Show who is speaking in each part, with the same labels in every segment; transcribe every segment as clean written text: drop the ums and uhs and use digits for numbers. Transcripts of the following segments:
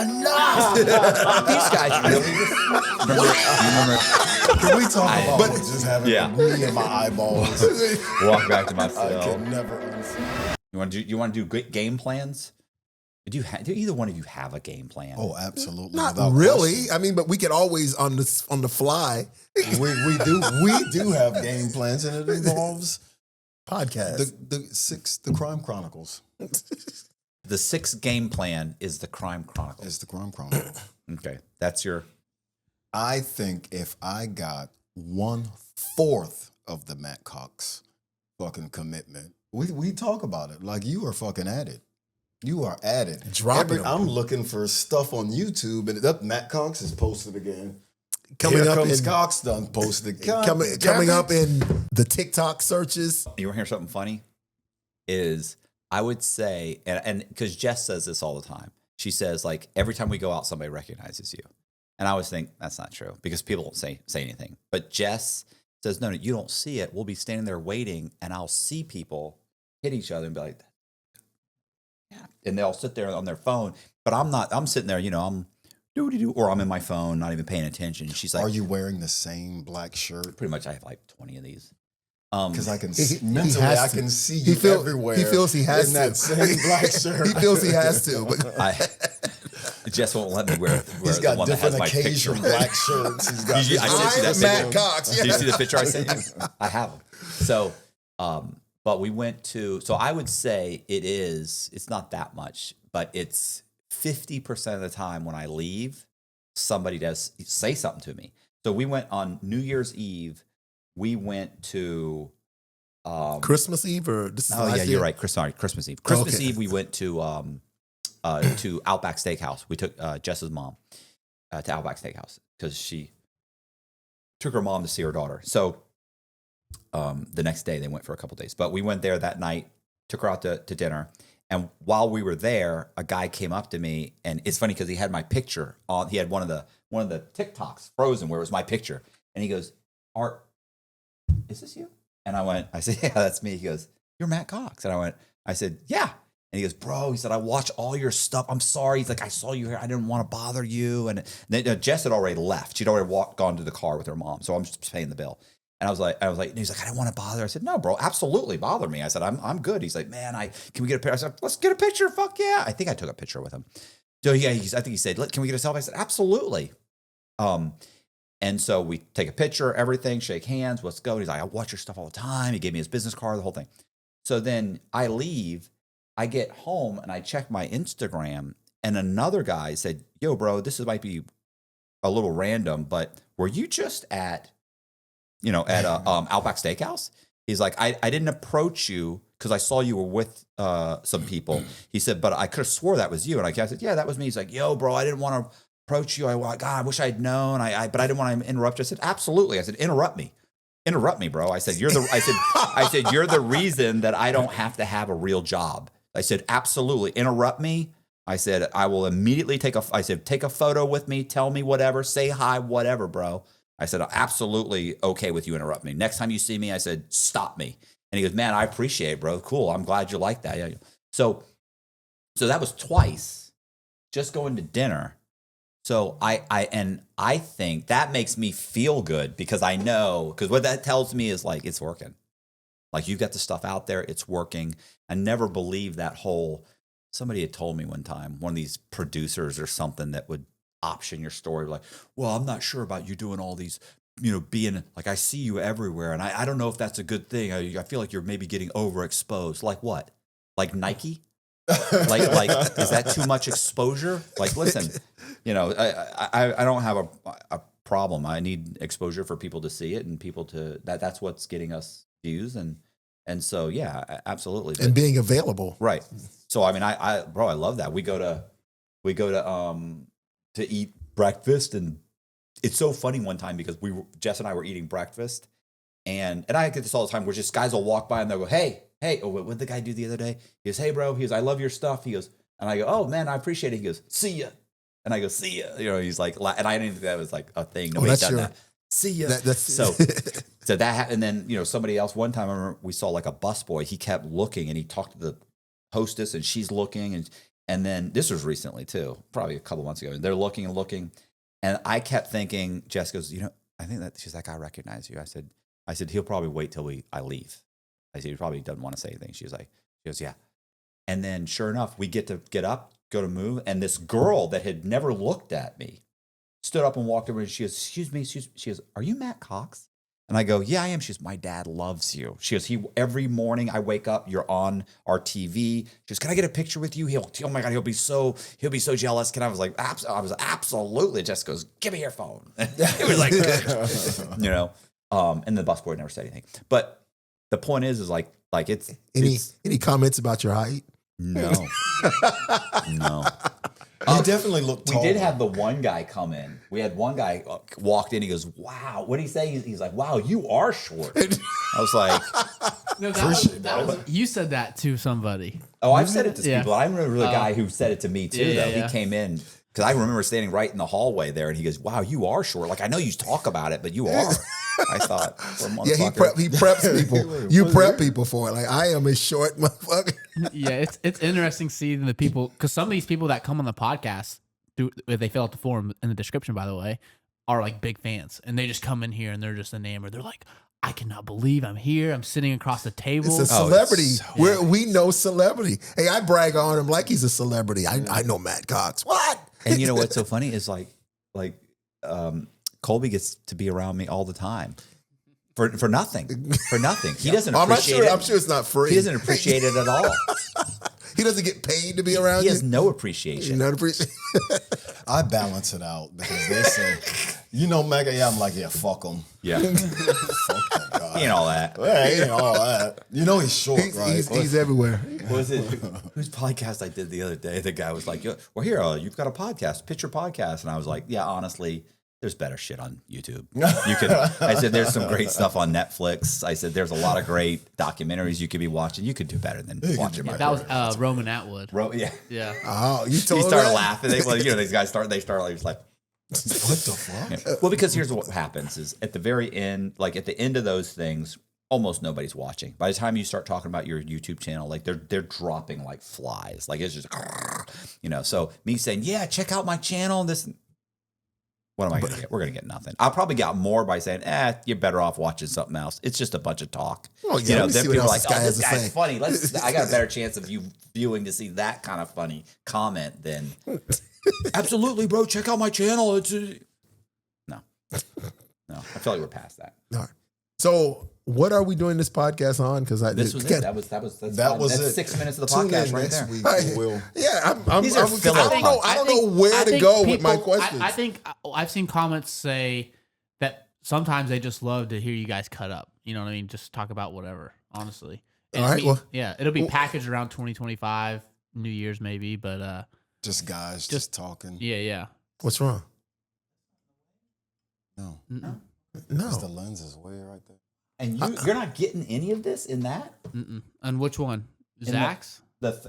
Speaker 1: enough. These guys really. Remember?
Speaker 2: Can we talk about just having me in my eyeballs?
Speaker 1: Walk back to my cell.
Speaker 2: I can never unsee.
Speaker 1: You want to do game plans? Do either one of you have a game plan?
Speaker 2: Oh, absolutely.
Speaker 3: Not really. Question. I mean, but we can always on the fly.
Speaker 2: we do have game plans, and it involves
Speaker 3: podcast.
Speaker 2: The Crime Chronicles.
Speaker 1: The Cyx game plan is the Crime Chronicles.
Speaker 2: Is the Crime Chronicles.
Speaker 1: Okay, that's your.
Speaker 2: I think if I got 1/4 of the Matt Cox fucking commitment, we talk about it like you are fucking at it. You are at it. I'm looking for stuff on YouTube, and Matt Cox is posted again. Coming up in Cox done posted.
Speaker 3: Coming up in the TikTok searches.
Speaker 1: You want to hear something funny? Is I would say, and because Jess says this all the time, she says like every time we go out, somebody recognizes you, and I always think that's not true because people don't say anything. But Jess says, no, you don't see it. We'll be standing there waiting, and I'll see people hit each other and be like. And they'll sit there on their phone, but I'm not. I'm sitting there, I'm or I'm in my phone, not even paying attention. She's like,
Speaker 2: "Are you wearing the same black shirt?"
Speaker 1: Pretty much, I have like 20 of these.
Speaker 2: Because I can mentally, I can see you everywhere.
Speaker 3: He feels he has
Speaker 2: in that same black shirt.
Speaker 3: He feels he has to.
Speaker 1: Jess won't let me wear
Speaker 2: He's got the one different that has occasion black shirts. He's got.
Speaker 3: I'm Matt Cox.
Speaker 1: Did you see the picture I sent you? I have them. So. But we went to, so I would say it's not that much, but it's 50% of the time when I leave, somebody does say something to me. So we went on New Year's Eve, we went to...
Speaker 3: Christmas Eve or this is
Speaker 1: yeah, you're right. Christmas Eve. Christmas Eve, we went to Outback Steakhouse. We took Jess's mom to Outback Steakhouse because she took her mom to see her daughter. So... the next day they went for a couple days, but we went there that night, took her out to dinner. And while we were there, a guy came up to me, and it's funny because he had my picture on. He had one of the TikToks frozen where it was my picture. And he goes, Art, is this you? And I said, yeah, that's me. He goes, you're Matt Cox. And I said, yeah. And he goes, bro, he said, I watch all your stuff. I'm sorry. He's like, I saw you here. I didn't want to bother you. And then, Jess had already left. She'd already gone to the car with her mom. So I'm just paying the bill. And I was like, and he's like, I didn't want to bother. I said, no, bro, absolutely bother me. I said, I'm good. He's like, man, can we get a picture? I said, let's get a picture. Fuck yeah. I think I took a picture with him. So yeah, I think he said, can we get a selfie? I said, absolutely. And so we take a picture, everything, shake hands, let's go. And he's like, I watch your stuff all the time. He gave me his business card, the whole thing. So then I leave, I get home and I check my Instagram, and another guy said, yo, bro, might be a little random, but were you just at Outback Steakhouse? He's like, I didn't approach you because I saw you were with some people. He said, but I could have swore that was you. And I said, yeah, that was me. He's like, yo, bro, I didn't want to approach you. I wish I had known. But I didn't want to interrupt you. I said, absolutely. I said, interrupt me, bro. I said, you're the reason that I don't have to have a real job. I said, absolutely, interrupt me. I said, I will immediately take a photo with me, tell me whatever, say hi, whatever, bro. I said, I'm absolutely okay with you interrupt me. Next time you see me, I said, stop me. And he goes, man, I appreciate it, bro. Cool. I'm glad you like that. Yeah. So that was twice just going to dinner. So I think that makes me feel good because I know, because what that tells me is like, it's working. Like you've got the stuff out there. It's working. I never believed that somebody had told me one time, one of these producers or something that would option your story like, well, I'm not sure about you doing all these, being like, I see you everywhere. And I don't know if that's a good thing. I feel like you're maybe getting overexposed. Like what? Like Nike? like is that too much exposure? Like, listen, I don't have a problem. I need exposure for people to see it and people to, that's what's getting us views. And so, yeah, absolutely.
Speaker 3: And being available.
Speaker 1: Right. So, I mean, I love that. We go to eat breakfast, and it's so funny one time because Jess and I were eating breakfast, and I get this all the time where just guys will walk by and they'll go, hey, what did the guy do the other day? He goes, hey, bro, he goes, I love your stuff. He goes, and I go, oh man, I appreciate it. He goes, see ya. And I go, see ya. He's like, and I didn't think that was like a thing. Nobody's done that. See ya. So that, and then, somebody else, one time I remember we saw like a busboy. He kept looking and he talked to the hostess and she's looking And then this was recently too, probably a couple months ago. They're looking and looking. And I kept thinking, Jess goes, I think that she's like, I recognize you. I said, he'll probably wait till I leave. I said, he probably doesn't want to say anything. She goes, yeah. And then sure enough, we get up, go to move. And this girl that had never looked at me stood up and walked over and she goes, excuse me. She goes, are you Matt Cox? And I go, yeah, I am. She goes, my dad loves you. She goes, every morning I wake up, you're on our TV. She goes, can I get a picture with you? Oh my God, he'll be so jealous. I was like, absolutely. Jess goes, give me your phone. It was like, and the busboy never said anything. But the point is like it's
Speaker 3: any comments about your height?
Speaker 1: No.
Speaker 2: You definitely look tall.
Speaker 1: We did have the one guy come in. We had one guy walked in. He goes, wow. What did he say? He's like, wow, you are short. I was like,
Speaker 4: no, that was you said that to somebody.
Speaker 1: Oh, I've said it to people. I remember the guy who said it to me too, though. He came in. Because I remember standing right in the hallway there, and he goes, wow, you are short. Like, I know you talk about it, but you are. I thought,
Speaker 3: he preps people. You prep people for it. Like, I am a short motherfucker.
Speaker 4: Yeah, it's interesting seeing the people, because some of these people that come on the podcast, if they fill out the form in the description, by the way, are like big fans. And they just come in here and they're just enamored. They're like, I cannot believe I'm here. I'm sitting across the table.
Speaker 3: It's a celebrity. We know celebrity. Hey, I brag on him like he's a celebrity. I know Matt Cox. What?
Speaker 1: And you know what's so funny is like Colby gets to be around me all the time for nothing. For nothing. He doesn't appreciate it.
Speaker 3: I'm sure it's not free.
Speaker 1: He doesn't appreciate it at all.
Speaker 3: He doesn't get paid to be around you?
Speaker 1: He has no appreciation.
Speaker 3: No appreciation.
Speaker 2: I balance it out because they say, Mega, I'm like, yeah, fuck him.
Speaker 1: Yeah.
Speaker 2: Fuck that guy.
Speaker 1: He ain't all that.
Speaker 2: Well, he ain't all that. He's short, right?
Speaker 3: He's everywhere.
Speaker 1: Was it whose podcast I did the other day? The guy was like, well, here, you've got a podcast, pitch your podcast. And I was like, yeah, honestly, there's better shit on YouTube. I said, there's some great stuff on Netflix. I said, there's a lot of great documentaries you could be watching. You could do better than watching my.
Speaker 4: That was Roman Atwood.
Speaker 1: Yeah.
Speaker 3: Oh, you told
Speaker 1: He started laughing. These guys start like, what
Speaker 2: the fuck?
Speaker 1: Yeah. Well, because here's what happens is at the very end, like at the end of those things, almost nobody's watching. By the time you start talking about your YouTube channel, like they're dropping like flies. Like it's just, so me saying, yeah, check out my channel. What am I going to get? We're going to get nothing. I'll probably get more by saying, you're better off watching something else. It's just a bunch of talk.
Speaker 3: Oh, yeah,
Speaker 1: then people are like, this guy's funny. I got a better chance of you viewing to see that kind of funny comment than, absolutely, bro, check out my channel. No, I feel like we're past that.
Speaker 3: All right. So what are we doing this podcast on? Because
Speaker 1: this was it. That's 6 minutes of the podcast right there.
Speaker 2: Week, Will.
Speaker 3: Yeah,
Speaker 1: I
Speaker 3: don't know where to go with my questions.
Speaker 4: I think I've seen comments say that sometimes they just love to hear you guys cut up. You know what I mean? Just talk about whatever, honestly. And
Speaker 3: all right,
Speaker 4: it'll be packaged around 2025, New Year's maybe, but
Speaker 2: just guys just talking.
Speaker 4: Yeah.
Speaker 3: What's wrong?
Speaker 2: No.
Speaker 3: No.
Speaker 2: The lens is way right there.
Speaker 1: And you're not getting any of this in that?
Speaker 4: Mm-mm. And which one? Zack's?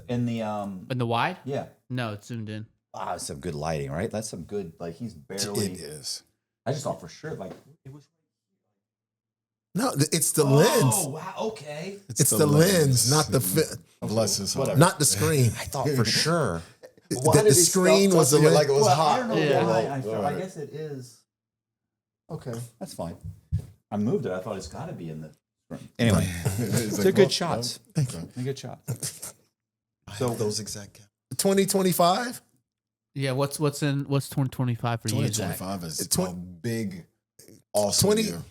Speaker 1: In the
Speaker 4: wide?
Speaker 1: Yeah.
Speaker 4: No, it's zoomed in.
Speaker 1: Wow, some good lighting, right? That's some good, like he's barely.
Speaker 2: It is.
Speaker 1: I just thought for sure, like it was.
Speaker 3: No, it's the lens.
Speaker 1: Oh, wow, okay.
Speaker 3: It's the lens, not the
Speaker 2: Bless his heart.
Speaker 3: not the screen.
Speaker 1: I thought for sure.
Speaker 3: The screen was the lens.
Speaker 2: Like it was hot.
Speaker 1: I don't know
Speaker 4: Yeah.
Speaker 1: I guess it is. Okay, that's fine. I moved it. I thought it's got to be in the screen. Anyway, they're good shots.
Speaker 3: Thank you.
Speaker 1: They're good shots.
Speaker 2: So those exact
Speaker 3: 2025?
Speaker 4: Yeah, what's 2025 for you, Zack?
Speaker 2: 2025 is a big, awesome year.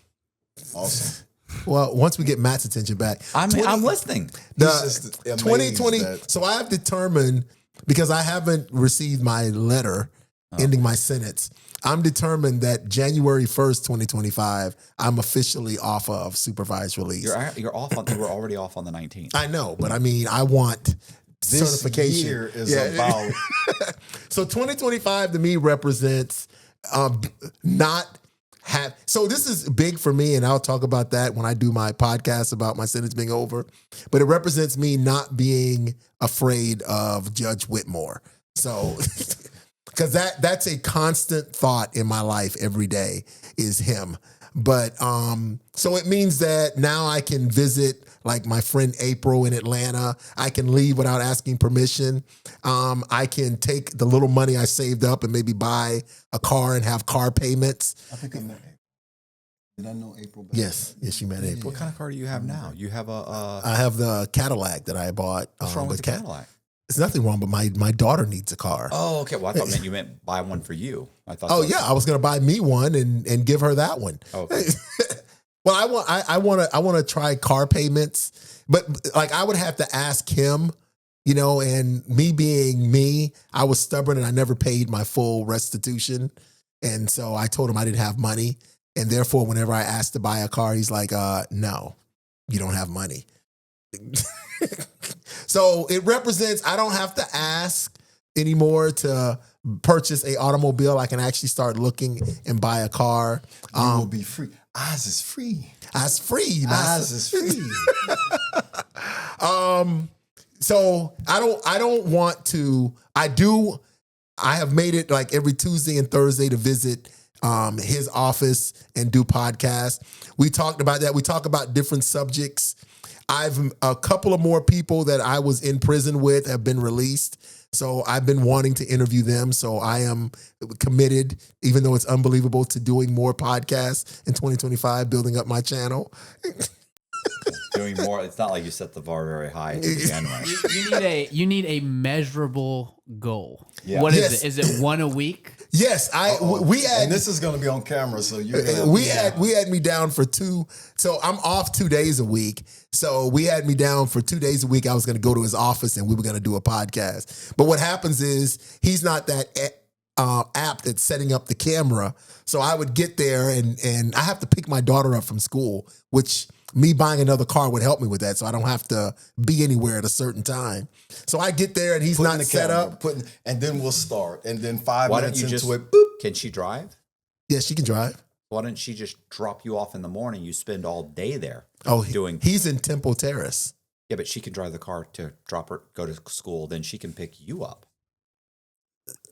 Speaker 2: Awesome.
Speaker 3: Well, once we get Matt's attention back,
Speaker 1: I'm listening.
Speaker 2: The
Speaker 3: 2020. So I have determined, because I haven't received my letter ending my sentence, I'm determined that January 1st, 2025, I'm officially off of supervised release.
Speaker 1: You're off on. You were already off on the 19th.
Speaker 3: I know, but I mean, I want
Speaker 2: this
Speaker 3: certification.
Speaker 2: Year is about.
Speaker 3: So 2025 to me represents not have. So this is big for me, and I'll talk about that when I do my podcast about my sentence being over. But it represents me not being afraid of Judge Whitmore. So. Because that's a constant thought in my life every day is him. But so it means that now I can visit like my friend April in Atlanta. I can leave without asking permission. I can take the little money I saved up and maybe buy a car and have car payments.
Speaker 2: I think I met April. Did I know April?
Speaker 3: Yes, you met April.
Speaker 1: What kind of car do you have now? You have
Speaker 3: I have the Cadillac that I bought.
Speaker 1: what's wrong with the Cadillac?
Speaker 3: There's nothing wrong, but my daughter needs a car.
Speaker 1: Oh, okay. Well, I thought you meant buy one for you. I thought.
Speaker 3: Oh yeah, I was gonna buy me one and give her that one.
Speaker 1: Okay.
Speaker 3: Well, I want to try car payments, but like I would have to ask him, and me being me, I was stubborn and I never paid my full restitution, and so I told him I didn't have money, and therefore whenever I asked to buy a car, he's like, no, you don't have money. So it represents I don't have to ask anymore to purchase a automobile. I can actually start looking and buy a car.
Speaker 2: You will be free. Oz is free.
Speaker 3: Oz free.
Speaker 2: Oz is free.
Speaker 3: So I don't want to. I have made it like every Tuesday and Thursday to visit his office and do podcasts. We talked about that. We talk about different subjects. I've a couple of more people that I was in prison with have been released. So I've been wanting to interview them. So I am committed, even though it's unbelievable, to doing more podcasts in 2025, building up my channel.
Speaker 1: Doing more. It's not like you set the bar very high to begin with.
Speaker 4: You need a measurable goal.
Speaker 1: Yeah.
Speaker 4: What is
Speaker 3: Yes.
Speaker 4: it? Is it one a week?
Speaker 3: Yes, we had.
Speaker 2: And this is going to be on camera, so you.
Speaker 3: We had me down for 2. So I'm off 2 days a week. So we had me down for 2 days a week. I was going to go to his office and we were going to do a podcast. But what happens is he's not that apt at setting up the camera. So I would get there and I have to pick my daughter up from school, which me buying another car would help me with that. So I don't have to be anywhere at a certain time. So I get there and he's not set up.
Speaker 2: And then we'll start. And then 5
Speaker 1: Why don't
Speaker 2: minutes
Speaker 1: you
Speaker 2: into
Speaker 1: just?
Speaker 2: it, boop.
Speaker 1: Can she drive?
Speaker 3: Yeah, she can drive.
Speaker 1: Why don't she just drop you off in the morning? You spend all day there.
Speaker 3: Oh,
Speaker 1: doing.
Speaker 3: he's in Temple Terrace.
Speaker 1: Yeah, but she can drive the car to drop her, go to school. Then she can pick you up.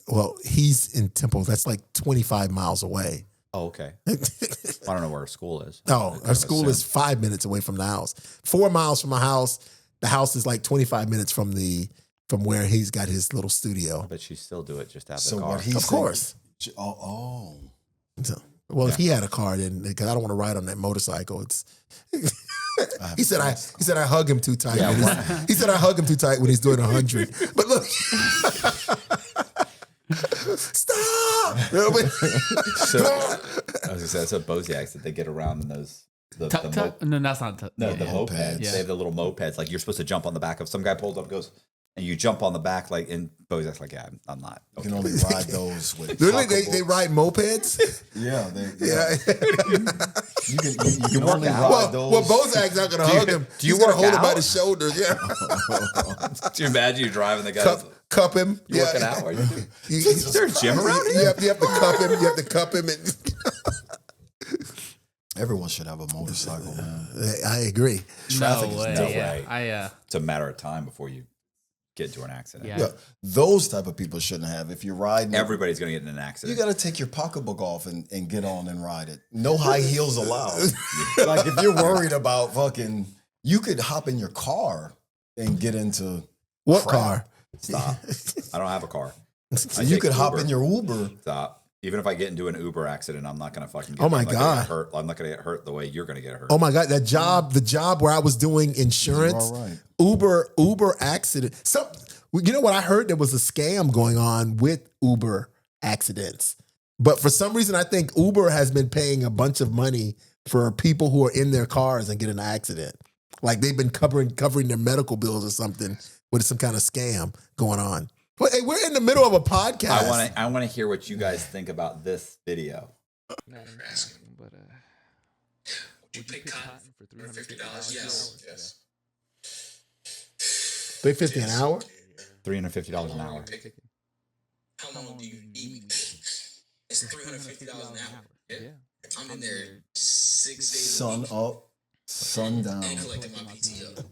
Speaker 3: Well, he's in Temple. That's like 25 miles away.
Speaker 1: Oh, okay. I don't know where her school is.
Speaker 3: No, our school is 5 minutes away from the house. 4 miles from my house. The house is like 25 minutes from where he's got his little studio.
Speaker 1: But she still do it just to have the
Speaker 2: So
Speaker 1: car.
Speaker 2: what he's
Speaker 3: Of course.
Speaker 2: Oh.
Speaker 3: So, well, if he had a car, then because I don't want to ride on that motorcycle. It's he said I hug him too tight.
Speaker 1: Yeah,
Speaker 3: he said I hug him too tight when he's doing 100. But look. Stop!
Speaker 1: So, I was gonna say that's what Bozak said. They get around in those
Speaker 4: No, that's not.
Speaker 1: the
Speaker 2: yeah.
Speaker 1: mopeds.
Speaker 4: Yeah.
Speaker 1: They have the little mopeds. Like you're supposed to jump on the back of. Some guy pulls up, and goes, and you jump on the back. Like and Bozak's like, yeah, I'm not.
Speaker 2: You can only ride those with.
Speaker 3: Really, they ride mopeds?
Speaker 2: Yeah,
Speaker 3: Yeah.
Speaker 2: You can
Speaker 1: work
Speaker 2: only
Speaker 1: out.
Speaker 2: ride those.
Speaker 3: Well, Bozak's not going to hug him.
Speaker 1: do you
Speaker 3: He's going to
Speaker 1: work
Speaker 3: hold him by
Speaker 1: out?
Speaker 3: the shoulders. Yeah.
Speaker 1: Do you imagine you driving the guy?
Speaker 3: Cup him.
Speaker 1: You working out? What are you doing?
Speaker 3: Is
Speaker 1: there a gym around here?
Speaker 3: You have to cup him. You have to cup him. And
Speaker 2: Everyone should have a motorcycle, man.
Speaker 3: I agree.
Speaker 1: Traffic
Speaker 4: No
Speaker 1: is
Speaker 4: way.
Speaker 1: no
Speaker 4: Yeah.
Speaker 1: way. It's a matter of time before you get into an accident.
Speaker 4: Yeah.
Speaker 2: Yeah, those type of people shouldn't have. If you're riding,
Speaker 1: Everybody's gonna get in an
Speaker 2: you
Speaker 1: accident.
Speaker 2: got to take your pocketbook off and get on and ride it. No high heels allowed. Like if you're worried about fucking, you could hop in your car and get into
Speaker 3: What
Speaker 2: crap.
Speaker 3: car?
Speaker 1: Stop. I don't have a car. I
Speaker 2: You
Speaker 1: take
Speaker 2: could hop
Speaker 1: Uber.
Speaker 2: in your Uber.
Speaker 1: Stop. Even if I get into an Uber accident, I'm not gonna fucking.
Speaker 3: Oh my
Speaker 1: I'm not gonna
Speaker 3: God.
Speaker 1: get hurt. I'm not gonna get hurt the way you're gonna get hurt.
Speaker 3: Oh my God, the job where I was doing insurance,
Speaker 2: You're all right.
Speaker 3: Uber accident. You know what? I heard there was a scam going on with Uber accidents. But for some reason, I think Uber has been paying a bunch of money for people who are in their cars and get in an accident. Like they've been covering their medical bills or something with some kind of scam going on. But hey, we're in the middle of a podcast.
Speaker 1: I want to hear what you guys think about this video.
Speaker 5: Would you pick cotton for $350? Yes.
Speaker 3: $350 an hour?
Speaker 1: $350 an hour.
Speaker 5: How long do you need? It's $350 an hour. Yeah. I'm in there 6 days a
Speaker 2: Sun
Speaker 5: week
Speaker 2: up, sun down.
Speaker 5: and collecting my PTO.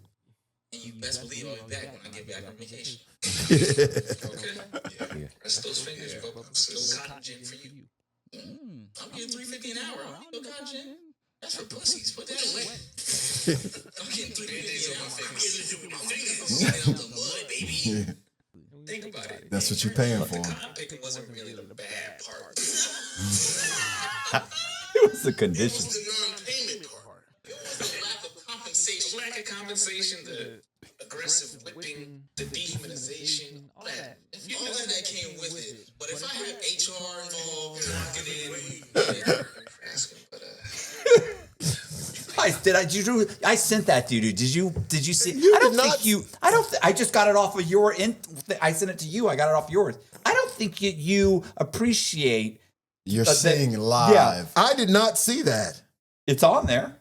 Speaker 5: And you best believe I'll be back when I get back from vacation. Okay? Yeah. Rest those fingers, bro. I'm still cotton gin for you. I'm getting $3.50 an hour. I don't need no content. That's for pussies. Put that away. I'm getting $3.50 an hour. I'm getting out the mud, baby. Think about it.
Speaker 2: That's what you're paying for.
Speaker 5: Cotton picking wasn't really the bad part.
Speaker 1: It was the
Speaker 5: It
Speaker 1: conditions.
Speaker 5: was the non-payment part. It was the lack of compensation. Lack of compensation, the aggressive whipping, the dehumanization, all that. All of that came with it. But if I had HR involved, marketing,
Speaker 1: I sent that to you. Did you see?
Speaker 3: You
Speaker 1: I don't
Speaker 3: did not-
Speaker 1: think you. I don't. I just got it off of your. I sent it to you. I got it off yours. I don't think you appreciate.
Speaker 2: You're
Speaker 1: that-
Speaker 2: seeing live.
Speaker 1: yeah.
Speaker 3: I did not see that.
Speaker 1: It's on there.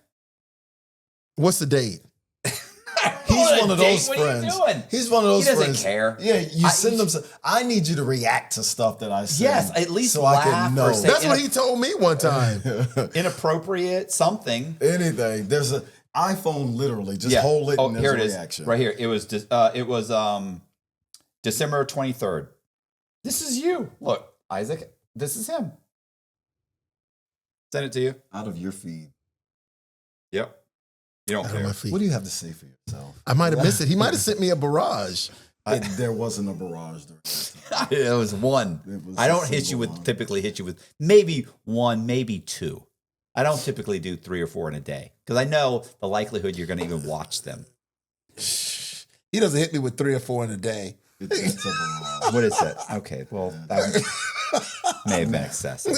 Speaker 3: What's the date?
Speaker 2: He's one of those
Speaker 1: What are you
Speaker 2: friends.
Speaker 1: doing?
Speaker 2: He's one of those
Speaker 1: He doesn't
Speaker 2: friends.
Speaker 1: care.
Speaker 2: Yeah, you send them. I need you to react to stuff that I send.
Speaker 1: Yes, at least
Speaker 2: so I
Speaker 1: laugh
Speaker 2: can
Speaker 1: or
Speaker 2: know.
Speaker 1: say-
Speaker 3: That's what he told me one time.
Speaker 1: Inappropriate something.
Speaker 2: Anything. There's an iPhone. Literally, just hold it.
Speaker 1: Oh,
Speaker 2: and there's
Speaker 1: here it
Speaker 2: a
Speaker 1: is.
Speaker 2: reaction.
Speaker 1: Right here. It was. December 23rd. This is you. Look, Isaac. This is him. Send it to you.
Speaker 2: Out of your feed.
Speaker 1: Yep. You don't
Speaker 3: Out of
Speaker 1: care.
Speaker 3: my feet.
Speaker 2: What do you have to say for yourself?
Speaker 3: I might have missed it. He might have sent me a barrage.
Speaker 2: There wasn't a barrage during that time.
Speaker 1: It was one.
Speaker 2: It was
Speaker 1: I
Speaker 2: a
Speaker 1: don't hit you
Speaker 2: single
Speaker 1: with
Speaker 2: one.
Speaker 1: typically hit you with maybe one, maybe two. I don't typically do 3 or 4 in a day because I know the likelihood you're going to even watch them.
Speaker 3: He doesn't hit me with 3 or 4 in a day.
Speaker 2: It's a barrage.
Speaker 1: What is it? Okay, well that may have been excessive.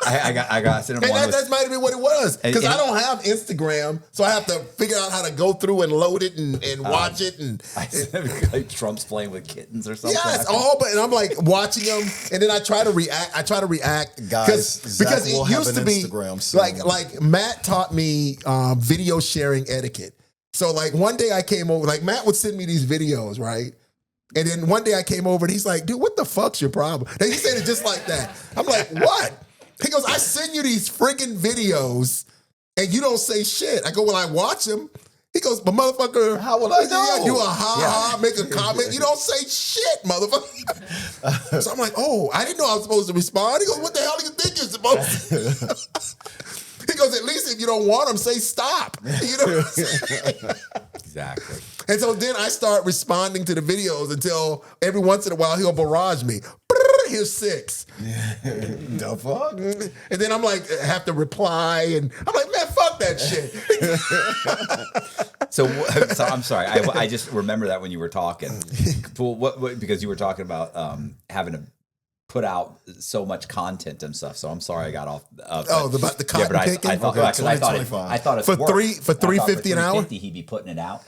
Speaker 1: I got sent him
Speaker 3: And
Speaker 1: one
Speaker 3: that
Speaker 1: with,
Speaker 3: might have been what it was. Because
Speaker 1: And-
Speaker 3: I don't have Instagram, so I have to figure out how to go through and load it and watch it. And
Speaker 1: I sent him like Trump's playing with kittens or something.
Speaker 3: yes, all but and I'm like watching them, and then I try to react.
Speaker 2: Guys, Zack
Speaker 3: because
Speaker 2: will
Speaker 3: it
Speaker 2: have
Speaker 3: used
Speaker 2: an
Speaker 3: to be
Speaker 2: Instagram soon.
Speaker 3: like Matt taught me video sharing etiquette. So like one day I came over, like Matt would send me these videos, right? And then one day I came over and he's like, dude, what the fuck's your problem? And he said it just like that. I'm like, what? He goes, I send you these friggin' videos and you don't say shit. I go, well, I watch them. He goes, but motherfucker,
Speaker 2: How would I
Speaker 3: yeah,
Speaker 2: know?
Speaker 3: do a ha, make a comment. You don't say shit, motherfucker. So I'm like, oh, I didn't know I was supposed to respond. He goes, what the hell do you think you're supposed to? He goes, at least if you don't want them, say stop. You know what I'm saying?
Speaker 1: Exactly.
Speaker 3: And so then I start responding to the videos until every once in a while he'll barrage me. Here's 6.
Speaker 2: The fuck?
Speaker 3: And then I'm like, have to reply. And I'm like, man, fuck that shit.
Speaker 1: So I'm sorry. I just remember that when you were talking. Well, what because you were talking about having to put out so much content and stuff. So I'm sorry I got off.
Speaker 3: About the cotton
Speaker 1: but
Speaker 3: picking?
Speaker 1: I thought,
Speaker 2: Okay,
Speaker 1: 'cause I thought it,
Speaker 2: 2025.
Speaker 1: I thought it
Speaker 3: For
Speaker 1: worked.
Speaker 3: three- for
Speaker 1: I thought
Speaker 3: $3.50 an hour?
Speaker 1: $3.50 he'd be putting it out.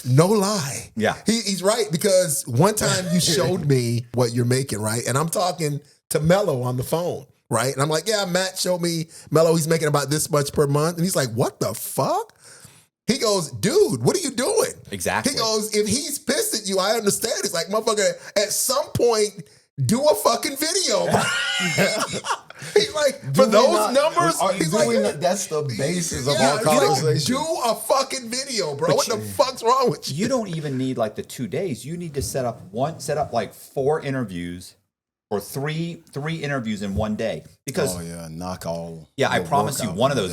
Speaker 3: No lie.
Speaker 1: Yeah.
Speaker 3: He's right, because one time you showed me what you're making, right? And I'm talking to Mello on the phone, right? And I'm like, yeah, Matt showed me, Mello, he's making about this much per month. And he's like, what the fuck? He goes, dude, what are you doing?
Speaker 1: Exactly.
Speaker 3: He goes, if he's pissed at you, I understand. He's like, motherfucker, at some point, do a fucking video. He's like, for those numbers, he's like,
Speaker 2: that's the basis of
Speaker 3: yeah,
Speaker 2: our
Speaker 3: he's like,
Speaker 2: conversation.
Speaker 3: do a fucking video, bro.
Speaker 1: But
Speaker 3: What the fuck's wrong with you?
Speaker 1: You don't even need like the 2 days. You need to set up like 4 interviews or three interviews in one day. Because
Speaker 2: Oh yeah, knock all.
Speaker 1: I
Speaker 2: your
Speaker 1: promise
Speaker 2: work
Speaker 1: you,
Speaker 2: out
Speaker 1: one of
Speaker 2: in a
Speaker 1: those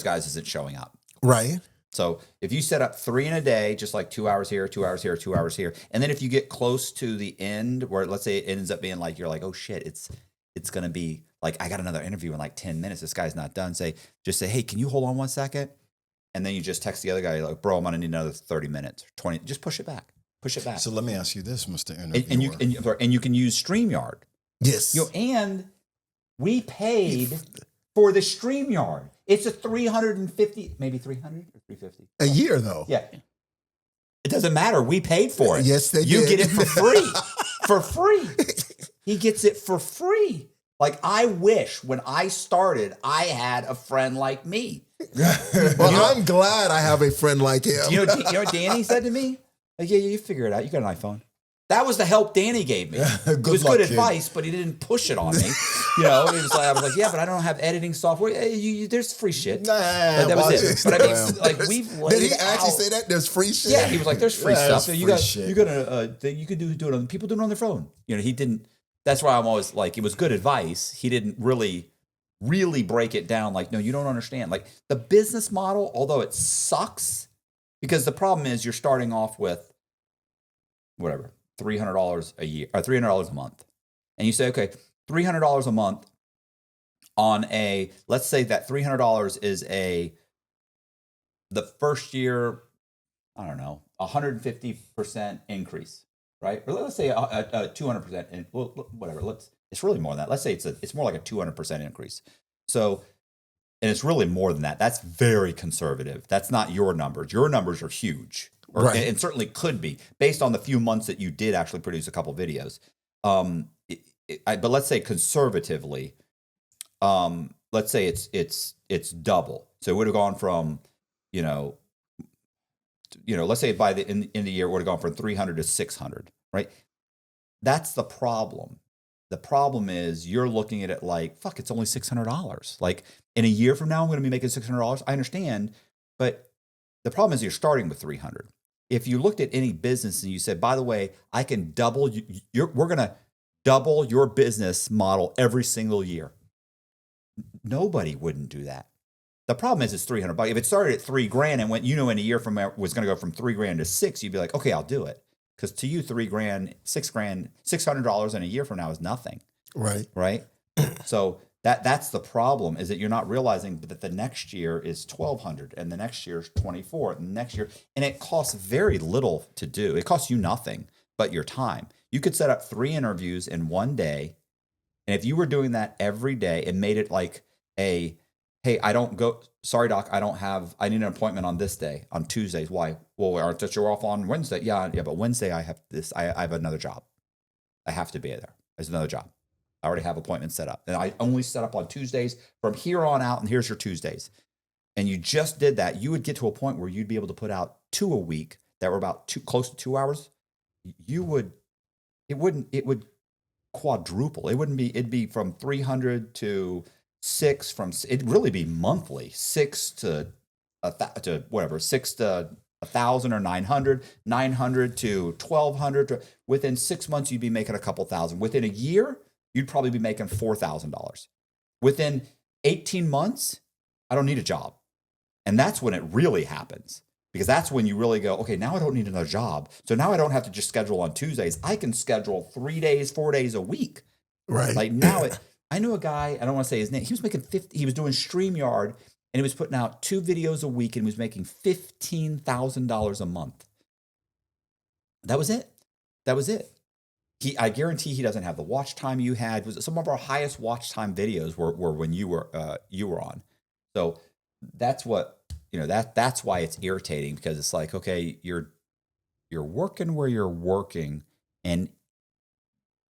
Speaker 2: day.
Speaker 1: guys isn't showing up.
Speaker 3: Right.
Speaker 1: So if you set up 3 in a day, just like 2 hours here, 2 hours here, 2 hours here, and then if you get close to the end, where let's say it ends up being like you're like, oh shit, it's gonna be like I got another interview in like 10 minutes. This guy's not done. Just say, hey, can you hold on 1 second? And then you just text the other guy, like, bro, I'm gonna need another 30 minutes, 20. Just push it back. Push it back.
Speaker 2: So let me ask you this, Mr.
Speaker 1: and
Speaker 2: Interviewer.
Speaker 1: you can use StreamYard.
Speaker 3: Yes.
Speaker 1: And we paid for the StreamYard. It's a 350, maybe 300 or 350.
Speaker 3: A year, though.
Speaker 1: Yeah. It doesn't matter. We paid for it.
Speaker 3: Yes, they
Speaker 1: You
Speaker 3: did.
Speaker 1: get it for free. For free. He gets it for free. Like, I wish when I started, I had a friend like me.
Speaker 3: Well, I'm glad I have a friend like him.
Speaker 1: You know what Danny said to me? Like, yeah, you figure it out. You got an iPhone. That was the help Danny gave me. It was
Speaker 2: luck,
Speaker 1: good
Speaker 2: kid.
Speaker 1: advice, but he didn't push it on me. You know, it was like, I was like, yeah, but I don't have editing software. There's free shit.
Speaker 2: Nah,
Speaker 1: That was
Speaker 2: watch
Speaker 1: it. But I mean,
Speaker 2: Instagram.
Speaker 1: like, we've laid
Speaker 3: Did he actually
Speaker 1: out-
Speaker 3: say that? There's free shit?
Speaker 1: Yeah, he was like, "There's free
Speaker 2: Yeah,
Speaker 1: stuff.
Speaker 2: there's
Speaker 1: You
Speaker 2: free
Speaker 1: got
Speaker 2: shit.
Speaker 1: you got a thing you can do it on. People do it on their phone. You know, he didn't. that's why I'm always like, it was good advice. He didn't really break it down. Like, no, you don't understand. Like the business model, although it sucks, because the problem is you're starting off with whatever, $300 a year or $300 a month. And you say, okay, $300 a month on let's say that $300 is the first year, I don't know, 150% increase, right? Or let's say a 200%, and whatever. It's really more than that. Let's say it's more like a 200% increase. So, and it's really more than that. That's very conservative. That's not your numbers. Your numbers are huge,
Speaker 3: Right.
Speaker 1: and certainly could be based on the few months that you did actually produce a couple videos. But let's say conservatively, let's say it's double. So it would have gone from, let's say by the end of the year, it would have gone from 300 to 600, right? That's the problem. The problem is you're looking at it like, fuck, it's only $600. Like in a year from now, I'm going to be making $600. I understand. But the problem is you're starting with 300. If you looked at any business and you said, by the way, I can double, we're going to double your business model every single year. Nobody wouldn't do that. The problem is it's $300. If it started at $3,000 and went, in a year from now was going to go from $3,000 to $6,000, you'd be like, okay, I'll do it. Because to you, $3,000, $6,000, $600 in a year from now is nothing.
Speaker 3: Right.
Speaker 1: Right. So that's the problem, is that you're not realizing that the next year is $1,200 and the next year is $2,400 and the next year, and it costs very little to do. It costs you nothing but your time. You could set up 3 interviews in one day, and if you were doing that every day and made it like hey, sorry, doc, I need an appointment on this day, on Tuesdays. Why? Well, aren't you off on Wednesday? Yeah, but Wednesday I have this, I have another job. I have to be there. There's another job. I already have appointments set up. And I only set up on Tuesdays from here on out, and here's your Tuesdays. And you just did that, you would get to a point where you'd be able to put out 2 a week that were about close to 2 hours. It would quadruple. It'd be from 300 to 6, it'd really be monthly, 6 to 1,000 or 900 to 1,200. Within 6 months, you'd be making a couple thousand. Within a year, you'd probably be making $4,000. Within 18 months, I don't need a job. And that's when it really happens, because that's when you really go, okay, now I don't need another job. So now I don't have to just schedule on Tuesdays. I can schedule 3 days, 4 days a week.
Speaker 3: Right.
Speaker 1: Like now I knew a guy, I don't want to say his name. He was making he was doing StreamYard, and he was putting out 2 videos a week and was making $15,000 a month. That was it. I guarantee he doesn't have the watch time you had. Some of our highest watch time videos were when you were on. So that's what, that's why it's irritating, because it's like, okay, you're working where you're working, and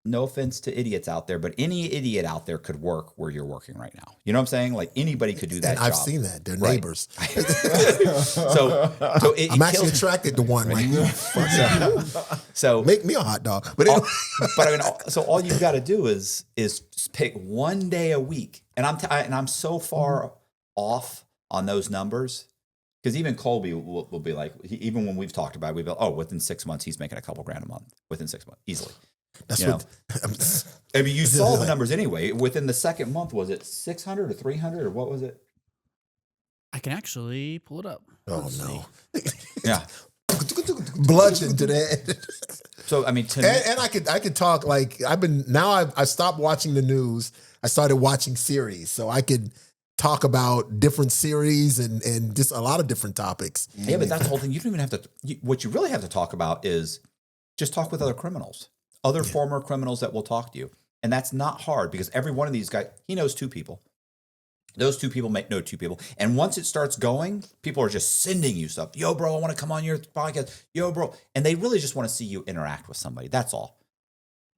Speaker 1: no offense to idiots out there, but any idiot out there could work where you're working right now. You know what I'm saying? Like anybody could do that. And
Speaker 3: I've
Speaker 1: job.
Speaker 3: seen that. They're
Speaker 1: Right.
Speaker 3: neighbors.
Speaker 1: So
Speaker 3: I'm actually attracted to one right now.
Speaker 1: So
Speaker 3: Make me a hot dog. But anyway.
Speaker 1: so all you've got to do is pick one day a week, and I'm so far off on those numbers, because even Colby will be like, even when we've talked about it, we've been, within 6 months he's making a couple grand a month within 6 months easily.
Speaker 3: That's
Speaker 1: you
Speaker 3: what
Speaker 1: I mean, you saw the numbers anyway. Within the second month, was it 600 or 300 or what was it?
Speaker 4: I can actually pull it up.
Speaker 3: Oh no.
Speaker 1: Yeah.
Speaker 3: Bludgeon to that.
Speaker 1: So I mean,
Speaker 3: and I could talk, like I stopped watching the news. I started watching series, so I could talk about different series and just a lot of different topics.
Speaker 1: Yeah, but that's the whole thing. You don't even have to. What you really have to talk about is just talk with other criminals, former criminals that will talk to you, and that's not hard, because every one of these guys, he knows 2 people. Those 2 people know 2 people, and once it starts going, people are just sending you stuff. Yo, bro, I want to come on your podcast. Yo, bro, and they really just want to see you interact with somebody. That's all.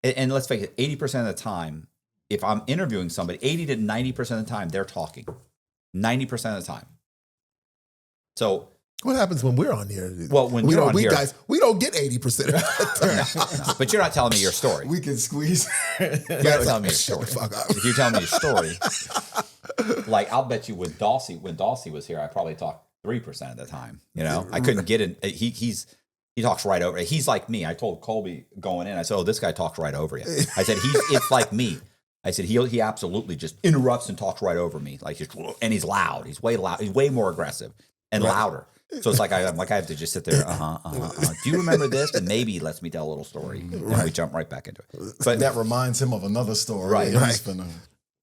Speaker 1: And let's face it, 80% of the time, if I'm interviewing somebody, 80 to 90% of the time, they're talking. 90% of the time. So
Speaker 3: what happens when we're on here?
Speaker 1: Well, when you're on here,
Speaker 3: guys, we don't get 80% of the
Speaker 1: no, but you're not telling me your story.
Speaker 2: We can squeeze.
Speaker 1: You're not telling me your story. If you're telling me your story, like I'll bet you when Dawsey was here, I probably talked 3% of the time. I couldn't get it. He talks right over. He's like me. I told Colby going in. I said, "Oh, this guy talks right over you." I said, "It's like me." I said, "He absolutely just interrupts and talks right over me. Like, and he's loud. He's way loud. He's way more aggressive and louder." So it's like I have to just sit there. Do you remember this? And maybe he lets me tell a little story, and we jump right back into it. But
Speaker 2: that reminds him of another story.
Speaker 1: Right.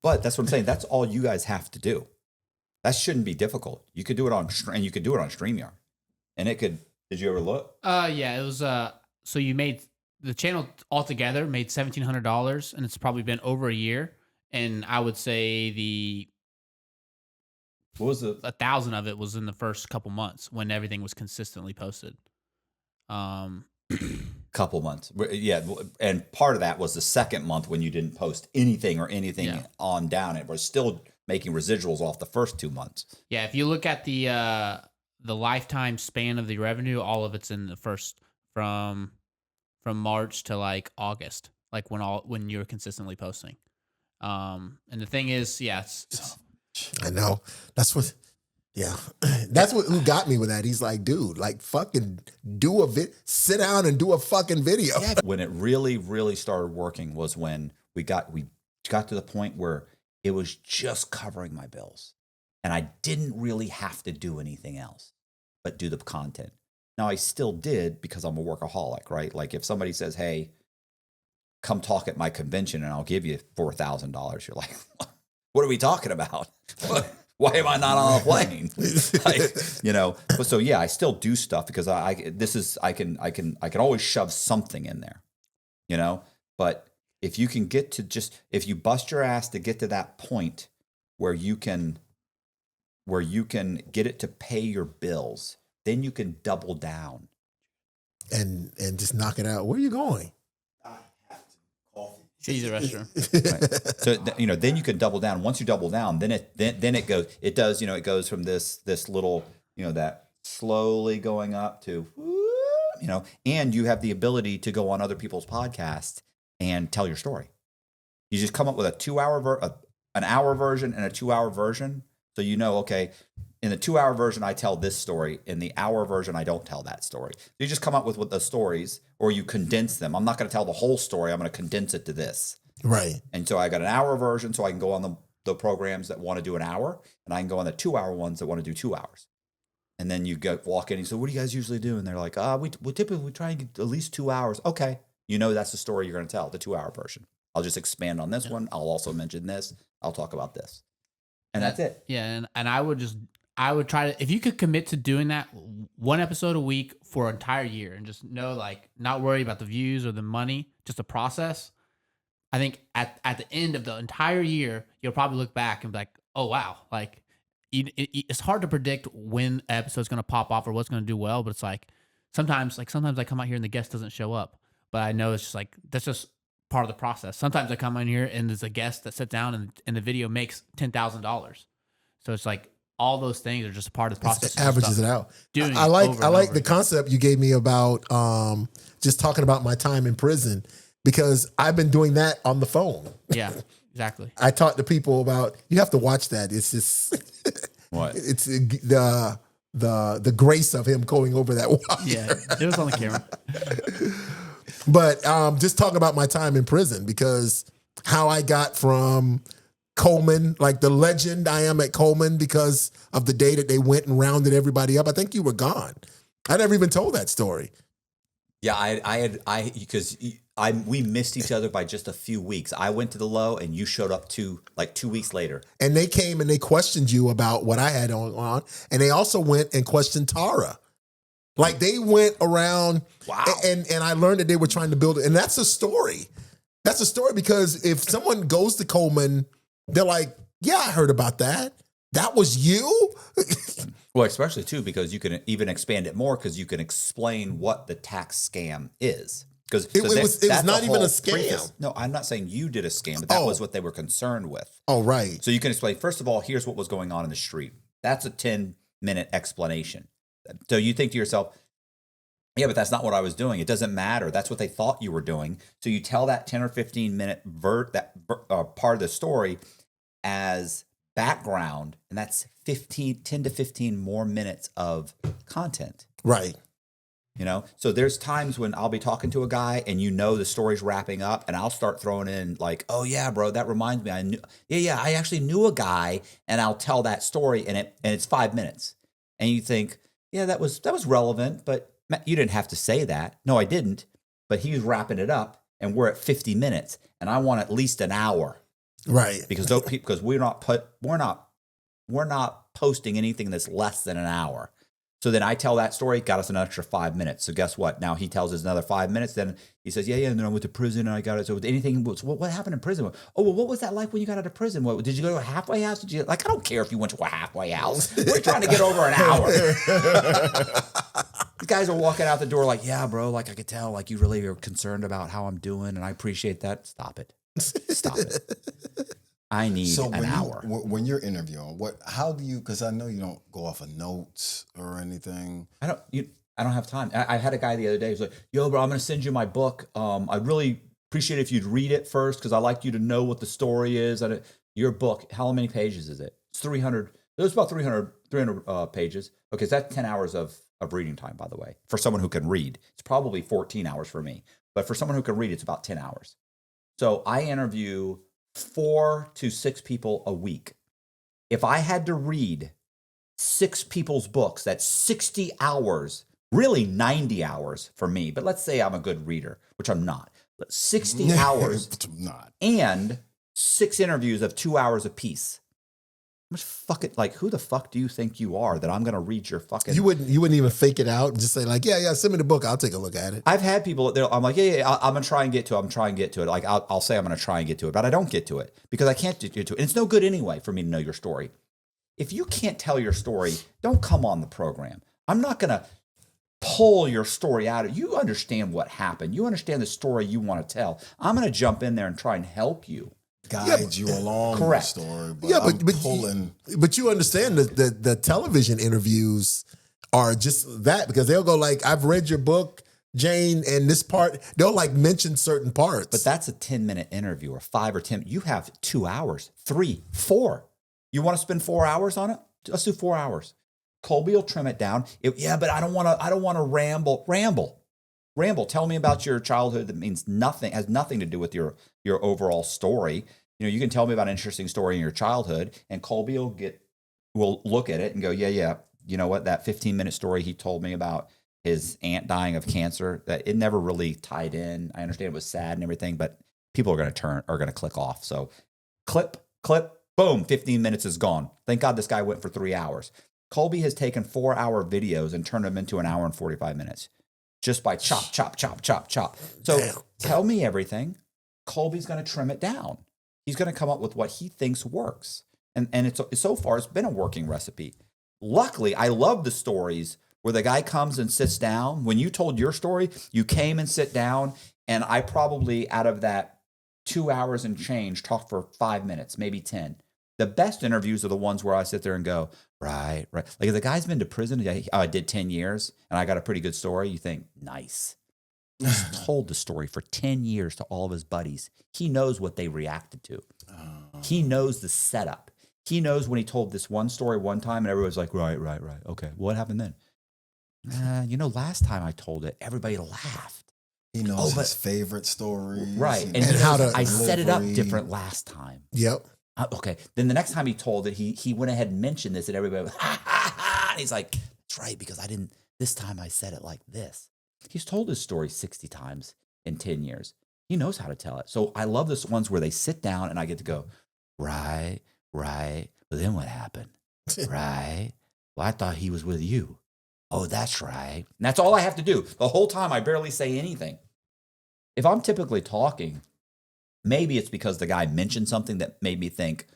Speaker 2: But
Speaker 1: that's what I'm saying. That's all you guys have to do. That shouldn't be difficult. You could do it on StreamYard, and it could. Did you ever look?
Speaker 4: Yeah, it was. So you made the channel altogether made $1,700, and it's probably been over a year. And I would say
Speaker 1: what was it?
Speaker 4: 1,000 of it was in the first couple months when everything was consistently posted.
Speaker 1: Couple months, yeah, and part of that was the second month when you didn't post anything on down. It was still making residuals off the first 2 months.
Speaker 4: Yeah, if you look at the lifetime span of the revenue, all of it's in the first from March to like August, like when you're consistently posting. And the thing is,
Speaker 3: I know that's what. Yeah, that's what who got me with that. He's like, dude, like fucking sit down and do a fucking video.
Speaker 1: Yeah. When it really, really started working was when we got to the point where it was just covering my bills, and I didn't really have to do anything else but do the content. Now I still did because I'm a workaholic, right? Like if somebody says, "Hey, come talk at my convention and I'll give you $4,000," you're like, "What are we talking about?" Why am I not on a plane? But so yeah, I still do stuff because I can always shove something in there, But if you can get to if you bust your ass to get to that point where you can get it to pay your bills, then you can double down
Speaker 3: and just knock it out. Where are you going?
Speaker 4: Use the restroom.
Speaker 1: Right. So then you can double down. Once you double down, then it goes from this little, that slowly going up to, and you have the ability to go on other people's podcasts and tell your story. You just come up with a 2 hour an hour version and a 2 hour version. So okay, in the 2 hour version I tell this story. In the hour version I don't tell that story. You just come up with the stories, or you condense them. I'm not going to tell the whole story. I'm going to condense it to this.
Speaker 3: Right.
Speaker 1: And so I got an hour version, so I can go on the programs that want to do an hour, and I can go on the 2 hour ones that want to do 2 hours. And then you walk in and say, "What do you guys usually do?" And they're like, we typically try and get at least 2 hours. Okay. That's the story you're going to tell, the 2 hour version. I'll just expand on this one. I'll also mention this. I'll talk about this. And that's it.
Speaker 4: Yeah, and I would try to, if you could commit to doing that one episode a week for an entire year and just not worry about the views or the money, just the process. I think at the end of the entire year, you'll probably look back and be like, "Oh wow!" Like it's hard to predict when an episode's going to pop off or what's going to do well, but it's like sometimes I come out here and the guest doesn't show up, but I know it's just like that's just part of the process. Sometimes I come in here and there's a guest that sits down and the video makes $10,000. So it's like all those things are just a part of the process.
Speaker 3: It averages it out. I like the concept you gave me about just talking about my time in prison, because I've been doing that on the phone.
Speaker 4: Yeah, exactly.
Speaker 3: I talk to people about, you have to watch that. It's just
Speaker 1: what?
Speaker 3: It's the grace of him going over that wire.
Speaker 4: Yeah, it was on the camera.
Speaker 3: But just talk about my time in prison, because how I got from Coleman, like the legend I am at Coleman, because of the day that they went and rounded everybody up. I think you were gone. I never even told that story.
Speaker 1: Yeah, we missed each other by just a few weeks. I went to the low and you showed up 2 weeks later.
Speaker 3: And they came and they questioned you about what I had on. And they also went and questioned Tara. Like they went around.
Speaker 1: Wow.
Speaker 3: And I learned that they were trying to build it. And that's a story. That's a story, because if someone goes to Coleman, they're like, "Yeah, I heard about that. That was you?"
Speaker 1: Well, especially too, because you can even expand it more, because you can explain what the tax scam is. Because
Speaker 3: it was not even a scam.
Speaker 1: Preface. No, I'm not saying you did a scam, but that was what they were concerned with.
Speaker 3: Oh, right.
Speaker 1: So you can explain, first of all, here's what was going on in the street. That's a 10-minute explanation. So you think to yourself, yeah, but that's not what I was doing. It doesn't matter. That's what they thought you were doing. So you tell that 10 or 15-minute part of the story as background, and that's 10 to 15 more minutes of content.
Speaker 3: Right.
Speaker 1: You know, so there's times when I'll be talking to a guy and the story's wrapping up, and I'll start throwing in like, oh yeah, bro, that reminds me, I actually knew a guy, and I'll tell that story, and it's 5 minutes, and you think, yeah, that was relevant, but you didn't have to say that. No, I didn't, but he was wrapping it up, and we're at 50 minutes, and I want at least an hour,
Speaker 3: Right.
Speaker 1: because we're not posting anything that's less than an hour. So then I tell that story, got us an extra 5 minutes. So guess what? Now he tells us another 5 minutes. Then he says, yeah, and then I went to prison and I got it. So anything, what happened in prison? Oh, well, what was that like when you got out of prison? What, did you go to a halfway house? I don't care if you went to a halfway house. We're trying to get over an hour. These guys are walking out the door like, yeah, bro, like I could tell, like you really are concerned about how I'm doing. And I appreciate that. Stop it. Stop it. I need an hour.
Speaker 2: When you're interviewing, how do you, because I know you don't go off of notes or anything.
Speaker 1: I don't have time. I had a guy the other day who's like, yo, bro, I'm going to send you my book. I'd really appreciate it if you'd read it first, because I like you to know what the story is. Your book, how many pages is it? It's 300. It was about 300 pages. Okay, so that's 10 hours of reading time, by the way. For someone who can read, it's probably 14 hours for me. But for someone who can read, it's about 10 hours. So I interview 4 to 6 people a week. If I had to read 6 people's books, that's 60 hours, really 90 hours for me. But let's say I'm a good reader, which I'm not. But 60 hours
Speaker 2: Not.
Speaker 1: and 6 interviews of 2 hours apiece. Who the fuck do you think you are that I'm going to read your fucking...
Speaker 3: You wouldn't even fake it out and just say like, yeah, send me the book. I'll take a look at it.
Speaker 1: I've had people, I'm like, yeah, I'm going to try and get to it. I'm trying to get to it. Like, I'll say I'm going to try and get to it, but I don't get to it because I can't get to it. And it's no good anyway for me to know your story. If you can't tell your story, don't come on the program. I'm not going to pull your story out. You understand what happened. You understand the story you want to tell. I'm going to jump in there and try and help you.
Speaker 2: Guide you along
Speaker 1: correct.
Speaker 2: the story. But
Speaker 3: Yeah, but you understand that the television interviews are just that, because they'll go like, I've read your book, Jane, and this part, they'll like mention certain parts.
Speaker 1: But that's a 10-minute interview or 5 or 10. You have 2 hours, 3, 4. You want to spend 4 hours on it? Let's do 4 hours. Colby will trim it down. But I don't want to ramble. Ramble. Tell me about your childhood that means nothing, has nothing to do with your overall story. You can tell me about an interesting story in your childhood, and Colby will look at it and go, yeah. You know what? That 15-minute story he told me about his aunt dying of cancer, that it never really tied in. I understand it was sad and everything, but people are going to click off. So clip, boom, 15 minutes is gone. Thank God this guy went for 3 hours. Colby has taken 4-hour videos and turned them into an hour and 45 minutes. Just by chop. So tell me everything. Colby's going to trim it down. He's going to come up with what he thinks works. And it's so far, it's been a working recipe. Luckily, I love the stories where the guy comes and sits down. When you told your story, you came and sit down. And I probably, out of that 2 hours and change, talked for 5 minutes, maybe 10. The best interviews are the ones where I sit there and go, right. Like if the guy's been to prison, I did 10 years and I got a pretty good story. You think, nice. He's told the story for 10 years to all of his buddies. He knows what they reacted to. He knows the setup. He knows when he told this one story one time and everybody's like, right. Okay, what happened then? Last time I told it, everybody laughed.
Speaker 2: He knows his favorite story.
Speaker 1: Right.
Speaker 2: And
Speaker 1: I set it up different last time.
Speaker 3: Yep.
Speaker 1: Okay. Then the next time he told it, he went ahead and mentioned this, and everybody was, ha. And he's like, that's right, because this time I said it like this. He's told his story 60 times in 10 years. He knows how to tell it. So I love this ones where they sit down and I get to go, right. But then what happened? Right. Well, I thought he was with you. Oh, that's right. And that's all I have to do. The whole time I barely say anything. If I'm typically talking, maybe it's because the guy mentioned something that made me think,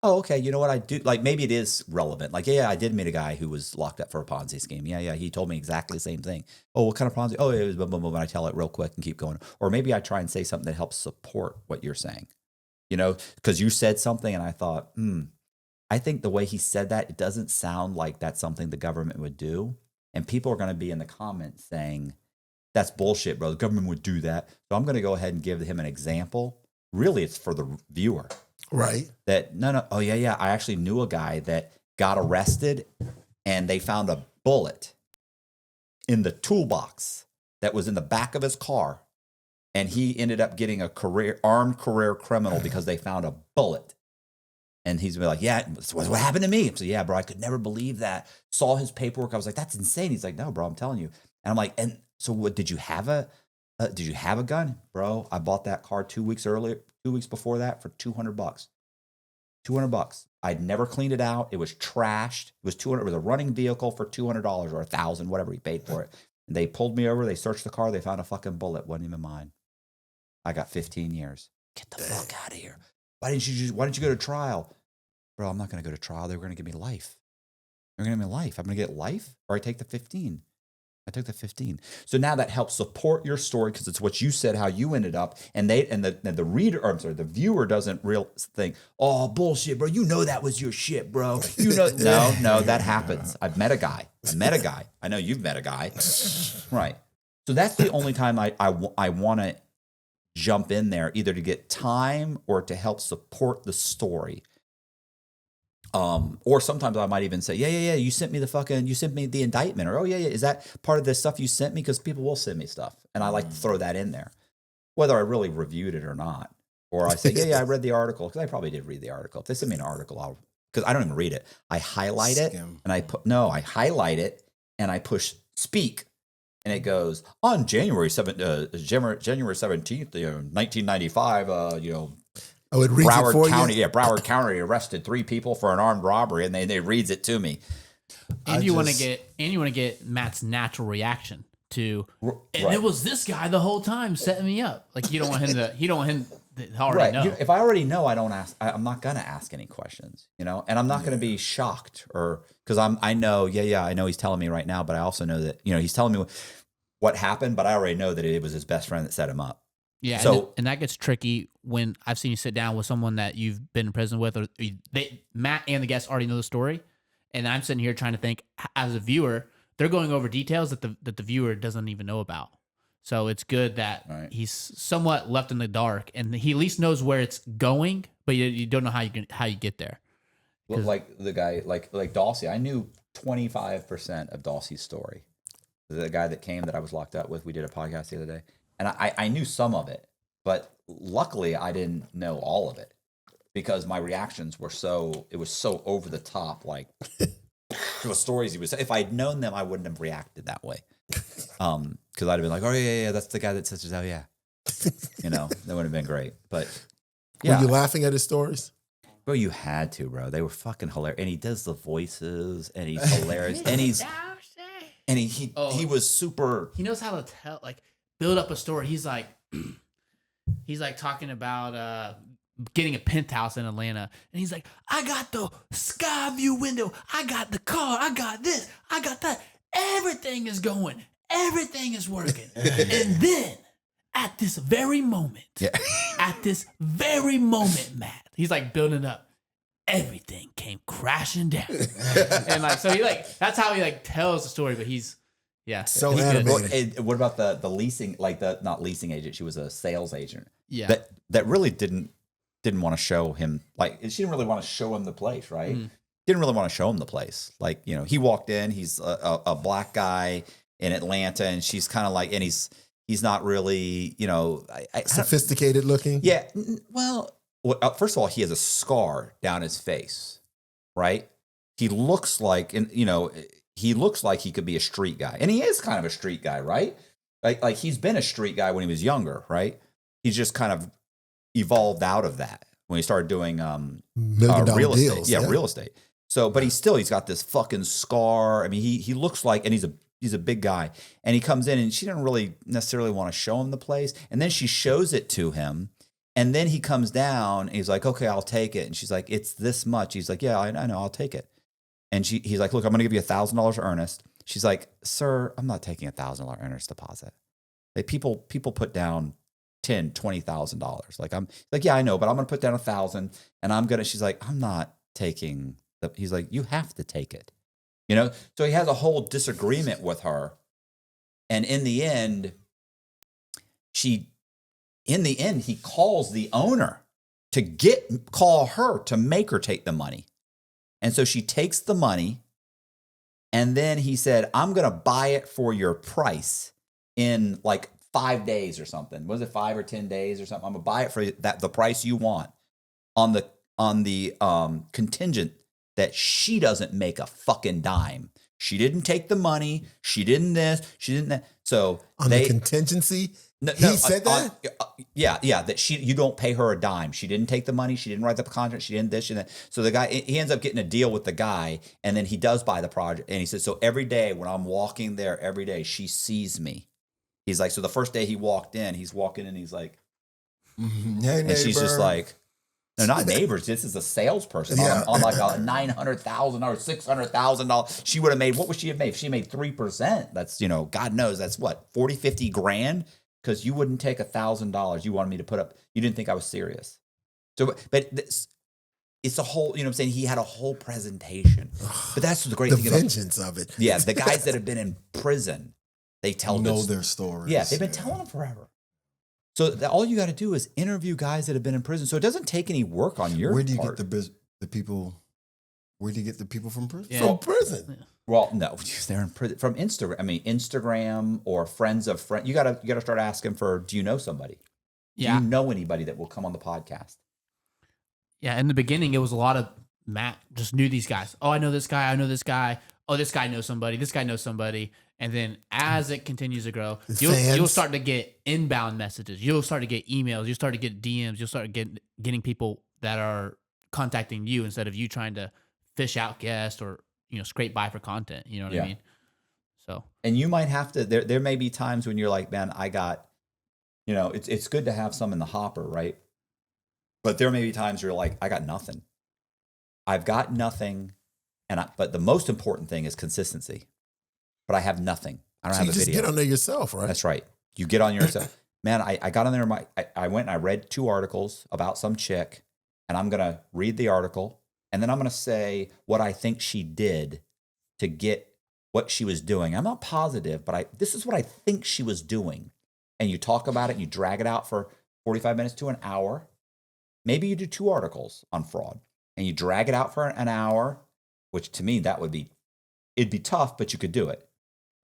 Speaker 1: oh, okay, you know what I do? Like maybe it is relevant. Like, yeah, I did meet a guy who was locked up for a Ponzi scheme. Yeah, he told me exactly the same thing. Oh, what kind of Ponzi? Oh, it was boom, boom, boom. And I tell it real quick and keep going. Or maybe I try and say something that helps support what you're saying. Because you said something and I thought, I think the way he said that, it doesn't sound like that's something the government would do. And people are going to be in the comments saying, that's bullshit, bro. The government would do that. So I'm going to go ahead and give him an example. Really, it's for the viewer.
Speaker 3: Right.
Speaker 1: That, no. Oh, yeah. I actually knew a guy that got arrested and they found a bullet in the toolbox that was in the back of his car. And he ended up getting a armed career criminal because they found a bullet. And he's like, yeah, what happened to me? I'm like, yeah, bro, I could never believe that. Saw his paperwork. I was like, that's insane. He's like, no, bro, I'm telling you. And I'm like, and so what, did you have a gun? Bro, I bought that car 2 weeks before that for $200. $200. I'd never cleaned it out. It was trashed. It was $200. It was a running vehicle for $200 or $1,000, whatever he paid for it. And they pulled me over. They searched the car. They found a fucking bullet. Wasn't even mine. I got 15 years. Get the fuck out of here. Why didn't you go to trial? Bro, I'm not going to go to trial. They were going to give me life. They're going to give me life. I'm going to get life or I take the 15. I took the 15. So now that helps support your story because it's what you said, how you ended up. And the reader, or I'm sorry, the viewer doesn't think, oh, bullshit, bro. You know that was your shit, bro. You know, no, that happens. I've met a guy. I know you've met a guy. Right. So that's the only time I want to jump in there, either to get time or to help support the story. Or sometimes I might even say, yeah, you sent me the indictment, or, oh, yeah, is that part of the stuff you sent me? Because people will send me stuff, and I like to throw that in there, whether I really reviewed it or not. Or I say, yeah, I read the article, because I probably did read the article. If they send me an article, because I don't even read it. I highlight it, and I highlight it, and I push speak, and it goes, on January 17th, 1995,
Speaker 3: Oh, it reads
Speaker 1: Broward
Speaker 3: it for
Speaker 1: County,
Speaker 3: you?
Speaker 1: Broward County arrested 3 people for an armed robbery, and they reads it to me.
Speaker 4: And you want to get Matt's natural reaction to, and
Speaker 1: right.
Speaker 4: It was this guy the whole time setting me up. Like you don't want him to already
Speaker 1: Right.
Speaker 4: know.
Speaker 1: If I already know, I don't ask. I'm not gonna ask any questions, and I'm not gonna be shocked or because I know. Yeah, I know he's telling me right now, but I also know that he's telling me what happened, but I already know that it was his best friend that set him up.
Speaker 4: Yeah,
Speaker 1: so
Speaker 4: and that gets tricky when I've seen you sit down with someone that you've been in prison with, or Matt and the guests already know the story, and I'm sitting here trying to think as a viewer, they're going over details that the viewer doesn't even know about. So it's good that he's somewhat left in the dark, and he at least knows where it's going, but you don't know how you get there.
Speaker 1: Well, like the guy, like Dawsey, I knew 25% of Dawsey's story. The guy that came that I was locked up with, we did a podcast the other day. And I knew some of it, but luckily I didn't know all of it because my reactions were so over the top, like the stories he was. If I'd known them, I wouldn't have reacted that way. Because I'd have been like, oh yeah, that's the guy that says, oh yeah, that would have been great. But yeah,
Speaker 3: Were you laughing at his stories?
Speaker 1: Bro, you had to, bro. They were fucking hilarious, and he does the voices, and he's hilarious, and he was super.
Speaker 4: He knows how to tell, like, build up a story. He's like talking about getting a penthouse in Atlanta, and he's like, I got the sky view window, I got the car, I got this, I got that. Everything is going, everything is working, and then at this very moment, Matt, he's like building up. Everything came crashing down, and so that's how he tells the story. But he's
Speaker 3: so
Speaker 4: he's
Speaker 3: animated.
Speaker 1: What about the leasing, not leasing agent? She was a sales agent.
Speaker 4: Yeah,
Speaker 1: that really didn't want to show him. She didn't really want to show him the place, right? Didn't really want to show him the place. He walked in. He's a black guy in Atlanta, and she's kind of and he's not really
Speaker 3: Sophisticated looking.
Speaker 1: Yeah. Well, first of all, he has a scar down his face, right? He looks like, he could be a street guy, and he is kind of a street guy, right? Like he's been a street guy when he was younger, right? He's just kind of evolved out of that when he started doing real estate.
Speaker 3: Deals,
Speaker 1: Real estate. So, but he's got this fucking scar. I mean, he looks like, and he's a big guy, and he comes in, and she didn't really necessarily want to show him the place, and then she shows it to him. And then he comes down and he's like, okay, I'll take it. And she's like, it's this much. He's like, yeah, I know, I'll take it. And he's like, look, I'm going to give you $1,000 earnest. She's like, sir, I'm not taking $1,000 earnest deposit. People put down $10,000, $20,000. I'm like, yeah, I know, but I'm going to put down 1,000 and she's like, I'm not taking he's like, you have to take it. So he has a whole disagreement with her. And in the end, he calls the owner to call her to make her take the money. And so she takes the money And then he said, I'm going to buy it for your price in like 5 days or something. Was it 5 or 10 days or something? I'm going to buy it for the price you want on the contingent that she doesn't make a fucking dime. She didn't take the money. She didn't this. She didn't that. So
Speaker 3: On the contingency, he said that.
Speaker 1: Yeah, that you don't pay her a dime. She didn't take the money. She didn't write the contract. She didn't this. She didn't. So the guy, he ends up getting a deal with the guy, and then he does buy the project. And he says, so every day when I'm walking there, every day she sees me. He's like, so the first day he walked in, he's walking in, he's like,
Speaker 2: Hey,
Speaker 1: and she's just
Speaker 2: neighbor.
Speaker 1: like, no, not neighbors. This is a salesperson on like a $900,000 or $600,000. She would have made, what would she have made? If she made 3%, that's, God knows, that's what, 40, 50 grand? Because you wouldn't take $1,000 you wanted me to put up. You didn't think I was serious. So, but it's a whole, you know what I'm saying? He had a whole presentation. But that's the great
Speaker 3: The
Speaker 1: thing about
Speaker 3: vengeance of it.
Speaker 1: Yeah, the guys that have been in prison, they tell
Speaker 2: their stories.
Speaker 1: Yeah, they've been telling them forever. So all you got to do is interview guys that have been in prison. So it doesn't take any work on your
Speaker 2: Where do you
Speaker 1: part.
Speaker 2: get the people? Where do you get the people from prison?
Speaker 4: Yeah.
Speaker 3: From prison.
Speaker 1: Well, no, they're in prison from Instagram. I mean, Instagram or friends of friends. You gotta start asking for. Do you know somebody?
Speaker 4: Yeah.
Speaker 1: Do you know anybody that will come on the podcast?
Speaker 4: Yeah, in the beginning, it was a lot of Matt just knew these guys. Oh, I know this guy. I know this guy. Oh, this guy knows somebody. This guy knows somebody. And then as it continues to grow, you'll start to get inbound messages. You'll start to get emails. You'll start to get DMs. You'll start getting people that are contacting you instead of you trying to fish out guests or scrape by for content. You know what I mean? So,
Speaker 1: and you might have to. There may be times when you're like, man, I got. It's good to have some in the hopper, right? But there may be times where you're like, I got nothing. I've got nothing, but the most important thing is consistency. But I have nothing. I don't have a video.
Speaker 3: You just get on there yourself, right?
Speaker 1: That's right. You get on yourself. Man, I got on there. I went and I read 2 articles about some chick, and I'm going to read the article, and then I'm going to say what I think she did to get what she was doing. I'm not positive, but this is what I think she was doing. And you talk about it, and you drag it out for 45 minutes to an hour. Maybe you do 2 articles on fraud, and you drag it out for an hour, which to me, it'd be tough, but you could do it.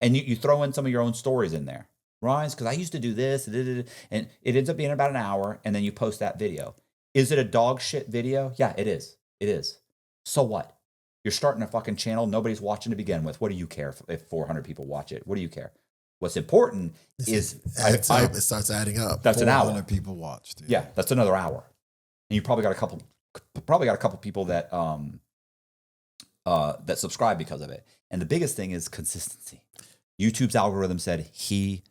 Speaker 1: And you throw in some of your own stories in there. Right? Because I used to do this, and it ends up being about an hour, and then you post that video. Is it a dog shit video? Yeah, it is. It is. So what? You're starting a fucking channel. Nobody's watching to begin with. What do you care if 400 people watch it? What do you care? What's important is
Speaker 3: it starts adding up.
Speaker 1: That's an hour.
Speaker 2: 400 people watched.
Speaker 1: Yeah, that's another hour. And you probably got a couple people that that subscribe because of it. And the biggest thing is consistency. YouTube's algorithm said he's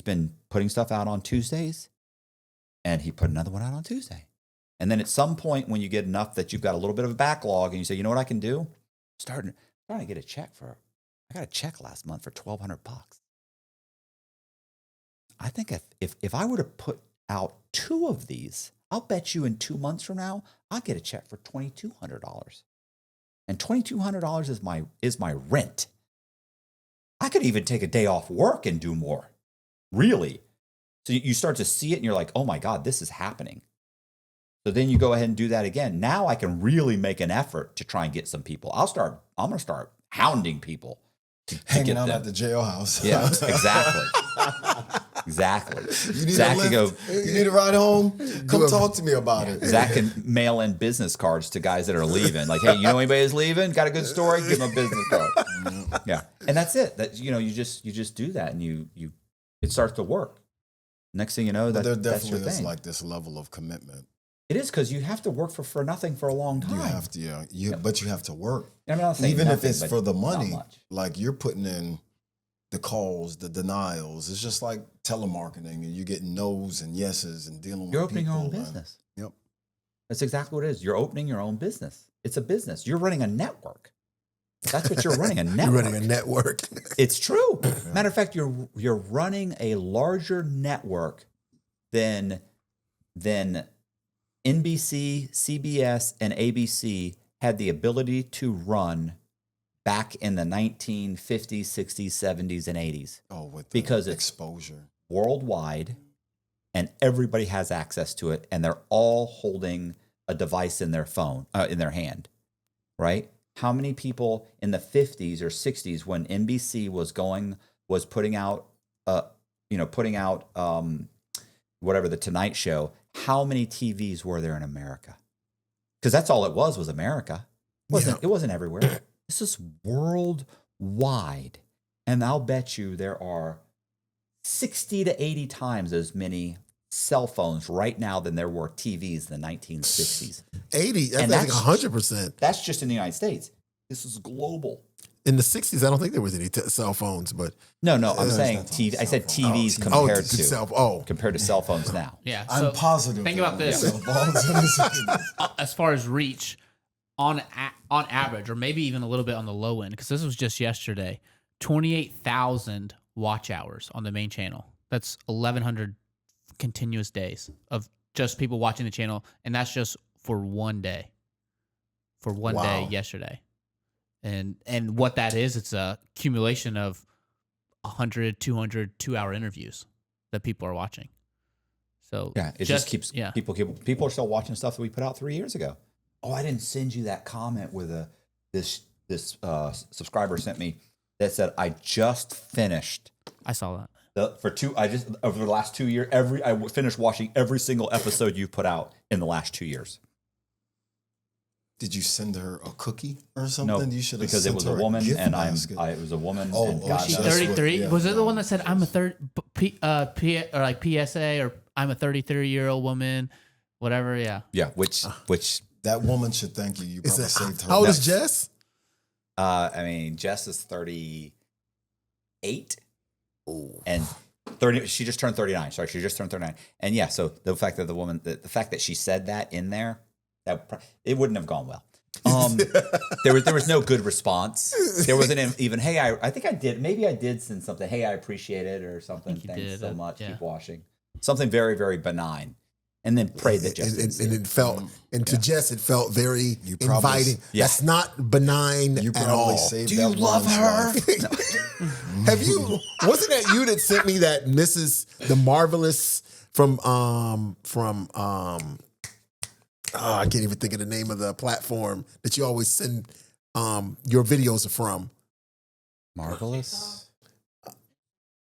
Speaker 1: been putting stuff out on Tuesdays, and he put another one out on Tuesday. And then at some point when you get enough that you've got a little bit of a backlog and you say, you know what I can do? Starting to get a check I got a check last month for $1,200. I think if I were to put out 2 of these, I'll bet you in 2 months from now, I'll get a check for $2,200. And $2,200 is my rent. I could even take a day off work and do more. Really. So you start to see it and you're like, oh my God, this is happening. So then you go ahead and do that again. Now I can really make an effort to try and get some people. I'm going to start hounding people.
Speaker 2: Hanging out at the jailhouse.
Speaker 1: Yeah, exactly. Exactly.
Speaker 2: You need
Speaker 1: Zach
Speaker 2: a
Speaker 1: can
Speaker 2: lift?
Speaker 1: go.
Speaker 2: You need a ride home? Come talk to me about it.
Speaker 1: Zach can mail in business cards to guys that are leaving. Like, hey, you know anybody who's leaving? Got a good story? Give them a business card. Yeah, and that's it. That you just do that, and it starts to work. Next thing you know,
Speaker 2: But there
Speaker 1: that's your
Speaker 2: definitely is
Speaker 1: thing.
Speaker 2: like this level of commitment.
Speaker 1: It is because you have to work for nothing for a long time.
Speaker 2: You have to, but you have to work.
Speaker 1: I'm not saying
Speaker 2: Even if
Speaker 1: nothing,
Speaker 2: it's
Speaker 1: but
Speaker 2: for the
Speaker 1: not
Speaker 2: money,
Speaker 1: much.
Speaker 2: like you're putting in the calls, the denials. It's just like telemarketing, and you get no's and yeses and dealing
Speaker 1: You're
Speaker 2: with
Speaker 1: opening your own
Speaker 2: people,
Speaker 1: business.
Speaker 2: Yep.
Speaker 1: That's exactly what it is. You're opening your own business. It's a business. You're running a network. That's what you're running, a network.
Speaker 3: You're running a network.
Speaker 1: It's true. Matter of fact, you're running a larger network than NBC, CBS, and ABC had the ability to run back in the 1950s, 60s, 70s, and 80s.
Speaker 2: Oh, with the
Speaker 1: Because it's
Speaker 2: exposure.
Speaker 1: Worldwide, and everybody has access to it, and they're all holding a device in their phone, in their hand, right? how many people in the 50s or 60s when NBC was putting out, whatever, the Tonight Show, how many TVs were there in America? Because that's all it was America. It wasn't everywhere. This is worldwide. And I'll bet you there are 60 to 80 times as many cell phones right now than there were TVs in the 1960s.
Speaker 3: 80, that's like 100%.
Speaker 1: That's just in the United States. This is global.
Speaker 3: In the 60s, I don't think there was any cell phones, but
Speaker 1: No, I'm saying TV. I said TVs compared to cell phones now.
Speaker 4: Yeah,
Speaker 2: I'm positive.
Speaker 4: Think about this. As far as reach, on average, or maybe even a little bit on the low end, because this was just yesterday, 28,000 watch hours on the main channel. That's 1,100 continuous days of just people watching the channel, and that's just for one day. For one day yesterday. And what that is, it's a accumulation of 100, 200, 2-hour interviews that people are watching. So
Speaker 1: yeah, it just keeps people are still watching stuff that we put out 3 years ago. Oh, I didn't send you that comment with this subscriber sent me that said I just finished.
Speaker 4: I saw that.
Speaker 1: Over the last 2 years, I finished watching every single episode you put out in the last 2 years.
Speaker 2: Did you send her a cookie or something?
Speaker 1: No,
Speaker 2: you should have
Speaker 1: because it was a woman, and it was a woman.
Speaker 2: Oh,
Speaker 1: and God,
Speaker 4: She's
Speaker 2: that's
Speaker 4: 33.
Speaker 2: what-
Speaker 4: Was it the one that said I'm a PSA or I'm a 33-year-old woman, whatever? Yeah.
Speaker 1: Yeah, which
Speaker 2: that woman should thank you. You probably saved her.
Speaker 3: How old is
Speaker 2: life.
Speaker 3: Jess?
Speaker 1: Jess is 38, and 30. She just turned 39. Sorry, she just turned 39. And yeah, so the fact that the fact that she said that in there, it wouldn't have gone well. There was no good response. There wasn't even, hey, I think I did. Maybe I did send something. Hey, I appreciate it or something. Thanks so much.
Speaker 4: Yeah.
Speaker 1: Keep watching. Something very, very benign. And then pray that Jess didn't see
Speaker 3: and it felt, and to Jess, it felt very
Speaker 2: probably-
Speaker 3: inviting.
Speaker 1: Yeah.
Speaker 3: That's not benign
Speaker 2: You
Speaker 3: at
Speaker 2: probably
Speaker 3: all.
Speaker 2: saved
Speaker 1: Do
Speaker 2: that
Speaker 1: you love
Speaker 2: woman's
Speaker 1: her?
Speaker 2: life.
Speaker 3: Have you? Wasn't that you that sent me that Mrs. the Marvelous from I can't even think of the name of the platform that you always send your videos from.
Speaker 1: Marvelous.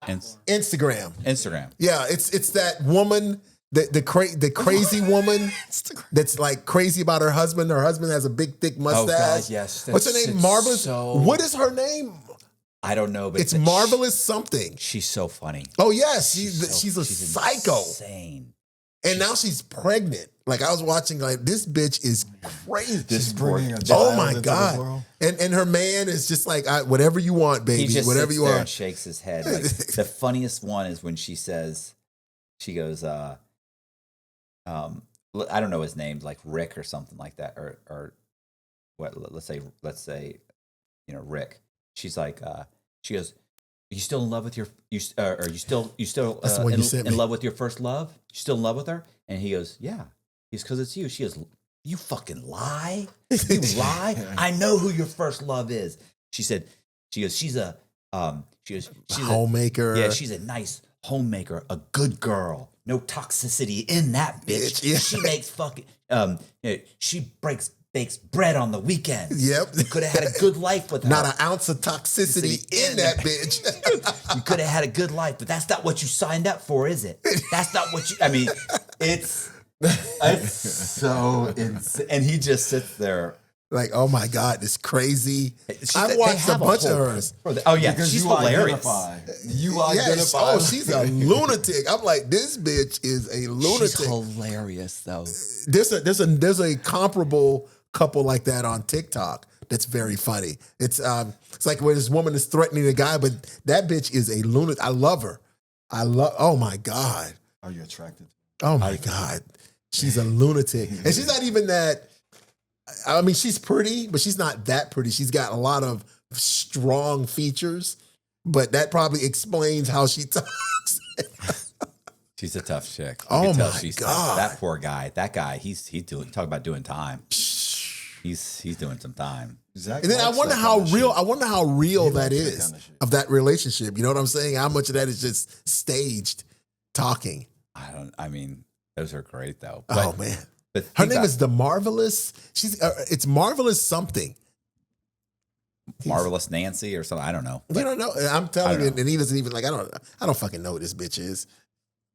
Speaker 3: Instagram. Yeah, it's that woman, the crazy woman that's like crazy about her husband. Her husband has a big thick mustache.
Speaker 1: Oh God, yes.
Speaker 3: What's her name? Marvelous. What is her name?
Speaker 1: I don't know, but
Speaker 3: It's Marvelous something.
Speaker 1: She's so funny.
Speaker 3: Oh yes, she's a psycho.
Speaker 1: Insane.
Speaker 3: And now she's pregnant. Like I was watching, like this bitch is crazy.
Speaker 2: She's bringing a
Speaker 3: Oh
Speaker 2: child
Speaker 3: my
Speaker 2: into the
Speaker 3: God!
Speaker 2: world.
Speaker 3: And her man is just like, whatever you want, baby,
Speaker 1: He just
Speaker 3: whatever
Speaker 1: sits
Speaker 3: you
Speaker 1: there
Speaker 3: want.
Speaker 1: and shakes his head. Like, the funniest one is when she goes, I don't know his name, like Rick or something like that, or what? Let's say, Rick. She's like, she goes, "Are you still in love with your? Are you still
Speaker 3: That's the one you sent
Speaker 1: in
Speaker 3: me.
Speaker 1: love with your first love? You still in love with her?" And he goes, "Yeah." He's because it's you. She goes, "You fucking lie. You lie. I know who your first love is." She goes, she's a
Speaker 3: Homemaker.
Speaker 1: Yeah, she's a nice homemaker, a good girl. No toxicity in that bitch.
Speaker 3: Yeah.
Speaker 1: She makes fucking she bakes bread on the weekend.
Speaker 3: Yep.
Speaker 1: You could have had a good life with her.
Speaker 3: Not an ounce of toxicity in that bitch.
Speaker 1: You could have had a good life, but that's not what you signed up for, is it? That's not what you. I mean, it's so insane. And he just sits there.
Speaker 3: Like, oh my God, it's crazy. I've
Speaker 1: They
Speaker 3: watched a
Speaker 1: have
Speaker 3: bunch of
Speaker 1: whole-
Speaker 3: hers.
Speaker 1: Oh yeah,
Speaker 2: Because
Speaker 1: she's
Speaker 2: you
Speaker 1: hilarious.
Speaker 2: You
Speaker 3: Yes.
Speaker 2: identify.
Speaker 3: Oh, she's a lunatic. I'm like, this bitch is a lunatic.
Speaker 1: She's hilarious though.
Speaker 3: There's a comparable couple like that on TikTok that's very funny. It's like where this woman is threatening a guy, but that bitch is a lunatic. I love her. Oh my God.
Speaker 2: Are you attracted?
Speaker 3: Oh my God. She's a lunatic. And she's not even that. I mean, she's pretty, but she's not that pretty. She's got a lot of strong features, but that probably explains how she talks.
Speaker 1: She's a tough chick.
Speaker 3: Oh,
Speaker 1: can tell
Speaker 3: my
Speaker 1: she's
Speaker 3: God.
Speaker 1: That poor guy. That guy. He's doing. Talk about doing time. He's doing some time.
Speaker 2: Zack
Speaker 3: And then I
Speaker 2: likes
Speaker 3: wonder
Speaker 2: that
Speaker 3: how
Speaker 2: kind of
Speaker 3: real.
Speaker 2: shit.
Speaker 3: I wonder how real
Speaker 2: He
Speaker 3: that
Speaker 2: likes that
Speaker 3: is
Speaker 2: kind of shit.
Speaker 3: of that relationship. You know what I'm saying? How much of that is just staged talking?
Speaker 1: I mean, those are great though.
Speaker 3: Oh man,
Speaker 1: But
Speaker 3: her
Speaker 1: think
Speaker 3: name
Speaker 1: about-
Speaker 3: is the Marvelous. It's Marvelous something.
Speaker 1: Marvelous Nancy or something. I don't know.
Speaker 3: You don't know. I'm telling you,
Speaker 1: know.
Speaker 3: and he doesn't even like. I don't fucking know who this bitch is.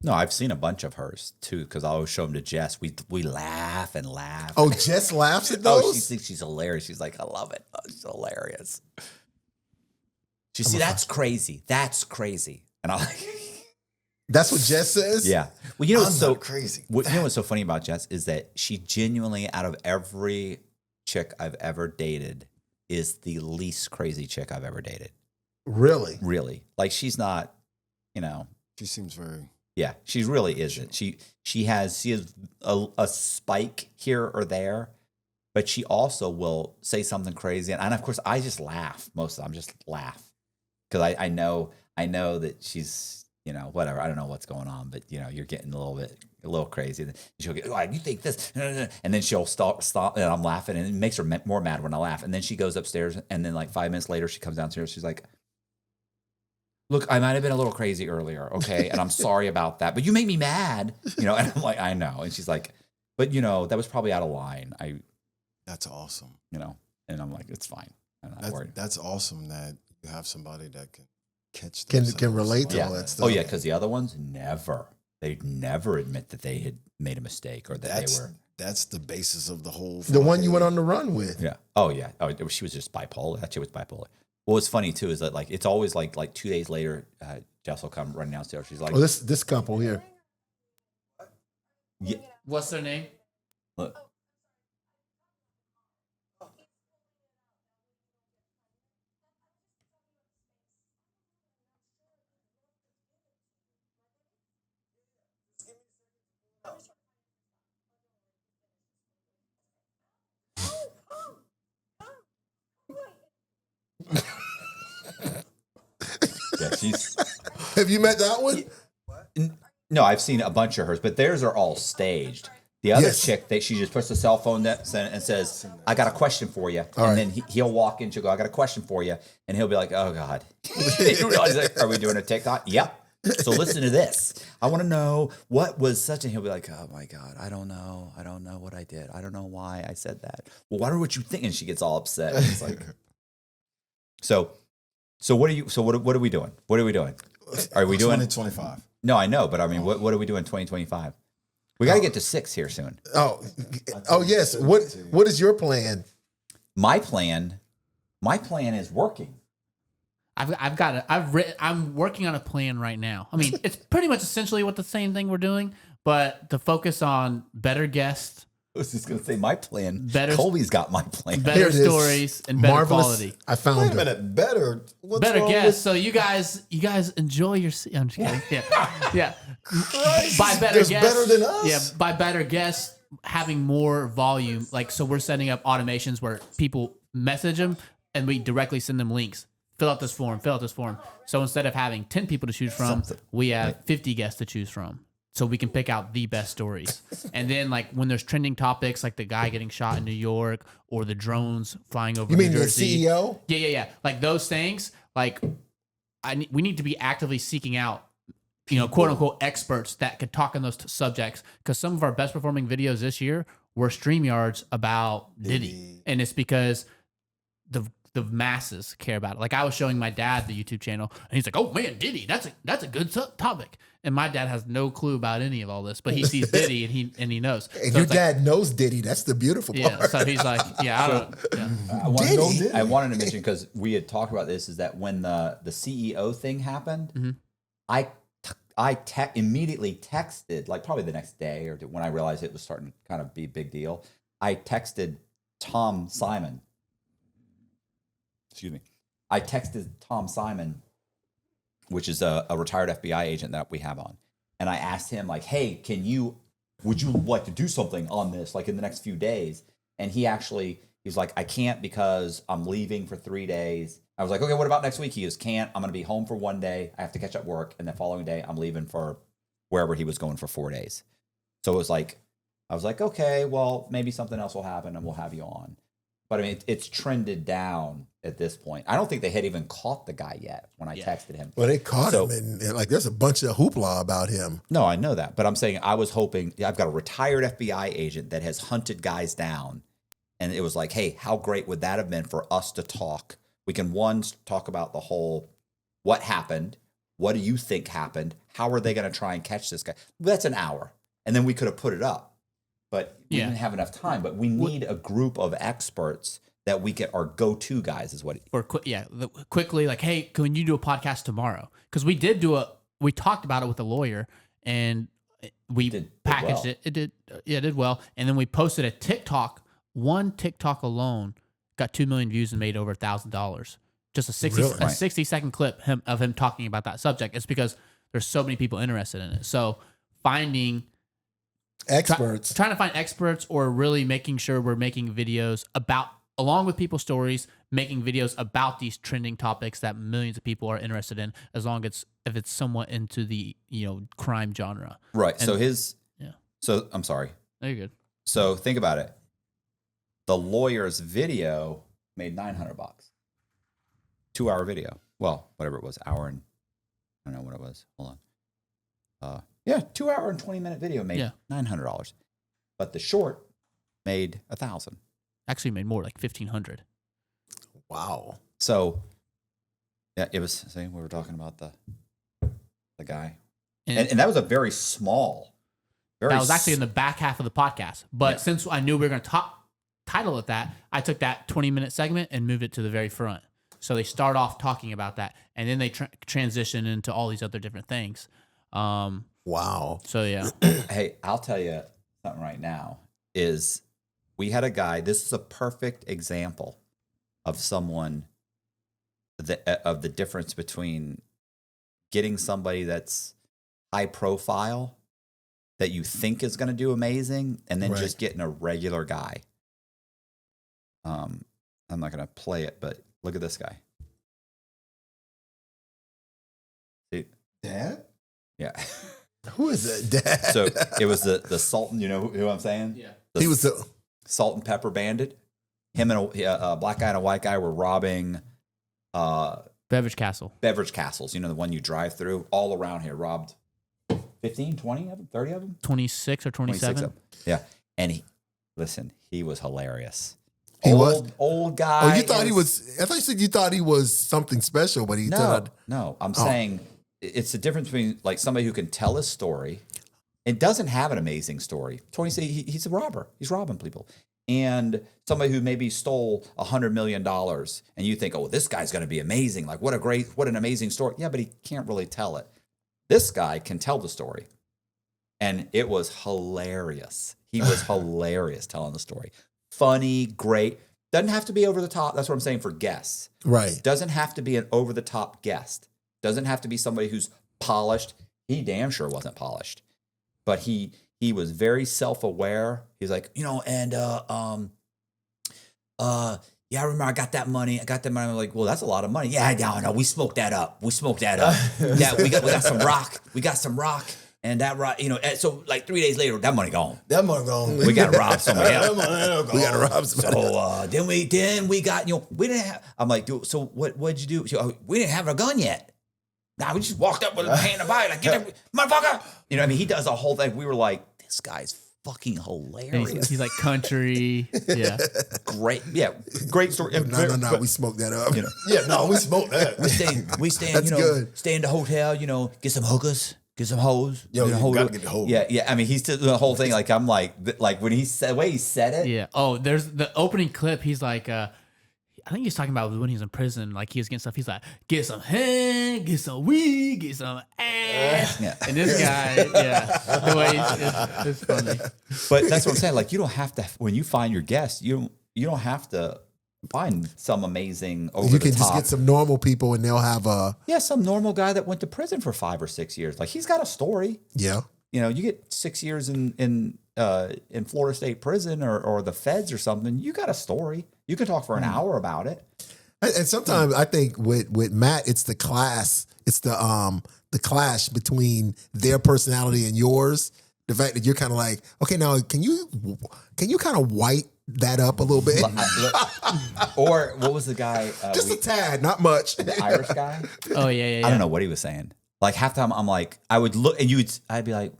Speaker 1: No, I've seen a bunch of hers too because I always show them to Jess. We laugh and laugh.
Speaker 3: Oh, Jess laughs at those.
Speaker 1: Oh, she thinks she's hilarious. She's like, I love it. Oh, she's hilarious. You see, that's crazy. That's crazy. And I'm like,
Speaker 3: That's what Jess says.
Speaker 1: yeah. Well, you know
Speaker 2: I'm
Speaker 1: what's so
Speaker 2: not crazy.
Speaker 1: You know what's so funny about Jess is that she genuinely, out of every chick I've ever dated, is the least crazy chick I've ever dated.
Speaker 3: Really?
Speaker 1: Really, like she's not. You know.
Speaker 2: She seems very.
Speaker 1: Yeah, she really isn't. She has a spike here or there, but she also will say something crazy, and of course I just laugh most of the time. Just laugh because I know that she's whatever. I don't know what's going on, but you're getting a little crazy. And she'll get, oh, you think this, and then she'll stop, and I'm laughing, and it makes her more mad when I laugh. And then she goes upstairs, and then like 5 minutes later she comes downstairs. She's like, look, I might have been a little crazy earlier, okay? And I'm sorry about that, but you made me mad, And I'm like, I know. And she's like, but that was probably out of line.
Speaker 2: That's awesome.
Speaker 1: And I'm like, it's fine. I'm not worried.
Speaker 2: That's awesome that you have somebody that can catch
Speaker 3: Can relate to
Speaker 1: Yeah.
Speaker 3: all that stuff.
Speaker 1: Oh yeah, because the other ones they'd never admit that they had made a mistake or that they were.
Speaker 2: That's the basis of the whole.
Speaker 3: The one you went on the run with.
Speaker 1: Yeah. Oh yeah. Oh, she was just bipolar. That chick was bipolar. Well, what's funny too is that like it's always like 2 days later, Jess will come running downstairs. She's like,
Speaker 3: Oh, this couple here.
Speaker 1: yeah,
Speaker 4: What's their name?
Speaker 1: look. Yeah, she's.
Speaker 3: Have you met that one?
Speaker 1: No, I've seen a bunch of hers, but theirs are all staged. The other
Speaker 3: Yes.
Speaker 1: chick, she just puts the cell phone and says, "I got a question for you,"
Speaker 3: All
Speaker 1: and
Speaker 3: right.
Speaker 1: then he'll walk in. She'll go, "I got a question for you," and he'll be like, "Oh God!" You realize, like, are we doing a TikTok? Yep. So listen to this. I want to know what was such, and he'll be like, "Oh my God, I don't know. I don't know what I did. I don't know why I said that. Well, wonder what you think." And she gets all upset. It's like, so what are you? So what are we doing? What are we doing? Are we doing?
Speaker 2: 2025.
Speaker 1: No, I know, but I mean, what are we doing in 2025? We got to get to 6 here soon.
Speaker 3: Oh yes. What is your plan?
Speaker 1: My plan is working.
Speaker 4: I'm working on a plan right now. I mean, it's pretty much essentially what the same thing we're doing, but to focus on better guests,
Speaker 1: I was just gonna say my plan.
Speaker 4: Better-
Speaker 1: Colby's got my plan.
Speaker 4: better
Speaker 3: Here it is.
Speaker 4: stories, and better
Speaker 3: Marvelous.
Speaker 4: quality.
Speaker 3: I found
Speaker 2: Wait a
Speaker 3: it.
Speaker 2: minute. Better. What's
Speaker 4: Better
Speaker 2: wrong
Speaker 4: guests. So you guys enjoy your. I'm just kidding. Yeah. By better
Speaker 2: Just
Speaker 4: guests.
Speaker 2: better than us?
Speaker 4: Yeah. By better guests, having more volume. Like, so we're setting up automations where people message them and we directly send them links. Fill out this form. So instead of having 10 people to choose from, we have 50 guests to choose from. So we can pick out the best stories. And then, like, when there's trending topics, like the guy getting shot in New York or the drones flying over
Speaker 3: You mean
Speaker 4: New
Speaker 3: the
Speaker 4: Jersey.
Speaker 3: CEO?
Speaker 4: Yeah. Like those things, like we need to be actively seeking out, quote unquote experts that could talk on those subjects. Because some of our best performing videos this year were StreamYards about Diddy. And it's because the masses care about it. Like I was showing my dad the YouTube channel and he's like, "Oh man, Diddy, that's a good topic." And my dad has no clue about any of all this, but he sees Diddy and he knows.
Speaker 3: And
Speaker 4: So
Speaker 3: your
Speaker 4: it's like,
Speaker 3: dad knows Diddy. That's the beautiful part.
Speaker 4: yeah. So he's like, yeah, I don't. Yeah.
Speaker 1: I wanted to mention because we had talked about this is that when the CEO thing happened,
Speaker 4: Mm-hmm.
Speaker 1: I immediately texted, like probably the next day or when I realized it was starting to kind of be a big deal. I texted Tom Simon. Excuse me. I texted Tom Simon, which is a retired FBI agent that we have on, and I asked him like, "Hey, would you like to do something on this like in the next few days?" And he's like, "I can't because I'm leaving for 3 days." I was like, "Okay, what about next week?" He goes, "Can't. I'm going to be home for 1 day. I have to catch up work, and the following day I'm leaving for wherever he was going for 4 days." So it was like, I was like, "Okay, well maybe something else will happen, and we'll have you on." But I mean, it's trended down at this point. I don't think they had even caught the guy yet when I texted him.
Speaker 3: Well, they caught him, and like there's a bunch of hoopla about him.
Speaker 1: No, I know that, but I'm saying I was hoping. I've got a retired FBI agent that has hunted guys down, and it was like, hey, how great would that have been for us to talk We can one talk about the whole what happened, what do you think happened, how are they going to try and catch this guy? That's an hour, and then we could have put it up, but we didn't have enough time. But we need a group of experts that we get our go-to guys. Is what
Speaker 4: quickly like, hey, can you do a podcast tomorrow? Because we talked about it with a lawyer and we packaged
Speaker 1: well.
Speaker 4: it. It did well, and then we posted a TikTok. One TikTok alone got 2 million views and made over $1,000. Just a 60-second clip of him talking about that subject. It's because there's so many people interested in it. So finding
Speaker 3: Experts.
Speaker 4: trying to find experts, or really making sure we're making videos about, along with people's stories, making videos about these trending topics that millions of people are interested in, as long as if it's somewhat into the crime genre.
Speaker 1: Right.
Speaker 4: And,
Speaker 1: So I'm sorry.
Speaker 4: No, you're good.
Speaker 1: So think about it. The lawyer's video made $900. 2-hour video. Well, whatever it was, hour and I don't know what it was. Hold on. 2 hour and 20-minute video made $900. But the short made $1,000.
Speaker 4: Actually made more, like $1,500.
Speaker 3: Wow.
Speaker 1: So it was. See, we were talking about the guy, and that was a very small.
Speaker 4: That was actually in the back half of the podcast. But since I knew we were going to title it that, I took that 20-minute segment and moved it to the very front. So they start off talking about that, and then they transition into all these other different things.
Speaker 3: Wow.
Speaker 4: So yeah.
Speaker 1: Hey, I'll tell you something right now. Is we had a guy. This is a perfect example of someone of the difference between getting somebody that's high profile that you think is going to do amazing, and then just getting a regular guy. I'm not going to play it, but look at this guy. See?
Speaker 2: Dad?
Speaker 1: Yeah.
Speaker 3: Who is it, Dad?
Speaker 1: So it was the Sultan. You know who I'm saying?
Speaker 4: Yeah.
Speaker 3: He was the
Speaker 1: Salt and Pepper Bandit. Him and a black guy and a white guy were robbing
Speaker 4: Beverage Castle.
Speaker 1: beverage castles. You know, the one you drive through all around here. Robbed 15, 20 of them, 30 of them?
Speaker 4: 26 or 27.
Speaker 1: 26 of them. Yeah. And he was hilarious.
Speaker 3: He was?
Speaker 1: Old guy.
Speaker 3: Oh, you thought he was? I thought you said you thought he was something special, but he turned.
Speaker 1: No, I'm saying it's the difference between like somebody who can tell a story. It doesn't have an amazing story. Tony said he's a robber. He's robbing people. And somebody who maybe stole $100 million, and you think, oh, this guy's going to be amazing. Like, what an amazing story. Yeah, but he can't really tell it. This guy can tell the story. And it was hilarious. He was hilarious telling the story. Funny, great. Doesn't have to be over the top. That's what I'm saying for guests.
Speaker 3: Right.
Speaker 1: Doesn't have to be an over the top guest. Doesn't have to be somebody who's polished. He damn sure wasn't polished. But he was very self-aware. He's like, and yeah, I remember I got that money. I'm like, well, that's a lot of money. Yeah, no, we smoked that up. Yeah, we got some rock. And that rock, so like 3 days later, that money gone. We got to rob somebody else.
Speaker 3: We got to rob somebody.
Speaker 1: So then we got, we didn't have, I'm like, dude, so what'd you do? So, we didn't have a gun yet. Nah, we just walked up with a hand in the body, like, get that motherfucker. He does a whole thing. We were like, this guy's fucking hilarious.
Speaker 4: He's like country. Yeah.
Speaker 1: Great story.
Speaker 3: No, we smoked that up.
Speaker 2: We smoked that.
Speaker 1: We stay,
Speaker 3: That's good.
Speaker 1: stay in the hotel, get some hookers, get some hoes.
Speaker 2: Yo, you gotta get the hose.
Speaker 1: Yeah. I mean, he's doing the whole thing. Like, I'm like when he said, the way he said it.
Speaker 4: Yeah. Oh, there's the opening clip. He's like, I think he's talking about when he's in prison. Like, he was getting stuff. He's like, get some head, get some weed, get some ass.
Speaker 1: Yeah.
Speaker 4: And this guy, the way it's funny.
Speaker 1: But that's what I'm saying. Like, you don't have to, when you find your guests, you don't have to find some amazing over
Speaker 3: You
Speaker 1: the
Speaker 3: can
Speaker 1: top.
Speaker 3: just get some normal people, and they'll have a
Speaker 1: some normal guy that went to prison for 5 or 6 years. Like, he's got a story.
Speaker 3: yeah.
Speaker 1: You get 6 years in Florida State Prison or the feds or something. You got a story. You can talk for an hour about it.
Speaker 3: And sometimes I think with Matt, it's the class. It's the clash between their personality and yours. The fact that you're kind of like, okay, now can you kind of white that up a little bit?
Speaker 1: Or what was the guy?
Speaker 3: Just a tad, not much.
Speaker 1: The Irish guy.
Speaker 4: Oh, yeah.
Speaker 1: I don't know what he was saying. Like, half the time I'm like, I would look and I'd be like,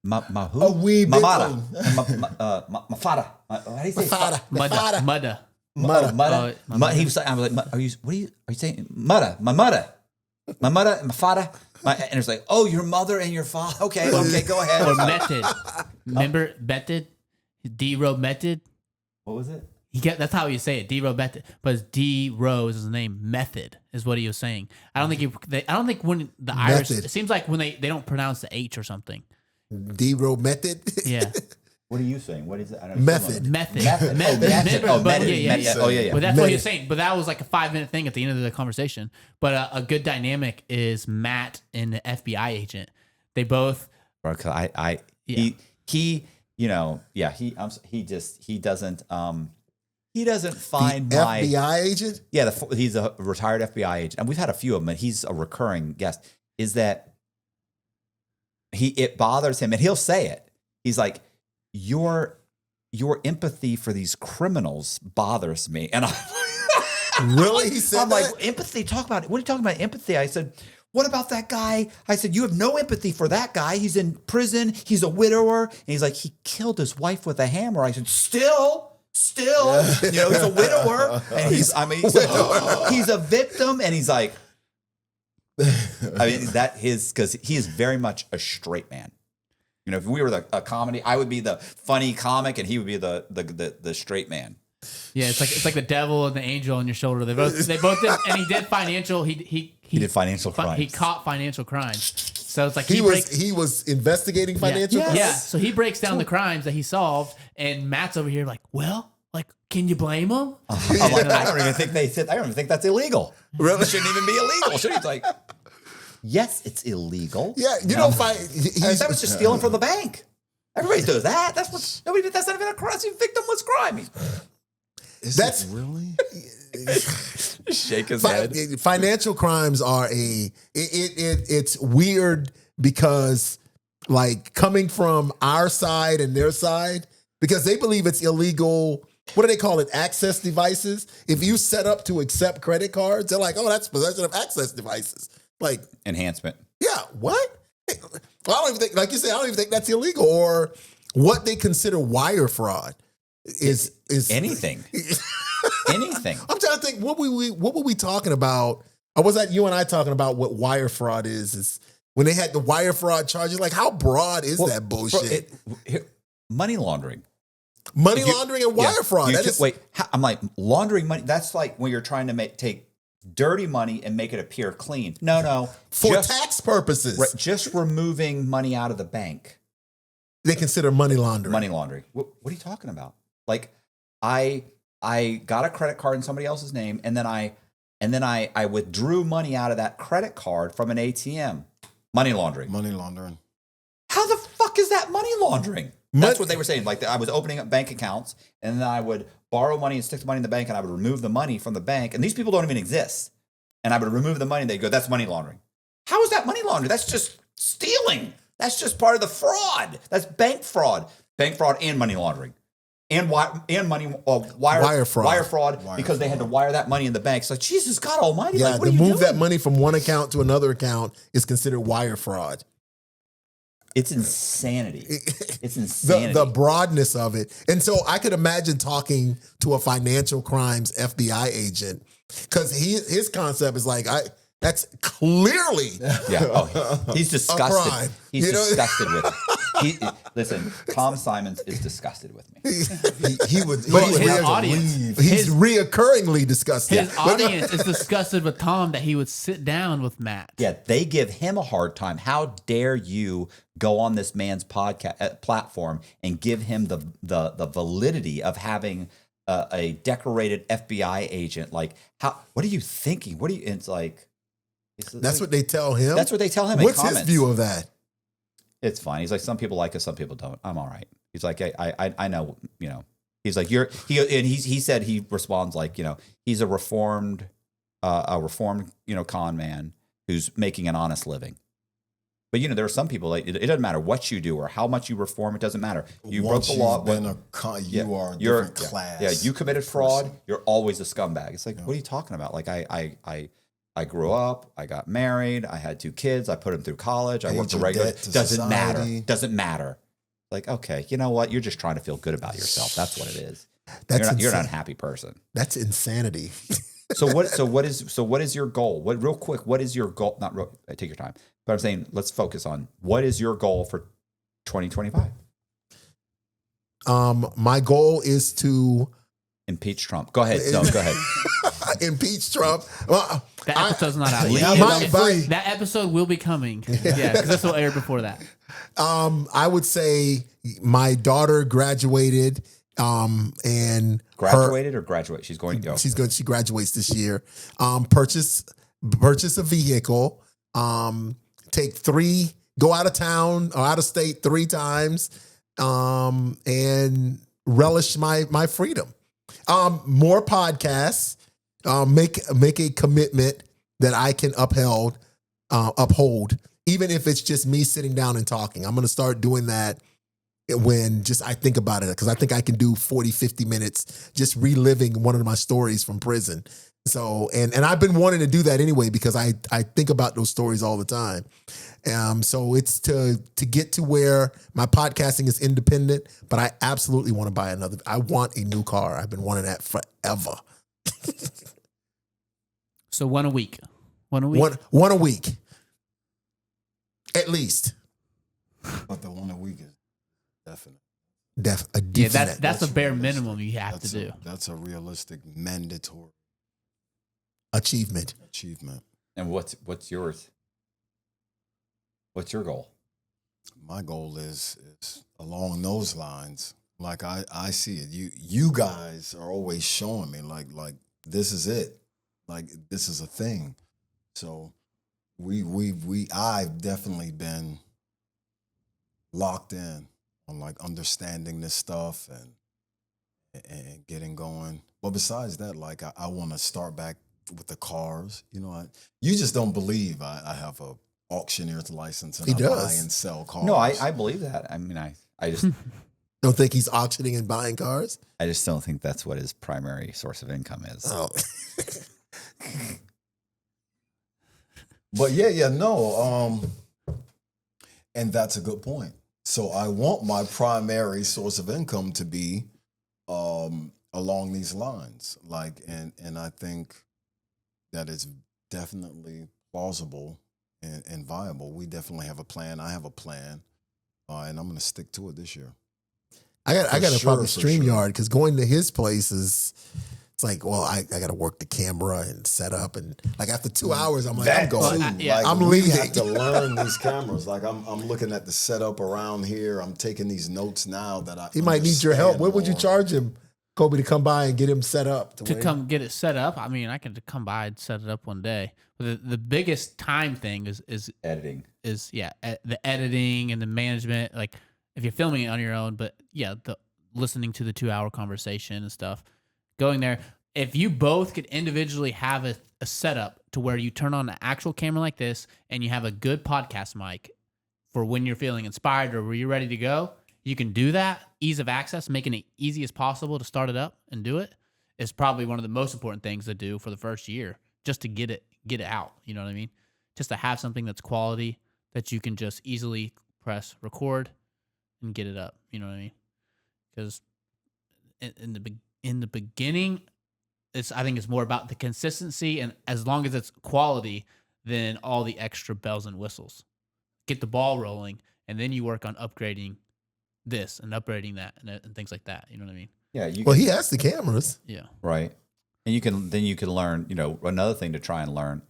Speaker 1: my who?
Speaker 3: A wee bit
Speaker 1: my fada. How do you say
Speaker 4: Mudda.
Speaker 3: Mudda.
Speaker 1: Mudda. He was like, I was like, are you saying Mudda? My mudda, my father. And it's like, oh, your mother and your father. Okay, go ahead.
Speaker 4: Or method. Remember method? D-Row method.
Speaker 1: What was it?
Speaker 4: That's how you say it. D-Row method, but it's D-Rose is his name. Method is what he was saying. I don't think when the Irish.
Speaker 3: Method.
Speaker 4: It seems like when they don't pronounce the H or something.
Speaker 3: D-Row method.
Speaker 4: Yeah.
Speaker 1: What are you saying? What is it? I don't
Speaker 3: Method.
Speaker 4: Method.
Speaker 1: method. Oh, method.
Speaker 4: Yeah.
Speaker 1: Oh, yeah.
Speaker 4: But that's what he was saying. But that was like a 5-minute thing at the end of the conversation. But a good dynamic is Matt and the FBI agent. They both.
Speaker 1: He doesn't find my
Speaker 3: FBI agent.
Speaker 1: Yeah, he's a retired FBI agent, and we've had a few of them. And he's a recurring guest. Is that it bothers him, and he'll say it. He's like, your empathy for these criminals bothers me, and
Speaker 3: Really, he said
Speaker 1: I'm
Speaker 3: that?
Speaker 1: like, empathy. Talk about it. What are you talking about? Empathy? I said. What about that guy? I said, you have no empathy for that guy. He's in prison. He's a widower. And he's like, he killed his wife with a hammer. I said, still, he's a widower. And he's a victim. And he's like, because he is very much a straight man. You know, if we were a comedy, I would be the funny comic and he would be the straight man.
Speaker 4: Yeah, it's like the devil and the angel on your shoulder. They both did, and he did financial. He
Speaker 1: did financial crimes.
Speaker 4: He caught financial crimes. So it's like
Speaker 3: he was investigating financial crimes.
Speaker 4: Yeah. So he breaks down the crimes that he solved, and Matt's over here like, well, like, can you blame him?
Speaker 1: I'm like, I don't even think that's illegal.
Speaker 3: Really?
Speaker 1: It shouldn't even be illegal. He's like, yes, it's illegal.
Speaker 3: Yeah, you don't find
Speaker 1: that was just stealing from the bank. Everybody does that. That's not even a crime. It's a victimless crime.
Speaker 3: That's
Speaker 2: really
Speaker 1: shake his head.
Speaker 3: Financial crimes are it's weird because like coming from our side and their side, because they believe it's illegal. What do they call it? Access devices. If you set up to accept credit cards, they're like, oh, that's possession of access devices. Like
Speaker 1: enhancement.
Speaker 3: Yeah. What? Well, I don't even think, like you said, I don't even think that's illegal. Or what they consider wire fraud is
Speaker 1: anything. Anything.
Speaker 3: I'm trying to think, what were we talking about? Or was that you and I talking about what wire fraud is when they had the wire fraud charges? Like, how broad is that bullshit?
Speaker 1: Money laundering.
Speaker 3: Money laundering and wire fraud.
Speaker 1: I'm like, laundering money. That's like when you're trying to take dirty money and make it appear clean. No.
Speaker 3: For tax purposes.
Speaker 1: Just removing money out of the bank.
Speaker 3: They consider money laundering.
Speaker 1: Money laundering. What are you talking about? Like, I got a credit card in somebody else's name, and then I withdrew money out of that credit card from an ATM. Money laundering.
Speaker 2: money laundering?
Speaker 1: How the fuck is that money laundering? That's what they were saying. Like, I was opening up bank accounts, and then I would borrow money and stick the money in the bank, and I would remove the money from the bank. And these people don't even exist. And I would remove the money, and they'd go, that's money laundering. How is that money laundering? That's just stealing. That's just part of the fraud. That's bank fraud. Bank fraud and money laundering. And wire fraud because they had to wire that money in the bank. It's like, Jesus God Almighty!
Speaker 3: Yeah,
Speaker 1: like, what
Speaker 3: to
Speaker 1: are you
Speaker 3: move
Speaker 1: doing?
Speaker 3: that money from one account to another account is considered wire fraud.
Speaker 1: It's insanity. It's insanity.
Speaker 3: The broadness of it, and so I could imagine talking to a financial crimes FBI agent because his concept is like, that's clearly
Speaker 1: he's disgusted.
Speaker 3: A crime.
Speaker 1: He's disgusted with it. Listen, Tom Simons is disgusted with me.
Speaker 2: He would.
Speaker 4: But
Speaker 2: he would
Speaker 4: his
Speaker 2: have to
Speaker 4: audience-
Speaker 2: leave.
Speaker 3: He's reoccurringly disgusted.
Speaker 4: His audience is disgusted with Tom that he would sit down with Matt.
Speaker 1: Yeah, they give him a hard time. How dare you go on this man's podcast platform and give him the validity of having a decorated FBI agent? Like, what are you thinking? It's like.
Speaker 3: That's what they tell him?
Speaker 1: That's what they tell him.
Speaker 3: What's
Speaker 1: in
Speaker 3: his
Speaker 1: comments.
Speaker 3: view of that?
Speaker 1: It's fine. He's like, some people like us, some people don't. I'm all right. He's like, I know, you know. He's like, he said he responds like, you know, he's a reformed, you know, con man who's making an honest living. But you know, there are some people like it doesn't matter what you do or how much you reform. It doesn't matter. You broke the law.
Speaker 2: You are a different class.
Speaker 1: Yeah, you committed fraud. You're always a scumbag. It's like, what are you talking about? Like I grew up, I got married, I had 2 kids, I put them through college, I worked a regular. Doesn't matter. Like, okay, you know what? You're just trying to feel good about yourself. That's what it is. You're not an unhappy person.
Speaker 3: That's insanity.
Speaker 1: So what is your goal? Real quick, what is your goal? Not real, take your time. But I'm saying let's focus on what is your goal for 2025?
Speaker 3: My goal is to
Speaker 1: impeach Trump. Go ahead. No, go ahead.
Speaker 3: impeach Trump.
Speaker 4: That episode's not out yet. That episode will be coming. Yeah, because this will air before that.
Speaker 3: I would say my daughter graduated. And
Speaker 1: graduated or graduate? She's going to go.
Speaker 3: She's good. She graduates this year. Purchase a vehicle. Go out of town or out of state 3 times. And relish my freedom. More podcasts. Make a commitment that I can uphold, even if it's just me sitting down and talking. I'm going to start doing that when I think about it, because I think I can do 40, 50 minutes just reliving one of my stories from prison. So, and I've been wanting to do that anyway, because I think about those stories all the time. So it's to get to where my podcasting is independent, but I absolutely want to buy I want a new car. I've been wanting that forever.
Speaker 4: So one a week. One a week.
Speaker 3: At least.
Speaker 2: But the one a week is definite.
Speaker 4: Yeah, that's a bare minimum you have to do.
Speaker 2: That's a realistic, mandatory
Speaker 3: achievement.
Speaker 1: And what's yours? What's your goal?
Speaker 2: My goal is along those lines. Like I see it. You guys are always showing me like this is it. Like this is a thing. So I've definitely been locked in on like understanding this stuff and getting going. But besides that, like I want to start back with the cars. You know, you just don't believe I have a auctioneer's license and I buy and sell cars.
Speaker 1: No, I believe that. I mean, I just
Speaker 3: don't think he's auctioning and buying cars.
Speaker 1: I just don't think that's what his primary source of income is.
Speaker 3: Oh.
Speaker 2: But no. And that's a good point. So I want my primary source of income to be along these lines. Like, and I think that it's definitely plausible and viable. We definitely have a plan. I have a plan. And I'm going to stick to it this year.
Speaker 3: I got to probably StreamYard, because going to his place it's like, well, I got to work the camera and set up, and like after 2 hours, I'm like, I'm going. I'm leaving.
Speaker 2: We have to learn these cameras. Like I'm looking at the setup around here. I'm taking these notes now that
Speaker 3: he might need your help. What would you charge him, Kobe, to come by and get him set up?
Speaker 4: To come get it set up? I mean, I can come by and set it up one day. But the biggest time thing is
Speaker 1: editing.
Speaker 4: The editing and the management. Like if you're filming it on your own, but the listening to the 2-hour conversation and stuff. Going there, if you both could individually have a setup to where you turn on an actual camera like this and you have a good podcast mic for when you're feeling inspired or when you're ready to go, you can do that. Ease of access, making it easy as possible to start it up and do it is probably one of the most important things to do for the first year, just to get it out. You know what I mean? Just to have something that's quality that you can just easily press record and get it up. You know what I mean? Because in the beginning, I think it's more about the consistency, and as long as it's quality, then all the extra bells and whistles. Get the ball rolling, and then you work on upgrading this and upgrading that and things like that. You know what I mean?
Speaker 1: Yeah.
Speaker 3: He has the cameras.
Speaker 4: Yeah.
Speaker 1: Right. And you can learn. You know, another thing to try and learn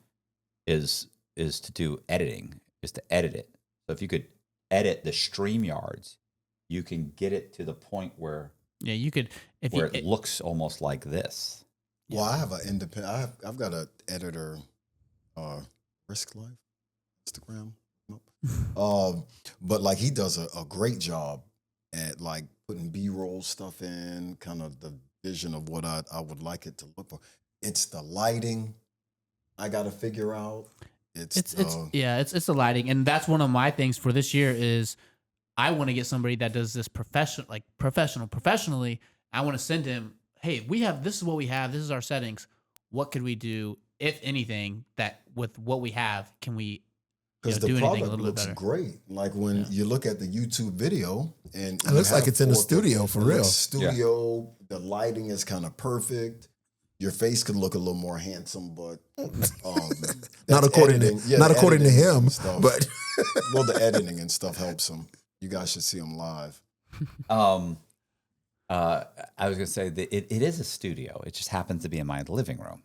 Speaker 1: is to do editing. Is to edit it. So if you could edit the StreamYards, you can get it to the point where
Speaker 4: you could
Speaker 1: it looks almost like this.
Speaker 2: Well, I have an independent. I've got an editor, Risk Life, Instagram. Nope. But like he does a great job at like putting B-roll stuff in, kind of the vision of what I would like it to look for. It's the lighting I got to figure out. It's
Speaker 4: the lighting, and that's one of my things for this year is I want to get somebody that does this professionally. I want to send him, hey, this is what we have. This is our settings. What could we do, if anything, that with what we have, can we
Speaker 2: Because
Speaker 4: do
Speaker 2: the
Speaker 4: anything a
Speaker 2: product
Speaker 4: little bit
Speaker 2: looks
Speaker 4: better.
Speaker 2: great. Like when you look at the YouTube video, and
Speaker 3: It looks like it's in the studio for real.
Speaker 2: Studio, the lighting is kind of perfect. Your face could look a little more handsome, but
Speaker 3: Not according to him,
Speaker 2: and stuff.
Speaker 3: but
Speaker 2: well, the editing and stuff helps him. You guys should see him live.
Speaker 1: I was gonna say that it is a studio. It just happens to be in my living room.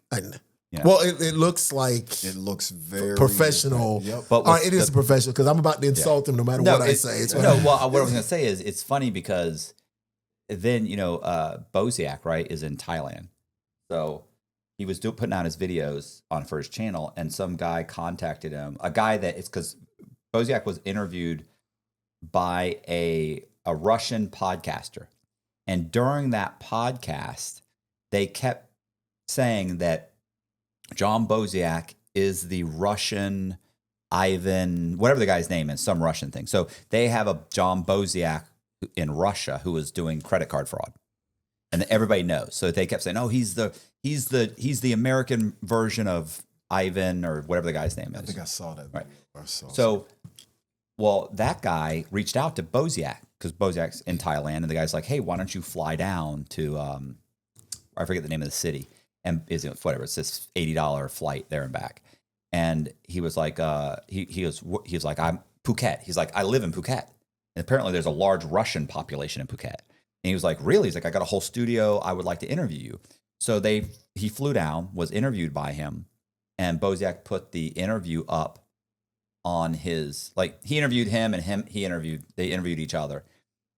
Speaker 1: Yeah.
Speaker 3: well, it looks like
Speaker 2: It looks very
Speaker 3: professional.
Speaker 2: Yep.
Speaker 1: But
Speaker 3: All right, it is professional because I'm about to insult him no matter what I say. It's
Speaker 1: what I was gonna say is it's funny because then Boziak, right, is in Thailand, so he was putting out his videos for his channel, and some guy contacted him. A guy that it's because Boziak was interviewed by a Russian podcaster. And during that podcast, they kept saying that John Boziak is the Russian Ivan, whatever the guy's name is, some Russian thing. So they have a John Boziak in Russia who was doing credit card fraud, and everybody knows. So they kept saying, "Oh, he's the American version of Ivan or whatever the guy's name is."
Speaker 2: I think I saw that.
Speaker 1: Right.
Speaker 2: I saw
Speaker 1: So, well, that guy reached out to Boziak because Boziak's in Thailand, and the guy's like, "Hey, why don't you fly down to I forget the name of the city, and it's this $80 flight there and back." And he was like, he was like, "I'm Phuket." He's like, "I live in Phuket," and apparently there's a large Russian population in Phuket. And he was like, "Really?" He's like, "I got a whole studio. I would like to interview you." So he flew down, was interviewed by him, and Boziak put the interview up on his, like, he interviewed him and they interviewed each other,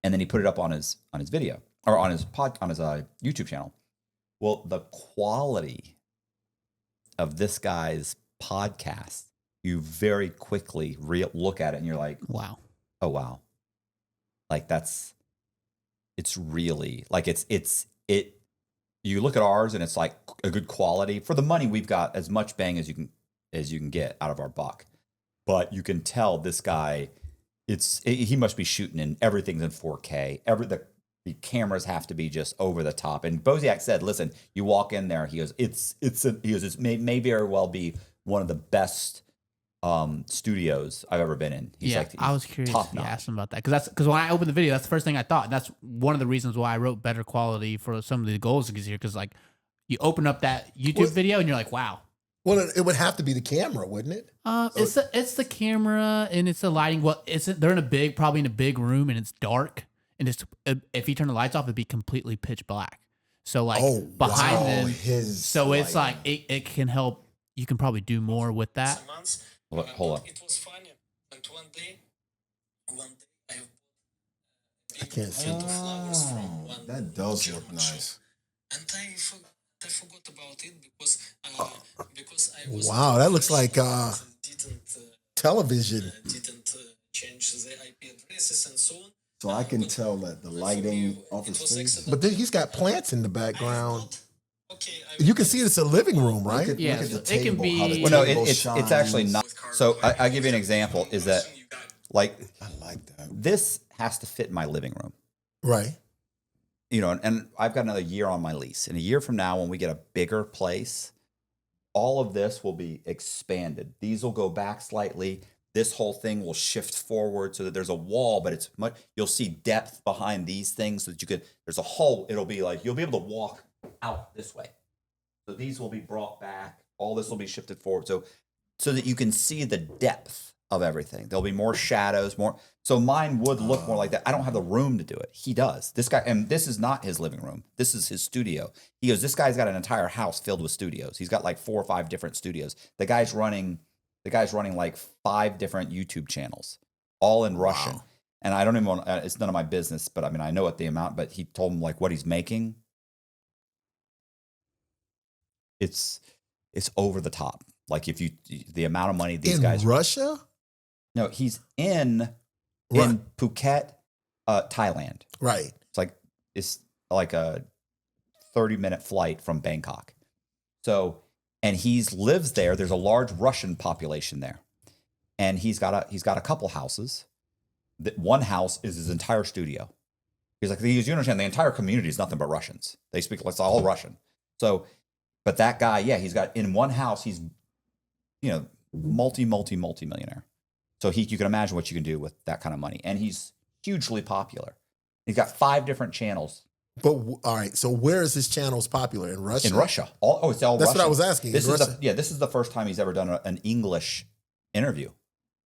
Speaker 1: and then he put it up on his video or on his YouTube channel. Well, the quality of this guy's podcast, you very quickly look at it and you're like,
Speaker 4: Wow.
Speaker 1: oh wow, like it's really like it. You look at ours and it's like a good quality for the money. We've got as much bang as you can get out of our buck. But you can tell this guy, he must be shooting in everything's in 4K. The cameras have to be just over the top. And Boziak said, "Listen, you walk in there." He goes, "It may very well be one of the best studios I've ever been in." He's like,
Speaker 4: I was curious
Speaker 1: top
Speaker 4: if you
Speaker 1: notch.
Speaker 4: asked him about that because when I opened the video, that's the first thing I thought. And that's one of the reasons why I wrote better quality for some of the goals here because like you open up that YouTube video and you're like, wow.
Speaker 3: well, it would have to be the camera, wouldn't it?
Speaker 4: It's the camera and it's the lighting. Well, they're probably in a big room and it's dark. And it's if you turn the lights off, it'd be completely pitch black. So like behind them, so it's like it can help. You can probably do more with that.
Speaker 1: Hold on.
Speaker 5: It was funny. And one day
Speaker 3: I can't see.
Speaker 5: flowers from one
Speaker 2: that does look
Speaker 5: German shop.
Speaker 2: nice.
Speaker 5: And I forgot about it because I was
Speaker 3: Wow, that looks like
Speaker 5: didn't
Speaker 3: television.
Speaker 5: change the IP addresses and so on.
Speaker 2: So I can tell that the lighting off his face.
Speaker 3: But then he's got plants in the background.
Speaker 5: Okay,
Speaker 3: You can see it's a living room, right?
Speaker 2: Look
Speaker 4: Yeah,
Speaker 2: at the
Speaker 4: so it can
Speaker 2: table, how the
Speaker 4: be-
Speaker 1: Well, no,
Speaker 2: table
Speaker 1: it's actually
Speaker 2: shines.
Speaker 1: not. So I give you an example. Is that like
Speaker 2: I like that.
Speaker 1: this has to fit in my living room?
Speaker 3: Right.
Speaker 1: And I've got another year on my lease. And a year from now, when we get a bigger place, all of this will be expanded. These will go back slightly. This whole thing will shift forward so that there's a wall, but you'll see depth behind these things so that there's a hole. It'll be like, you'll be able to walk out this way. So these will be brought back. All this will be shifted forward. So that you can see the depth of everything. There'll be more shadows, more. So mine would look more like that. I don't have the room to do it. He does. This guy, and this is not his living room. This is his studio. He goes, this guy's got an entire house filled with studios. He's got like 4 or 5 different studios. The guy's running like 5 different YouTube channels, all in Russian. And I don't even want, it's none of my business, but I mean, I know what the amount, but he told him like what he's making. It's over the top. Like the amount of money these guys.
Speaker 3: In Russia?
Speaker 1: No, he's in Phuket, Thailand.
Speaker 3: Right.
Speaker 1: It's like a 30-minute flight from Bangkok. So, and lives there. There's a large Russian population there, and he's got a couple houses. That one house is his entire studio. He's like, you understand, the entire community is nothing but Russians. They speak, it's all Russian. So, but that guy, he's got in one house, he's multi-millionaire. So you can imagine what you can do with that kind of money. And he's hugely popular. He's got 5 different channels.
Speaker 3: But all right, so where is his channels popular in Russia?
Speaker 1: In Russia. It's all
Speaker 3: That's
Speaker 1: Russian.
Speaker 3: what I was asking.
Speaker 1: This
Speaker 3: In
Speaker 1: is
Speaker 3: Russia?
Speaker 1: this is the first time he's ever done an English interview.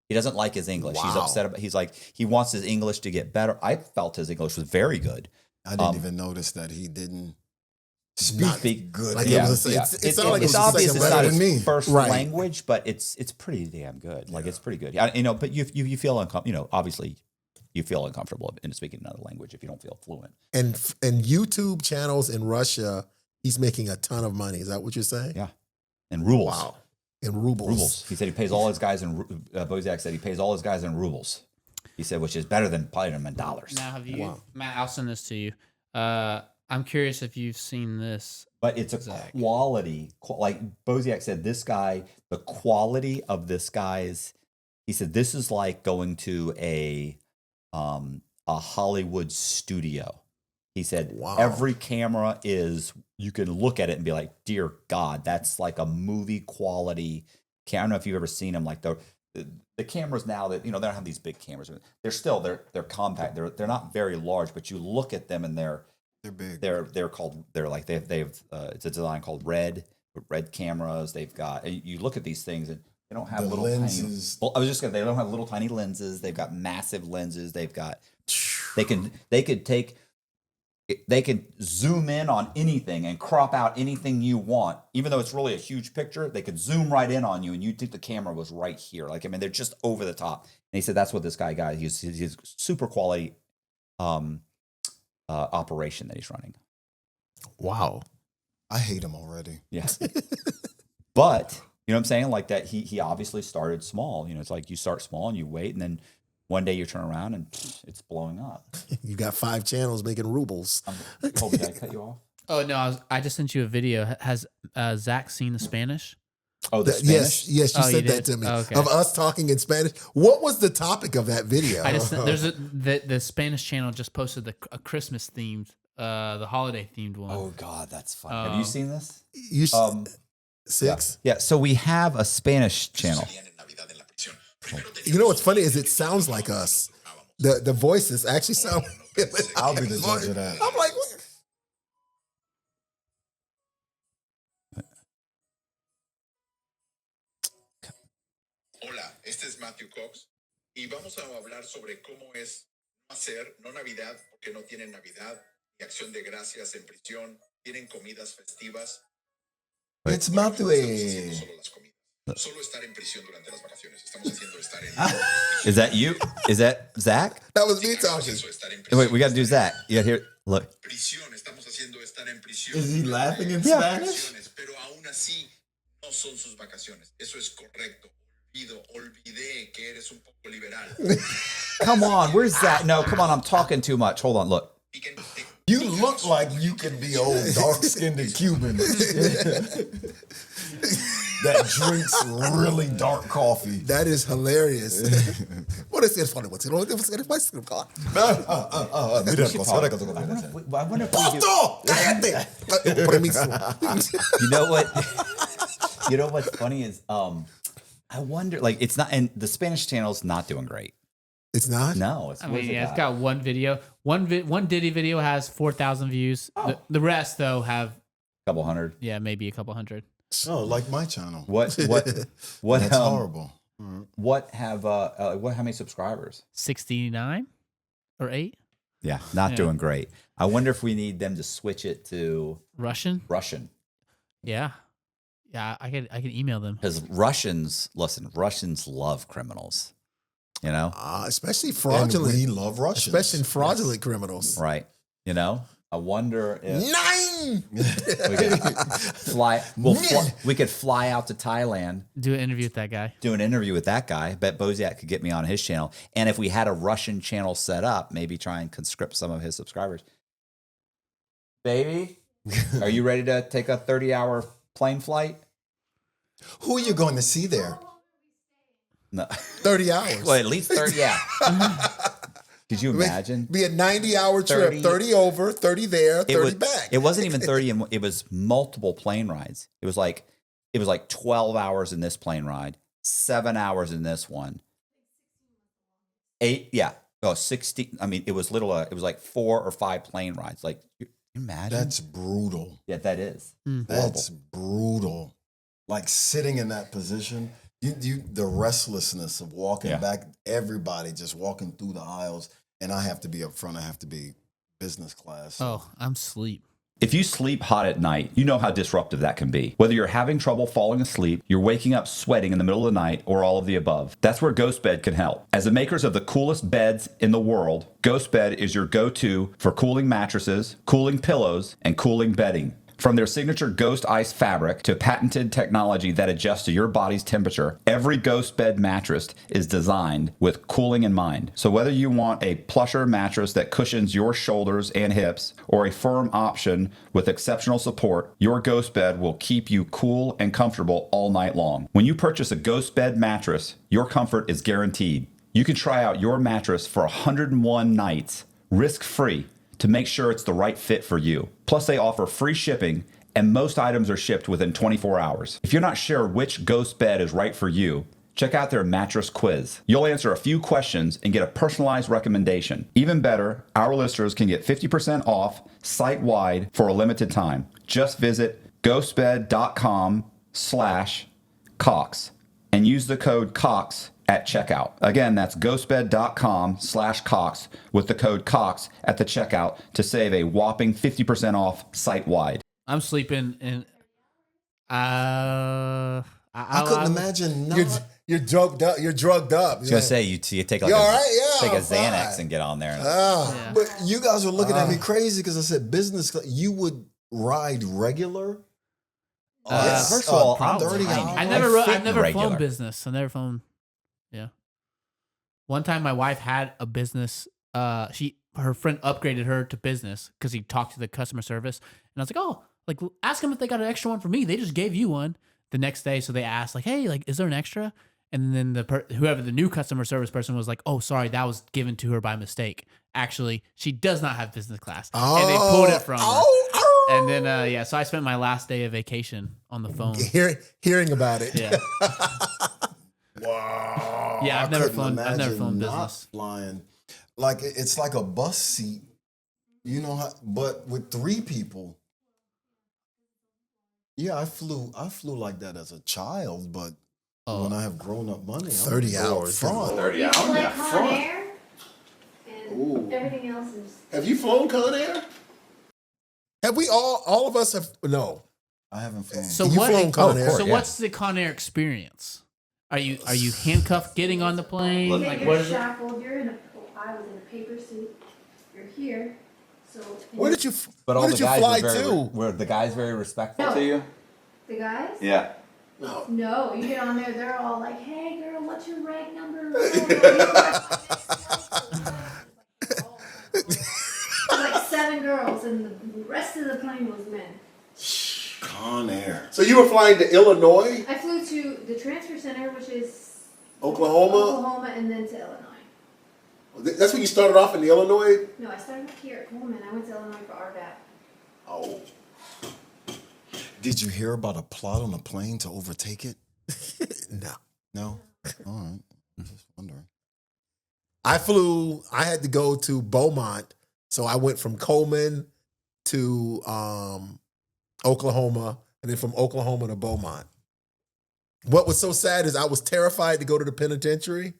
Speaker 1: He doesn't like his English. He's
Speaker 3: Wow.
Speaker 1: upset about. He's like he wants his English to get better. I felt his English was very good.
Speaker 2: I didn't even notice that he didn't
Speaker 3: Not
Speaker 2: speak good.
Speaker 3: like
Speaker 1: Yeah,
Speaker 3: it was
Speaker 1: yeah.
Speaker 3: it sounded like it
Speaker 1: it's
Speaker 3: was the
Speaker 1: obvious
Speaker 3: second
Speaker 1: it's not
Speaker 3: language.
Speaker 1: his first
Speaker 3: Right.
Speaker 1: language, but it's pretty damn good. Like it's pretty good. But you feel uncomfortable. Obviously, you feel uncomfortable in speaking another language if you don't feel fluent.
Speaker 3: And YouTube channels in Russia, he's making a ton of money. Is that what you're saying?
Speaker 1: Yeah, and rubles.
Speaker 3: Wow. In rubles.
Speaker 1: He said he pays all his guys in. Bozak said he pays all his guys in rubles. He said, which is better than paying them in dollars.
Speaker 4: Now, have you, Matt? I'll send this to you. I'm curious if you've seen this.
Speaker 1: But it's a
Speaker 4: Zack.
Speaker 1: quality, like Bozak said, this guy, the quality of this guy's, he said, this is like going to a Hollywood studio. He said,
Speaker 3: Wow.
Speaker 1: every camera you can look at it and be like, dear God, that's like a movie quality camera. I don't know if you've ever seen them, like the cameras now that, they don't have these big cameras. They're compact. They're not very large, but you look at them and they're
Speaker 2: big.
Speaker 1: It's a design called red cameras. They've got, you look at these things and they don't have
Speaker 2: The
Speaker 1: little
Speaker 2: lenses.
Speaker 1: tiny, well, I was just gonna, they don't have little tiny lenses. They've got massive lenses. They can zoom in on anything and crop out anything you want. Even though it's really a huge picture, they could zoom right in on you and you'd think the camera was right here. Like, I mean, they're just over the top. And he said, that's what this guy got. He's super quality, operation that he's running.
Speaker 3: Wow.
Speaker 2: I hate him already.
Speaker 1: Yeah. But you know what I'm saying? Like that he obviously started small. It's like you start small and you wait and then one day you turn around and it's blowing up.
Speaker 3: You got 5 channels making rubles.
Speaker 1: Colby, did I cut you off?
Speaker 4: Oh no, I just sent you a video. Has Zach seen the Spanish?
Speaker 1: Oh, the Spanish?
Speaker 3: Yes, you
Speaker 4: Oh,
Speaker 3: said
Speaker 4: you
Speaker 3: that
Speaker 4: did?
Speaker 3: to me.
Speaker 4: Oh, okay.
Speaker 3: Of us talking in Spanish. What was the topic of that video?
Speaker 4: There's the Spanish channel just posted a Christmas themed, the holiday themed one.
Speaker 1: Oh God, that's fun. Have you seen this?
Speaker 3: You Cyx?
Speaker 1: Yeah. So we have a Spanish channel.
Speaker 3: You know what's funny is it sounds like us. The voices actually sound.
Speaker 2: I'll be the judge of that.
Speaker 3: I'm like, what?
Speaker 5: Hola, este es Matthew Cox y vamos a hablar sobre cómo es no hacer, no Navidad, porque no tienen Navidad, ni acción de gracias en prisión, tienen comidas festivas.
Speaker 2: It's
Speaker 5: Estamos haciendo
Speaker 2: Matthew.
Speaker 5: solo las comidas. Solo estar en prisión durante las vacaciones. Estamos haciendo estar en
Speaker 1: Is that you? Is that Zach?
Speaker 3: That was me talking.
Speaker 5: Eso, estar en prisión.
Speaker 1: Wait, we got to do Zach. You got to hear. Look.
Speaker 5: Prisión, estamos haciendo estar en prisión.
Speaker 2: Is he laughing in
Speaker 1: Yeah.
Speaker 2: Spanish?
Speaker 5: Vacaciones, pero aún así no son sus vacaciones. Eso es correcto. Olvidé que eres un poco liberal.
Speaker 1: Come on. Where's Zach? No, come on. I'm talking too much. Hold on. Look.
Speaker 2: You look like you could be old dark-skinned Cuban that drinks really dark coffee.
Speaker 3: That is hilarious. What is it funny? What's it? What's it? What's it?
Speaker 1: I wonder if we do.
Speaker 3: ¡Tonto! ¡Cállate! Permiso.
Speaker 1: You know what? You know what's funny is I wonder, like, it's not, and the Spanish channel's not doing great.
Speaker 3: It's not?
Speaker 1: No, it's,
Speaker 4: I mean, yeah, it's got one video. One Diddy video has 4,000 views. The rest though have
Speaker 1: couple hundred.
Speaker 4: maybe a couple hundred.
Speaker 2: Oh, like my channel.
Speaker 1: What?
Speaker 2: That's horrible.
Speaker 1: How many subscribers?
Speaker 4: 69 or 8
Speaker 1: Yeah, not
Speaker 4: Yeah.
Speaker 1: doing great. I wonder if we need them to switch it to
Speaker 4: Russian.
Speaker 1: Russian,
Speaker 4: I could email them.
Speaker 1: because Russians love criminals. You know,
Speaker 3: Especially
Speaker 2: And
Speaker 3: fraudulent.
Speaker 2: we love Russians.
Speaker 3: Especially fraudulent criminals.
Speaker 1: right? You know, I wonder if
Speaker 3: 9!
Speaker 1: we could we could fly out to Thailand,
Speaker 4: Do an interview with that guy.
Speaker 1: do an interview with that guy. I bet Bozak could get me on his channel. And if we had a Russian channel set up, maybe try and conscript some of his subscribers. Baby, are you ready to take a 30-hour plane flight?
Speaker 2: Who are you going to see there?
Speaker 1: No.
Speaker 3: 30 hours.
Speaker 1: Well, at least 30, yeah. Could you imagine?
Speaker 3: Be a 90-hour trip.
Speaker 1: 30
Speaker 3: 30 over, 30 there, 30 back.
Speaker 1: It wasn't even 30, and it was multiple plane rides. It was like 12 hours in this plane ride, 7 hours in this one, 8, yeah. Oh, 16. I mean, it was little, it was like 4 or 5 plane rides. Like, you imagine?
Speaker 2: That's brutal.
Speaker 1: Yeah, that is.
Speaker 2: That's brutal. Like sitting in that position, the restlessness of walking back, everybody just walking through the aisles, and I have to be up front. I have to be business class.
Speaker 4: Oh, I'm asleep.
Speaker 1: If you sleep hot at night, you know how disruptive that can be. Whether you're having trouble falling asleep, you're waking up sweating in the middle of the night, or all of the above. That's where Ghost Bed can help. As the makers of the coolest beds in the world, Ghost Bed is your go-to for cooling mattresses, cooling pillows, and cooling bedding. From their signature Ghost Ice fabric to patented technology that adjusts to your body's temperature, every Ghost Bed mattress is designed with cooling in mind. So whether you want a plusher mattress that cushions your shoulders and hips, or a firm option with exceptional support, your Ghost Bed will keep you cool and comfortable all night long. When you purchase a Ghost Bed mattress, your comfort is guaranteed. You can try out your mattress for 101 nights, risk-free, to make sure it's the right fit for you. Plus, they offer free shipping, and most items are shipped within 24 hours. If you're not sure which Ghost Bed is right for you, check out their mattress quiz. You'll answer a few questions and get a personalized recommendation. Even better, our listeners can get 50% off site-wide for a limited time. Just visit ghostbed.com/Cox and use the code COX at checkout. Again, that's ghostbed.com/Cox with the code COX at the checkout to save a whopping 50% off site-wide.
Speaker 4: I'm sleeping in.
Speaker 2: I couldn't imagine not.
Speaker 3: You're drugged up. You're drugged up.
Speaker 1: I was going to say, you take like
Speaker 3: You all right? Yeah,
Speaker 1: take a
Speaker 3: I'm
Speaker 1: Xanax
Speaker 3: fine.
Speaker 1: and get on there.
Speaker 4: Yeah.
Speaker 2: But you guys were looking at me crazy because I said business class. You would ride regular?
Speaker 1: First of all, I'm
Speaker 4: probably.
Speaker 2: 30 hours.
Speaker 4: I
Speaker 1: fit
Speaker 4: never
Speaker 1: regular.
Speaker 4: flown business. I never flown. Yeah. One time, my wife had a business. Her friend upgraded her to business because he talked to the customer service, and I was like, "Oh, like ask them if they got an extra one for me. They just gave you one." The next day, so they asked, like, "Hey, like, is there an extra?" And then whoever the new customer service person was like, "Oh, sorry, that was given to her by mistake. Actually, she does not have business class, and they pulled it from her." And then, so I spent my last day of vacation on the phone.
Speaker 3: Hearing about it.
Speaker 4: Yeah.
Speaker 2: Wow.
Speaker 4: Yeah, I've never flown
Speaker 2: not
Speaker 4: business.
Speaker 2: Flying. Like it's like a bus seat, you know how, but with 3 people. Yeah, I flew like that as a child, but when I have grown up money,
Speaker 3: 30 hours.
Speaker 1: 30 hours.
Speaker 6: Like Con Air, and everything else is.
Speaker 7: Have you flown Con Air?
Speaker 3: Have we all of us have? No.
Speaker 2: I haven't flown.
Speaker 4: So
Speaker 3: You
Speaker 4: what?
Speaker 3: flown Con Air?
Speaker 4: So what's the Con Air experience? Are you handcuffed getting on the plane?
Speaker 6: Yeah,
Speaker 4: Like
Speaker 6: you're
Speaker 4: what is it?
Speaker 6: shackled. You're in a. I was in a paper suit. You're here. So.
Speaker 3: Where did you?
Speaker 1: But
Speaker 3: where
Speaker 1: all
Speaker 3: did
Speaker 1: the
Speaker 3: you
Speaker 1: guys
Speaker 3: fly
Speaker 1: were,
Speaker 3: to?
Speaker 1: were the guys very respectful
Speaker 6: No.
Speaker 1: to you?
Speaker 6: The guys?
Speaker 1: Yeah.
Speaker 7: No.
Speaker 6: No, you get on there. They're all like, "Hey, girl, what's your rank number?" Like 7 girls, and the rest of the plane was men.
Speaker 2: Con Air.
Speaker 7: So you were flying to Illinois,
Speaker 6: I flew to the transfer center, which is
Speaker 7: Oklahoma?
Speaker 6: and then to Illinois.
Speaker 7: That's when you started off in Illinois?
Speaker 6: No, I started up here at Coleman. I went to Illinois for RVAP.
Speaker 7: Oh.
Speaker 2: Did you hear about a plot on a plane to overtake it?
Speaker 3: No.
Speaker 2: No? All right. I'm just wondering.
Speaker 3: I had to go to Beaumont. So I went from Coleman to Oklahoma, and then from Oklahoma to Beaumont. What was so sad is I was terrified to go to the penitentiary.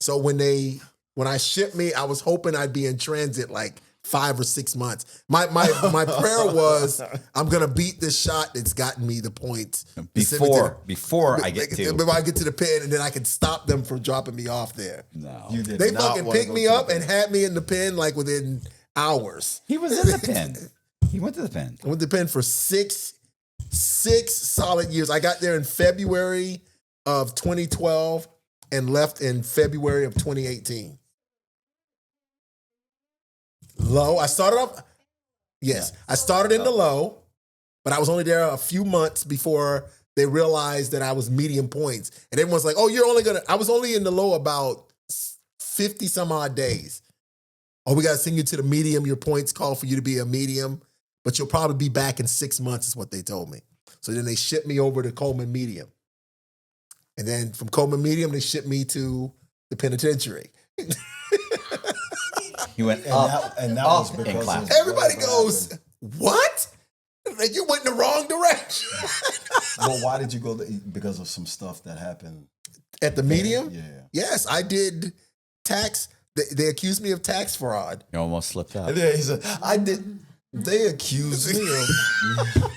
Speaker 3: So when I shipped me, I was hoping I'd be in transit like 5 or 6 months. My prayer was, I'm gonna beat this shot that's gotten me the points
Speaker 1: Before I get to
Speaker 3: before I get to the pen, and then I could stop them from dropping me off there.
Speaker 1: no,
Speaker 2: You did
Speaker 3: They
Speaker 2: not
Speaker 3: fucking
Speaker 2: wanna
Speaker 3: picked
Speaker 2: go
Speaker 3: me
Speaker 2: to the
Speaker 3: up and had me in the pen like within hours.
Speaker 1: he was in the pen. He went to the pen.
Speaker 3: I went to the pen for six solid years. I got there in February of 2012 and left in February of 2018. Low. I started off. Yes, I started in the low, but I was only there a few months before they realized that I was medium points, and everyone's like, "Oh, you're only gonna." I was only in the low about 50 some odd days. Oh, we gotta send you to the medium. Your points call for you to be a medium, but you'll probably be back in 6 months, is what they told me. So then they shipped me over to Coleman Medium, and then from Coleman Medium they shipped me to the penitentiary.
Speaker 1: He went
Speaker 2: And
Speaker 1: up,
Speaker 2: that
Speaker 1: up
Speaker 2: was
Speaker 1: in
Speaker 2: because
Speaker 1: class.
Speaker 2: of
Speaker 3: Everybody
Speaker 2: whatever
Speaker 3: goes,
Speaker 2: happened.
Speaker 3: what? Like, you went in the wrong direction.
Speaker 2: Well, why did you go? Because of some stuff that happened
Speaker 3: At the medium?
Speaker 2: Yeah.
Speaker 3: Yes, I did tax. They accused me of tax fraud.
Speaker 1: You almost slipped up.
Speaker 2: And then he said, "I did." They accused me of.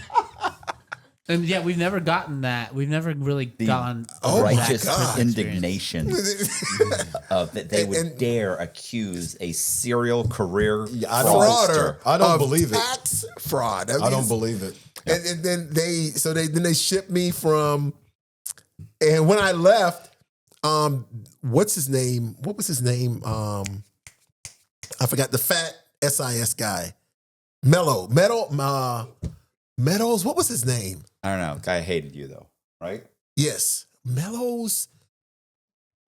Speaker 4: And yeah, we've never gotten that. We've never really gone
Speaker 3: Oh my
Speaker 1: Righteous
Speaker 3: God.
Speaker 1: indignation of that they would
Speaker 3: And-
Speaker 1: dare accuse a serial career
Speaker 2: I don't-
Speaker 1: fraudster.
Speaker 2: I don't
Speaker 3: of
Speaker 2: believe it.
Speaker 3: tax fraud.
Speaker 2: I don't believe it.
Speaker 3: And then they shipped me from, and when I left, what's his name? What was his name? I forgot, the fat SIS guy. Meadows. What was his name?
Speaker 1: I don't know. The guy hated you though, right?
Speaker 3: Yes, Mellows.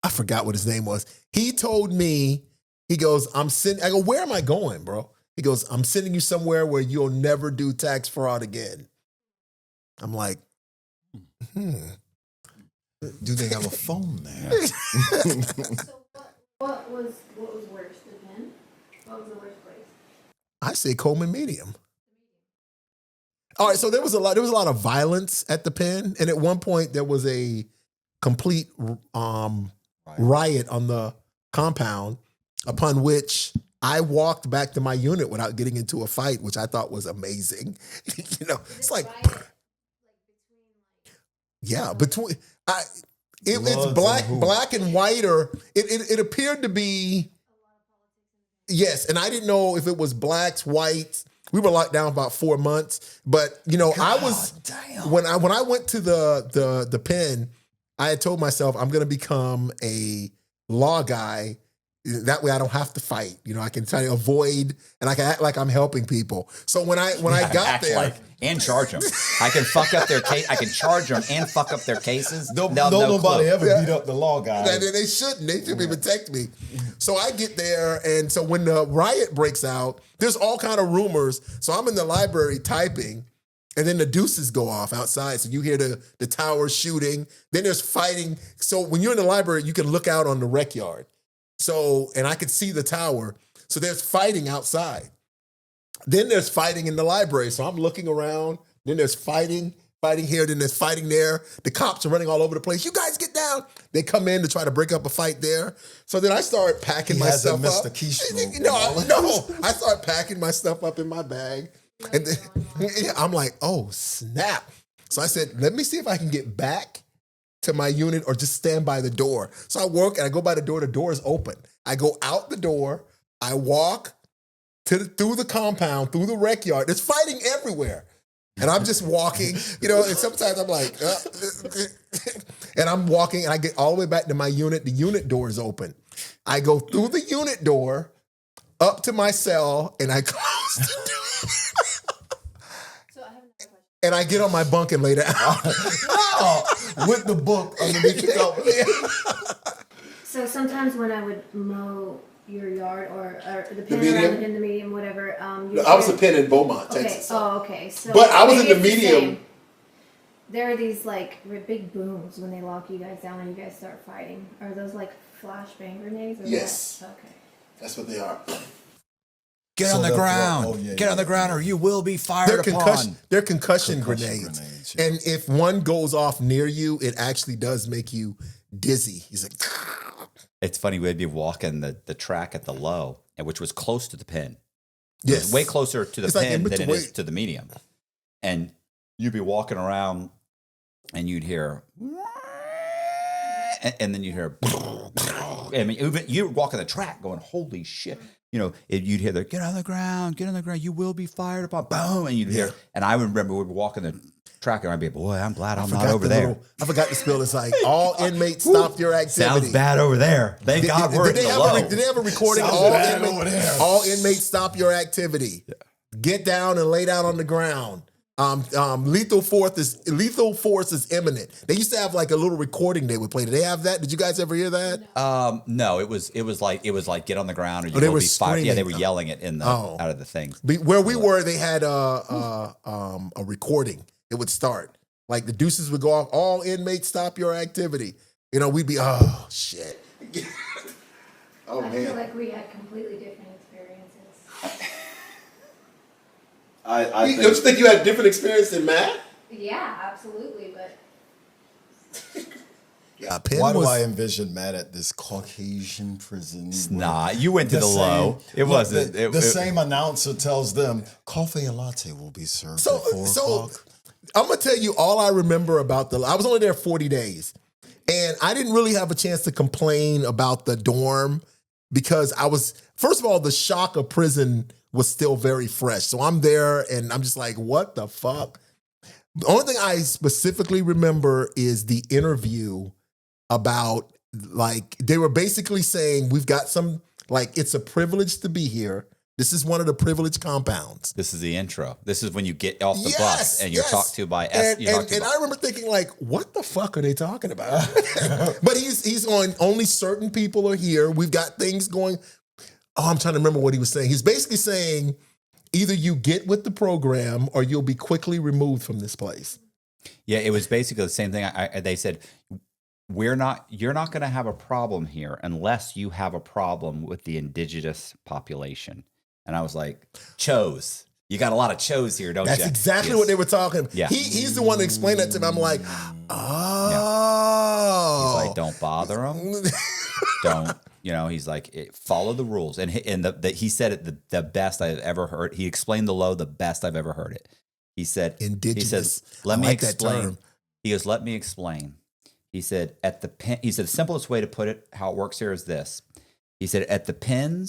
Speaker 3: I forgot what his name was. He told me, he goes, I go, where am I going, bro? He goes, I'm sending you somewhere where you'll never do tax fraud again. I'm like,
Speaker 2: Do they have a phone there?
Speaker 6: So what was worse, the pen? What was the worst place?
Speaker 3: I say Coleman Medium. All right, so there was a lot of violence at the pen, and at one point there was a complete riot on the compound, upon which I walked back to my unit without getting into a fight, which I thought was amazing. It's like, yeah, between it's
Speaker 2: Bloods
Speaker 3: black,
Speaker 2: and who?
Speaker 3: black and white, or it appeared to be. Yes, and I didn't know if it was blacks, whites. We were locked down about 4 months, but I was when I went to the pen, I had told myself I'm going to become a law guy. That way I don't have to fight. I can try to avoid, and I can act like I'm helping people. So when I got
Speaker 1: Act
Speaker 3: there,
Speaker 1: and charge them. I can fuck up their case. I can charge them and fuck up their cases.
Speaker 2: Don't
Speaker 1: They'll no
Speaker 2: nobody
Speaker 1: clue.
Speaker 2: ever beat up the law guy.
Speaker 3: they shouldn't. They should be protect me. So I get there, and so when the riot breaks out, there's all kind of rumors. So I'm in the library typing, and then the deuces go off outside. So you hear the tower shooting. Then there's fighting. So when you're in the library, you can look out on the rec yard. So, and I could see the tower. So there's fighting outside. Then there's fighting in the library. So I'm looking around. Then there's fighting here. Then there's fighting there. The cops are running all over the place. You guys get down. They come in to try to break up a fight there. So then I start packing my stuff
Speaker 2: missed
Speaker 3: up.
Speaker 2: a keystroke.
Speaker 3: No. I start packing my stuff up in my bag. And then I'm like, oh, snap. So I said, let me see if I can get back to my unit or just stand by the door. So I work and I go by the door. The door is open. I go out the door. I walk through the compound, through the rec yard. There's fighting everywhere. And I'm just walking, and sometimes I'm like, and I'm walking and I get all the way back to my unit. The unit door is open. I go through the unit door up to my cell and I close the door.
Speaker 6: So I have another question.
Speaker 3: And I get on my bunk and lay down.
Speaker 2: With the book underneath the cover.
Speaker 6: So sometimes when I would mow your yard or the pen
Speaker 7: medium?
Speaker 6: around it in the medium, whatever.
Speaker 7: I was a pen in Beaumont,
Speaker 6: Okay.
Speaker 7: Texas.
Speaker 6: Oh, okay. So
Speaker 7: But I was in
Speaker 6: maybe
Speaker 7: the
Speaker 6: it's
Speaker 7: medium.
Speaker 6: same. There are these big booms when they lock you guys down and you guys start fighting. Are those like flashbang grenades? Or
Speaker 7: Yes.
Speaker 6: What? Okay.
Speaker 7: That's what they are.
Speaker 1: Get
Speaker 2: So
Speaker 1: on the
Speaker 2: they'll throw-
Speaker 1: ground.
Speaker 2: oh, yeah,
Speaker 1: Get on the ground, or you will be fired upon.
Speaker 3: They're concussion
Speaker 2: Concussion
Speaker 3: grenades.
Speaker 2: grenades, yeah.
Speaker 3: And if one goes off near you, it actually does make you dizzy. He's like,
Speaker 1: It's funny. We'd be walking the track at the low, and which was close to the pin. It was
Speaker 3: yes.
Speaker 1: way closer to the
Speaker 3: It's like
Speaker 1: pin
Speaker 3: in
Speaker 1: than it
Speaker 3: between.
Speaker 1: is to the medium. And you'd be walking around, and you'd hear, and then you'd hear. I mean, even you're walking the track, going, "Holy shit!" You'd hear the "Get on the ground, get on the ground. You will be fired upon." Boom, and you'd hear. And I remember we were walking the track, and I'd be, "Boy, I'm glad I'm not over there."
Speaker 3: I forgot to spell. It's like all inmates stop your activity.
Speaker 1: Sounds bad over there. Thank God we're in the low.
Speaker 3: Did they have a recording?
Speaker 2: Sounds
Speaker 3: All
Speaker 2: bad
Speaker 3: inmates,
Speaker 2: over there.
Speaker 3: all inmates stop your activity. Get down and lay down on the ground. Lethal force is imminent. They used to have like a little recording they would play. Did they have that? Did you guys ever hear that?
Speaker 1: No, it was like get on the ground or you
Speaker 3: they
Speaker 1: will
Speaker 3: were
Speaker 1: be fired. Yeah, they were
Speaker 3: screaming.
Speaker 1: yelling it in the out of the thing.
Speaker 3: Where we were, they had a recording. It would start like the deuces would go off. All inmates stop your activity. We'd be, oh shit.
Speaker 7: Oh
Speaker 6: I feel
Speaker 7: man.
Speaker 6: like we had completely different experiences.
Speaker 7: Don't you think you had a different experience than Matt?
Speaker 6: Yeah, absolutely, but
Speaker 3: Yeah, Penn
Speaker 2: Why do
Speaker 3: was,
Speaker 2: I envision Matt at this Caucasian prison?
Speaker 1: Nah, you went to the low. It wasn't.
Speaker 2: The same announcer tells them coffee and latte will be served
Speaker 3: so
Speaker 2: at 4 o'clock.
Speaker 3: I'm gonna tell you all I remember about I was only there 40 days, and I didn't really have a chance to complain about the dorm because first of all, the shock of prison was still very fresh. So I'm there and I'm just like, what the fuck? The only thing I specifically remember is the interview about, like, they were basically saying, we've got some, like, it's a privilege to be here. This is one of the privileged compounds.
Speaker 1: This is the intro. This is when you get off the
Speaker 3: Yes,
Speaker 1: bus and you're
Speaker 3: yes.
Speaker 1: talked to by
Speaker 3: And I remember thinking, like, what the fuck are they talking about? But he's on, only certain people are here. We've got things going. Oh, I'm trying to remember what he was saying. He's basically saying either you get with the program or you'll be quickly removed from this place.
Speaker 1: Yeah, it was basically the same thing. They said, you're not going to have a problem here unless you have a problem with the indigenous population. And I was like, Chos. You got a lot of Chos here, don't you?
Speaker 3: That's exactly
Speaker 1: Yes.
Speaker 3: what they were talking.
Speaker 1: Yeah.
Speaker 3: He's the one that explained that to me. I'm like,
Speaker 1: He's
Speaker 3: oh.
Speaker 1: like, don't bother them. Don't, he's like, follow the rules. And he said it the best I've ever heard. He explained the low the best I've ever heard it. He said,
Speaker 3: Indigenous.
Speaker 1: let
Speaker 3: I
Speaker 1: me
Speaker 3: like that
Speaker 1: explain.
Speaker 3: term.
Speaker 1: He goes, let me explain. He said, the simplest way to put it, how it works here is this. He said, at the pen,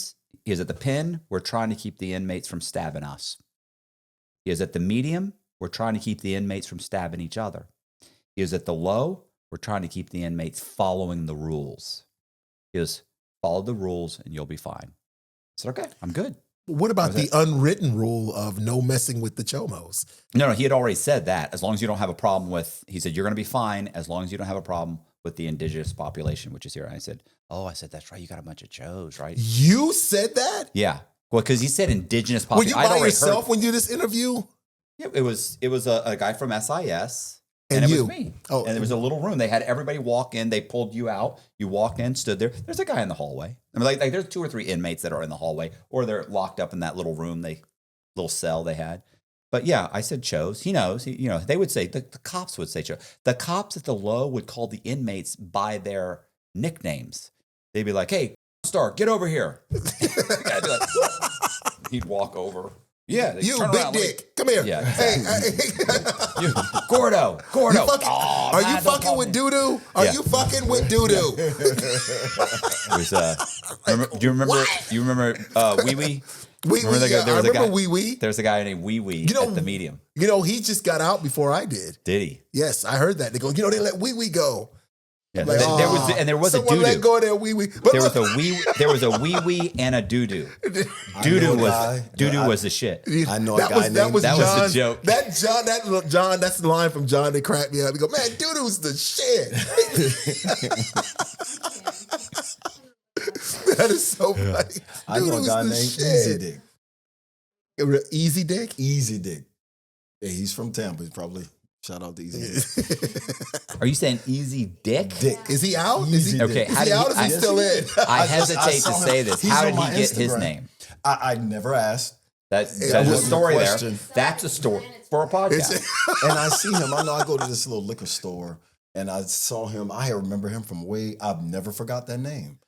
Speaker 1: we're trying to keep the inmates from stabbing us. He is at the medium, we're trying to keep the inmates from stabbing each other. He is at the low, we're trying to keep the inmates following the rules. He goes, follow the rules and you'll be fine. I said, okay, I'm good.
Speaker 3: What about the unwritten rule of no messing with the chomos?
Speaker 1: No, he had already said that. As long as you don't have a problem with, he said, you're going to be fine as long as you don't have a problem with the indigenous population, which is here. And I said, that's right. You got a bunch of Joes, right?
Speaker 3: You said that?
Speaker 1: Yeah. Well, because he said indigenous
Speaker 3: Were
Speaker 1: population.
Speaker 3: you by yourself when you did this interview?
Speaker 1: Yeah, it was a guy from SIS.
Speaker 3: And
Speaker 1: it
Speaker 3: you?
Speaker 1: was me.
Speaker 3: Oh.
Speaker 1: And there was a little room. They had everybody walk in. They pulled you out. You walk in, stood there. There's a guy in the hallway. I mean, like there's 2 or 3 inmates that are in the hallway, or they're locked up in that little room, little cell they had. But yeah, I said Chos. He knows. They would say, the cops would say Chos. The cops at the low would call the inmates by their nicknames. They'd be like, hey, Star, get over here. I'd be like, he'd walk over. Yeah,
Speaker 3: You
Speaker 1: turn
Speaker 3: big
Speaker 1: around,
Speaker 3: dick. Come here.
Speaker 1: Yeah,
Speaker 3: Hey,
Speaker 1: You, Gordo.
Speaker 3: are you fucking,
Speaker 1: Oh,
Speaker 3: are
Speaker 1: man,
Speaker 3: you
Speaker 1: don't
Speaker 3: fucking
Speaker 1: call
Speaker 3: with
Speaker 1: me.
Speaker 3: doo-doo? Are
Speaker 1: Yeah.
Speaker 3: you fucking with doo-doo?
Speaker 1: It was, do you remember? You remember Wee Wee?
Speaker 3: Wee
Speaker 1: Remember
Speaker 3: Wee,
Speaker 1: there was a
Speaker 3: I
Speaker 1: guy-
Speaker 3: remember Wee Wee.
Speaker 1: There's a guy named Wee Wee at the medium.
Speaker 3: He just got out before I did.
Speaker 1: Did he?
Speaker 3: Yes, I heard that. They go, they let Wee Wee go.
Speaker 1: Yeah.
Speaker 3: Like,
Speaker 1: there was a
Speaker 3: someone
Speaker 1: doo
Speaker 3: let
Speaker 1: doo.
Speaker 3: go of that Wee Wee. But
Speaker 1: There was
Speaker 3: look,
Speaker 1: a wee wee and a doo doo.
Speaker 2: I know a guy.
Speaker 1: Doo doo was the shit.
Speaker 2: I know a
Speaker 3: that
Speaker 2: guy
Speaker 3: was
Speaker 2: named-
Speaker 3: that was
Speaker 1: That was
Speaker 3: John.
Speaker 1: the joke.
Speaker 3: John. That's the line from John that cracked me up. He go, man, doo-doo's the shit. That is so funny.
Speaker 2: I know a
Speaker 3: Doo-doo's
Speaker 2: guy
Speaker 3: the
Speaker 2: named
Speaker 3: shit.
Speaker 2: Easy Dick.
Speaker 3: Easy Dick?
Speaker 2: Easy Dick. Yeah, he's from Tampa. He's probably shout out to Easy Dick.
Speaker 1: Are you saying Easy Dick?
Speaker 2: Dick.
Speaker 3: Is he out?
Speaker 2: Easy
Speaker 1: Okay,
Speaker 2: Dick.
Speaker 3: Is
Speaker 1: how
Speaker 3: he
Speaker 1: did
Speaker 3: out? Is he
Speaker 1: I-
Speaker 3: still in?
Speaker 1: I
Speaker 2: I
Speaker 1: hesitate to
Speaker 2: saw him.
Speaker 1: say this.
Speaker 2: He's
Speaker 1: How
Speaker 2: on
Speaker 1: did he
Speaker 2: my
Speaker 1: get his
Speaker 2: Instagram.
Speaker 1: name?
Speaker 2: I never asked.
Speaker 1: That's
Speaker 2: That
Speaker 1: a
Speaker 2: was the
Speaker 1: story there.
Speaker 2: question.
Speaker 1: That's a story for a podcast.
Speaker 2: And I see him. I know I go to this little liquor store and I saw him. I remember him from I've never forgot that name.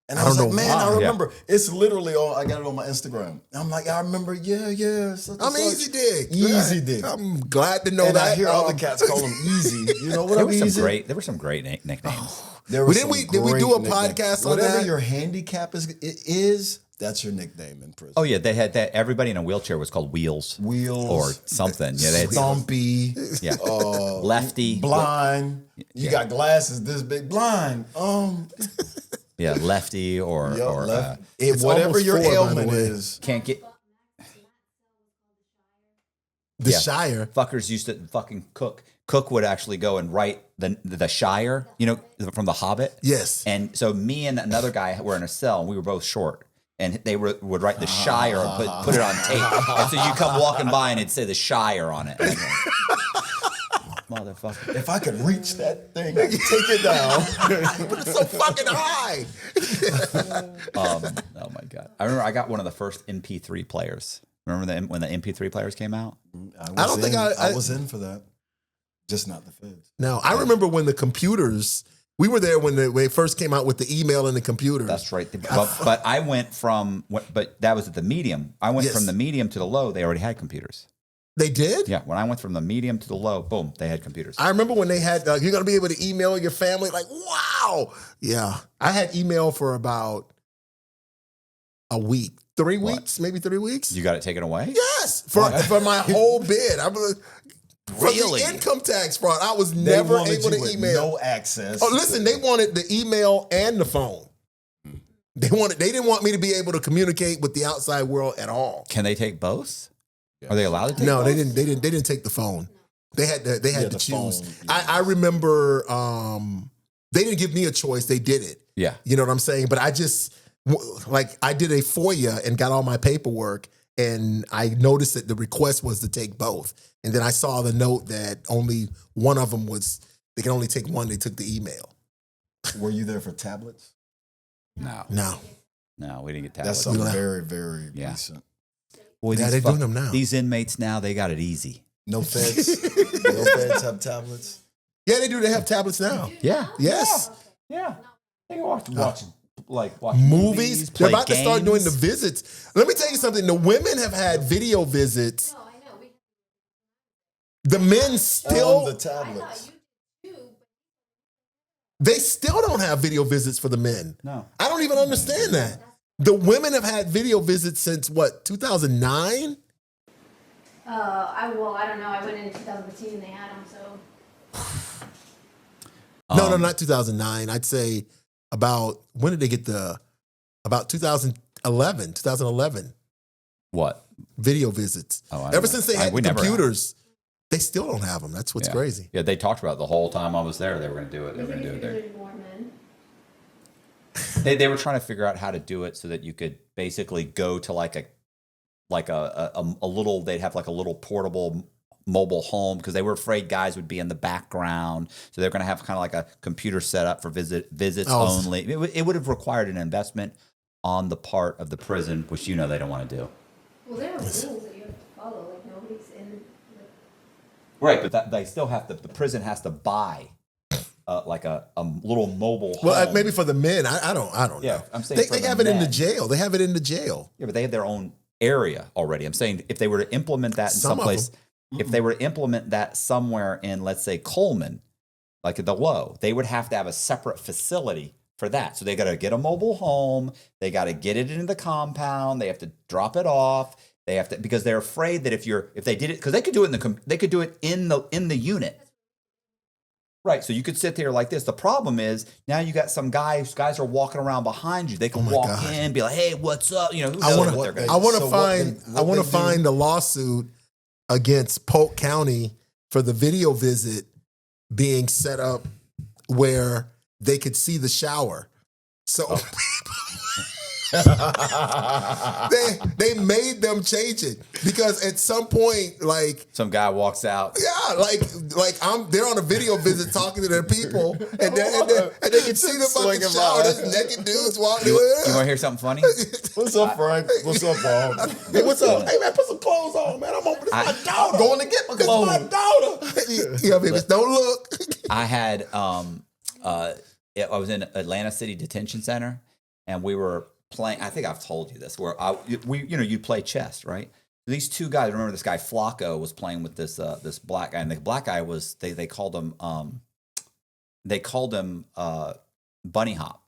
Speaker 2: And I was
Speaker 3: don't
Speaker 2: like,
Speaker 3: know
Speaker 2: man,
Speaker 3: why.
Speaker 2: I remember. It's literally I got it on my Instagram. I'm like, I remember, yeah. Such
Speaker 3: I'm
Speaker 2: and such.
Speaker 3: Easy Dick.
Speaker 2: Easy Dick.
Speaker 3: I'm glad to know
Speaker 2: And
Speaker 3: that.
Speaker 2: I hear other cats call him Easy. You know what
Speaker 1: There
Speaker 2: I
Speaker 1: were
Speaker 2: mean?
Speaker 1: there were some great nicknames.
Speaker 2: There were
Speaker 3: Did
Speaker 2: some
Speaker 3: we do
Speaker 2: great
Speaker 3: a
Speaker 2: nicknames.
Speaker 3: podcast on
Speaker 2: Whatever
Speaker 3: that?
Speaker 2: your handicap is, that's your nickname in prison.
Speaker 1: Oh yeah, they had that. Everybody in a wheelchair was called Wheels
Speaker 2: Wheels
Speaker 1: or something. Yeah, they had
Speaker 2: Stumpy.
Speaker 1: yeah.
Speaker 2: Uh,
Speaker 1: Lefty.
Speaker 2: Blind. You got glasses this big. Blind.
Speaker 1: Yeah, Lefty or
Speaker 2: Left.
Speaker 3: It's
Speaker 2: Whatever
Speaker 3: almost
Speaker 2: your
Speaker 3: 4, by the
Speaker 2: ailment
Speaker 3: way.
Speaker 2: is.
Speaker 1: can't get.
Speaker 3: The
Speaker 1: Yeah.
Speaker 3: Shire.
Speaker 1: Fuckers used to fucking cook. Cook would actually go and write the Shire, from The Hobbit.
Speaker 3: Yes.
Speaker 1: And so me and another guy were in a cell, and we were both short. And they would write the Shire and put it on tape. And so you come walking by and it'd say the Shire on it. motherfucker.
Speaker 2: If I could reach that thing, I could take it down.
Speaker 3: But it's so fucking high.
Speaker 1: Oh my god! I remember I got one of the first MP3 players. Remember when the MP3 players came out?
Speaker 2: I was in for that. Just not the feds.
Speaker 3: No, I remember when the computers. We were there when they first came out with the email and the computers.
Speaker 1: That's right. But I went from, but that was at the medium. I went from the medium to the low. They already had computers.
Speaker 3: They did?
Speaker 1: Yeah. When I went from the medium to the low, boom, they had computers.
Speaker 3: I remember when they had, you're going to be able to email your family. Like, wow. Yeah. I had email for about a week. 3 weeks, maybe 3 weeks.
Speaker 1: You got it taken away?
Speaker 3: Yes. For my whole bid.
Speaker 1: Really?
Speaker 3: For the income tax fraud, I was never able to email.
Speaker 2: No access.
Speaker 3: Oh, listen, they wanted the email and the phone. They didn't want me to be able to communicate with the outside world at all.
Speaker 1: Can they take both? Are they allowed to take
Speaker 3: No,
Speaker 1: both?
Speaker 3: they didn't take the phone. They had to
Speaker 2: the
Speaker 3: choose.
Speaker 2: phone,
Speaker 3: I remember they didn't give me a choice. They did it.
Speaker 1: Yeah.
Speaker 3: You know what I'm saying? But I just I did a FOIA and got all my paperwork, and I noticed that the request was to take both. And then I saw the note that only one of them they can only take one. They took the email.
Speaker 2: Were you there for tablets?
Speaker 1: No, we didn't get tablets.
Speaker 2: That's something very, very recent.
Speaker 1: Boy,
Speaker 3: Yeah, they're doing them now.
Speaker 1: These inmates now, they got it easy.
Speaker 2: No feds. No feds have tablets.
Speaker 3: Yeah, they do. They have tablets now.
Speaker 1: Yeah.
Speaker 3: Yes.
Speaker 1: Yeah. They can watch
Speaker 3: Movies. They're
Speaker 1: play
Speaker 3: about to start doing the
Speaker 1: games.
Speaker 3: visits. Let me tell you something. The women have had video visits.
Speaker 6: No, I know.
Speaker 3: The men still,
Speaker 2: On the tablets.
Speaker 3: they still don't have video visits for the men.
Speaker 1: No.
Speaker 3: I don't even understand that. The women have had video visits since what, 2009?
Speaker 6: I don't know. I went in 2015 and they had them, so.
Speaker 3: No, not 2009. I'd say when did they get about 2011
Speaker 1: What?
Speaker 3: video visits.
Speaker 1: Oh, I don't
Speaker 3: Ever
Speaker 1: know.
Speaker 3: since they had
Speaker 1: We never
Speaker 3: computers, they still don't have them. That's what's crazy.
Speaker 1: Yeah, they talked about it the whole time I was there. They were going to do it. They were going to do it there.
Speaker 6: There's more men.
Speaker 1: They were trying to figure out how to do it so that you could basically go to like a little, they'd have like a little portable mobile home because they were afraid guys would be in the background. So they're going to have kind of like a computer set up for visits only. It would have required an investment on the part of the prison, which they don't want to do.
Speaker 6: Well, there are rules that you have to follow. Like, nobody's in.
Speaker 1: Right, but they still have to, the prison has to buy like a little mobile home.
Speaker 3: Well, maybe for the men, I don't
Speaker 1: Yeah,
Speaker 3: know.
Speaker 1: I'm saying for
Speaker 3: they
Speaker 1: the
Speaker 3: have it in the
Speaker 1: men.
Speaker 3: jail. They have it in the jail.
Speaker 1: Yeah, but they have their own area already. I'm saying if they were to implement that in
Speaker 3: Some of
Speaker 1: someplace,
Speaker 3: them.
Speaker 1: if they were to implement that somewhere in, let's say, Coleman, like at the Low, they would have to have a separate facility for that. So they got to get a mobile home. They got to get it into the compound. They have to drop it off. They have to, because they're afraid that if they did it, because they could do it in the unit. Right, so you could sit there like this. The problem is now you got some guys are walking around behind you. They can walk in and be like, "Hey, what's up?" Who knows what they're going to do.
Speaker 3: I want to find the lawsuit against Polk County for the video visit being set up where they could see the shower. So they made them change it because at some point, like
Speaker 1: Some guy walks out.
Speaker 3: yeah, they're on a video visit talking to their people, and they can see the fucking
Speaker 2: Swinging
Speaker 3: shower.
Speaker 2: by.
Speaker 3: There's naked dudes walking.
Speaker 1: You want to hear something funny?
Speaker 2: What's up, Frank? What's up, Bob?
Speaker 3: Hey, what's up? Hey man, put some clothes on, man. I'm over. This is my daughter.
Speaker 2: I'm going to get my clothes.
Speaker 3: This is my daughter. Yeah, baby, don't look.
Speaker 1: I had I was in Atlanta City Detention Center, and we were playing. I think I've told you this. Where you play chess, right? These two guys. Remember this guy Flacco was playing with this black guy, and the black guy was they called him Bunny Hop,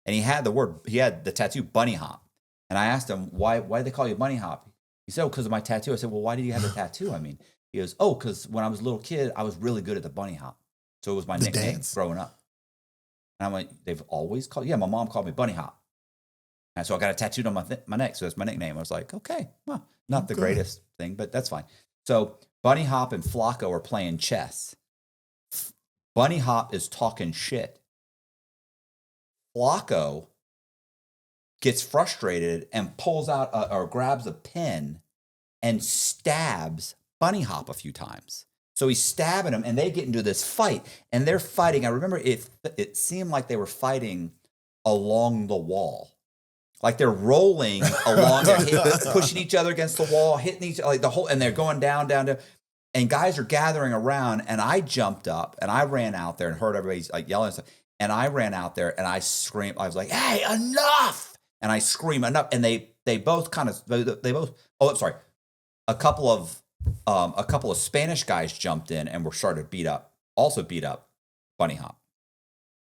Speaker 1: and he had the tattoo Bunny Hop, and I asked him why did they call you Bunny Hop? He said, because of my tattoo. I said, well, why did you have the tattoo? I mean, he goes, oh, because when I was a little kid, I was really good at the Bunny Hop, so it was my nickname growing up. And I'm like, they've always called, my mom called me Bunny Hop. And so I got it tattooed on my neck. So that's my nickname. I was like, okay, well, not the greatest thing, but that's fine. So Bunny Hop and Flacco are playing chess. Bunny Hop is talking shit. Flacco gets frustrated and pulls out or grabs a pen and stabs Bunny Hop a few times. So he's stabbing him, and they get into this fight, and they're fighting. I remember it seemed like they were fighting along the wall. Like they're rolling along, pushing each other against the wall, hitting each like the whole, and they're going down. And guys are gathering around, and I jumped up and I ran out there and heard everybody's like yelling and stuff. And I ran out there and I screamed. I was like, "Hey, enough!" And I screamed enough. And they both kind of they both. Oh, I'm sorry. A couple of Spanish guys jumped in and were started to beat up Bunny Hop.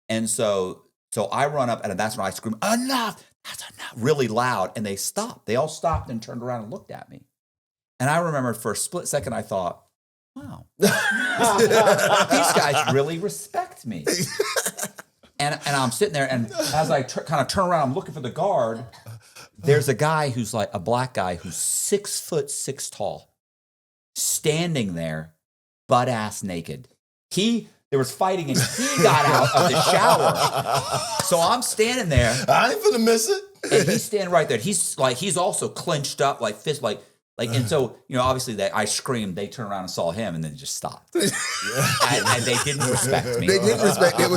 Speaker 1: And so I run up, and that's when I scream, "Enough! That's enough!" really loud. And they stopped. They all stopped and turned around and looked at me. And I remember for a split second, I thought, wow, these guys really respect me. And I'm sitting there, and as I kind of turn around, I'm looking for the guard. There's a guy who's like a black guy who's 6'6" tall, standing there, butt ass naked. There was fighting, and he got out of the shower. So I'm standing there.
Speaker 2: I ain't finna miss it.
Speaker 1: And he's standing right there. He's also clenched up, like fist, like, and so, obviously I screamed, they turned around and saw him and then just stopped. And they didn't respect me.
Speaker 3: They didn't respect.
Speaker 1: It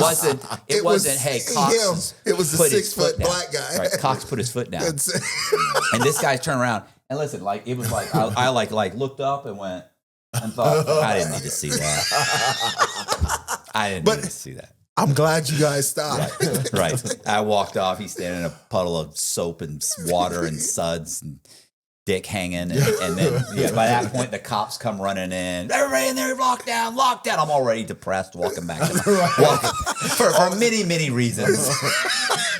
Speaker 1: wasn't, hey, Cox.
Speaker 3: It was the 6 foot black guy.
Speaker 1: Right, Cox put his foot down. And this guy turned around and listen, like, it was like, I looked up and went and thought, I didn't need to see that. I didn't need to see that.
Speaker 3: I'm glad you guys stopped.
Speaker 1: Right. I walked off. He's standing in a puddle of soap and water and suds and dick hanging, and then by that point the cops come running in. Everybody in there, locked down. I'm already depressed walking back to for many reasons.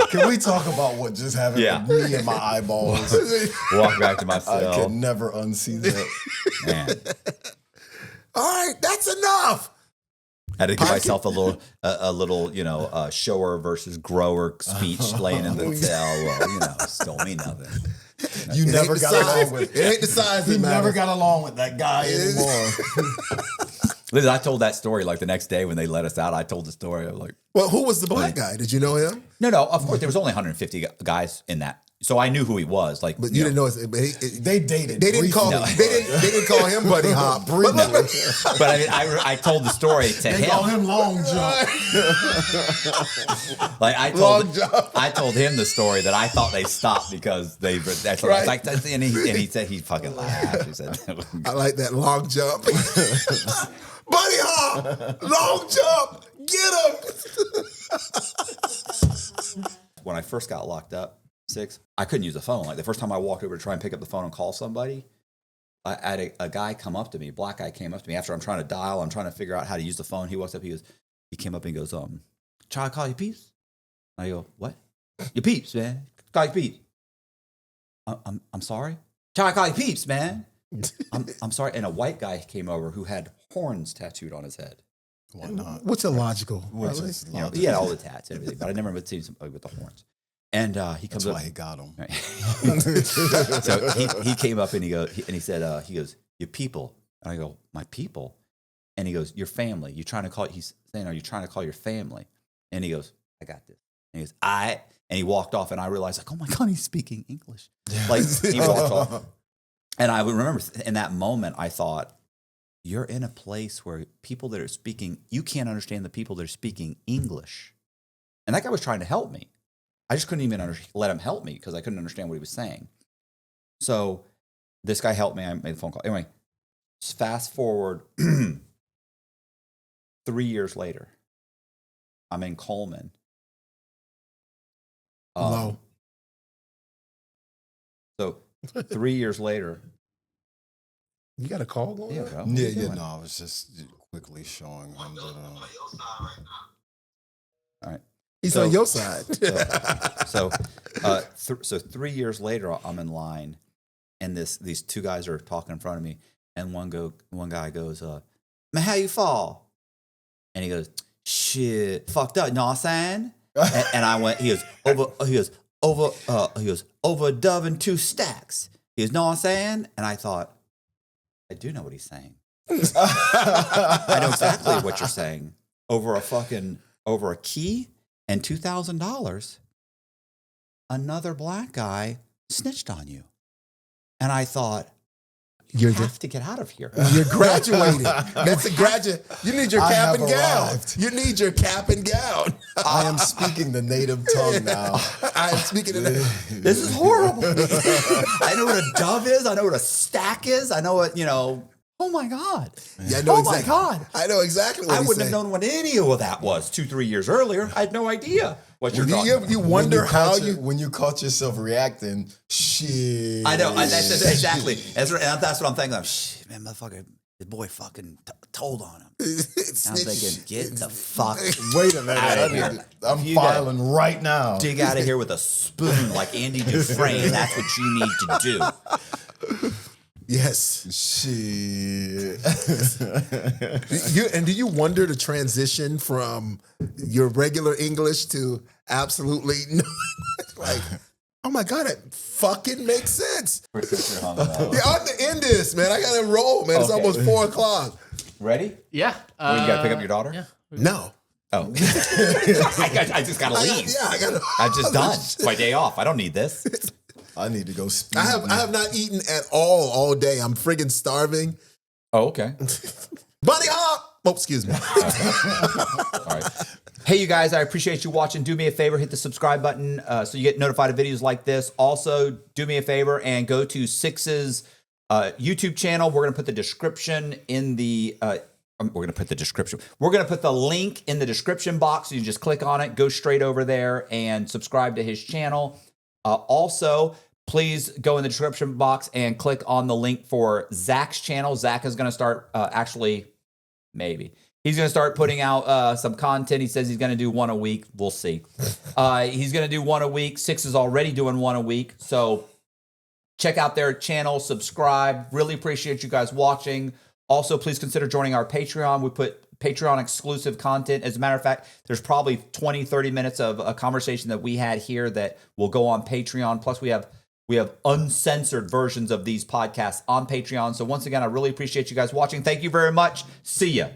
Speaker 2: Can we talk about what just happened to me and my eyeballs?
Speaker 1: Walk back to my cell.
Speaker 2: I can never unsee that.
Speaker 1: Man.
Speaker 3: All right, that's enough.
Speaker 1: I had to give myself a little shower versus grower speech laying in the cell. Well, still mean nothing.
Speaker 2: You never got along with
Speaker 3: it. Ain't the size.
Speaker 2: You never got along with that guy anymore.
Speaker 1: Listen, I told that story like the next day when they let us out. I told the story. I was like,
Speaker 3: well, who was the black guy? Did you know him?
Speaker 1: No. Of course, there was only 150 guys in that, so I knew who he was. Like,
Speaker 3: but you didn't know.
Speaker 2: They dated.
Speaker 3: They didn't call him. They didn't call him Buddy Hop.
Speaker 1: But I mean, I told the story to him.
Speaker 2: They call him Long Jump.
Speaker 1: Like I told him the story that I thought they stopped because they. That's what I was like, and he said he fucking laughed. He said,
Speaker 3: "I like that long jump." Buddy Hop, long jump, get him.
Speaker 1: When I first got locked up, Cyx, I couldn't use the phone. Like the first time I walked over to try and pick up the phone and call somebody, I had a guy come up to me, a black guy came up to me after I'm trying to dial, I'm trying to figure out how to use the phone. He walks up, he came up and he goes, try to call your peeps? I go, what? Your peeps, man. Call your peeps. I'm sorry? Try to call your peeps, man. I'm sorry. And a white guy came over who had horns tattooed on his head.
Speaker 2: Why not?
Speaker 3: What's illogical?
Speaker 1: He had all the tats and everything, but I never seen somebody with the horns. And he comes up.
Speaker 2: That's why he got him.
Speaker 1: Right. So he came up and he said, your people. And I go, my people? And he goes, your family. He's saying, are you trying to call your family? And he goes, I got this. And he goes, and he walked off, and I realized, like, oh my God, he's speaking English. Like, he walked off. And I would remember in that moment, I thought, you're in a place where people that are speaking, you can't understand the people that are speaking English. And that guy was trying to help me. I just couldn't even let him help me because I couldn't understand what he was saying. So this guy helped me. I made a phone call. Anyway, fast forward 3 years later, I'm in Coleman.
Speaker 3: Hello.
Speaker 1: So 3 years later.
Speaker 3: You got a call going on?
Speaker 2: Yeah. No, I was just quickly showing him that.
Speaker 1: All right.
Speaker 3: He's on your side.
Speaker 1: So 3 years later, I'm in line, and these two guys are talking in front of me, and one guy goes, "Man, how you fall?" And he goes, "Shit, fucked up, you know what I'm saying?" And I went, he goes, over a dove and 2 stacks. He goes, "Know what I'm saying?" And I thought, I do know what he's saying. I know exactly what you're saying. Over a key and $2,000, another black guy snitched on you. And I thought, You have to get out of here.
Speaker 3: You're graduating. That's a graduate. You need your
Speaker 2: I
Speaker 3: cap
Speaker 2: have
Speaker 3: and gown.
Speaker 2: arrived.
Speaker 3: You need your cap and gown.
Speaker 2: I am speaking the native tongue now.
Speaker 3: I am speaking of that.
Speaker 1: This is horrible. I know what a dove is. I know what a stack is. I know what, oh my God.
Speaker 3: Yeah, I know
Speaker 1: Oh
Speaker 3: exactly.
Speaker 1: my God.
Speaker 3: I know exactly what
Speaker 1: I
Speaker 3: he's
Speaker 1: wouldn't
Speaker 3: saying.
Speaker 1: have known what any of that was 2-3 years earlier. I had no idea what you're talking about.
Speaker 3: You wonder how you.
Speaker 2: when you caught yourself reacting, shit.
Speaker 1: I know. That's exactly. That's what I'm thinking. Shit, man, motherfucker, the boy fucking told on him. I'm thinking, get the fuck
Speaker 2: Wait a minute.
Speaker 1: Outta here.
Speaker 2: I'm
Speaker 1: You gotta
Speaker 2: filing right now.
Speaker 1: dig out of here with a spoon like Andy Dufresne. That's what you need to do.
Speaker 3: Yes.
Speaker 2: Shit.
Speaker 3: Do you wonder the transition from your regular English to absolutely no? Like, oh my God, it fucking makes sense. Yeah, I'm to end this, man. I gotta roll, man. It's
Speaker 1: Okay.
Speaker 3: almost 4:00.
Speaker 1: Ready?
Speaker 4: Yeah.
Speaker 1: Oh, you got to pick up your daughter?
Speaker 4: Yeah.
Speaker 3: No.
Speaker 1: Oh. I just got to leave.
Speaker 3: I gotta.
Speaker 1: I'm just done. It's my day off. I don't need this.
Speaker 2: I need to go speak.
Speaker 3: I have not eaten at all day. I'm friggin' starving.
Speaker 1: Oh, okay.
Speaker 3: Bunny hop. Oh, excuse me.
Speaker 1: All right. Hey, you guys, I appreciate you watching. Do me a favor, hit the subscribe button so you get notified of videos like this. Also, do me a favor and go to Cyx's YouTube channel. We're going to put the description in the... we're going to put the description. We're going to put the link in the description box. So you just click on it, go straight over there, and subscribe to his channel. Also, please go in the description box and click on the link for Zack's channel. Zack is going to start maybe. He's going to start putting out some content. He says he's going to do one a week. We'll see. He's going to do one a week. Cyx is already doing one a week. So check out their channel, subscribe. Really appreciate you guys watching. Also, please consider joining our Patreon. We put Patreon exclusive content. As a matter of fact, there's probably 20, 30 minutes of a conversation that we had here that will go on Patreon. Plus, we have uncensored versions of these podcasts on Patreon. So once again, I really appreciate you guys watching. Thank you very much. See ya.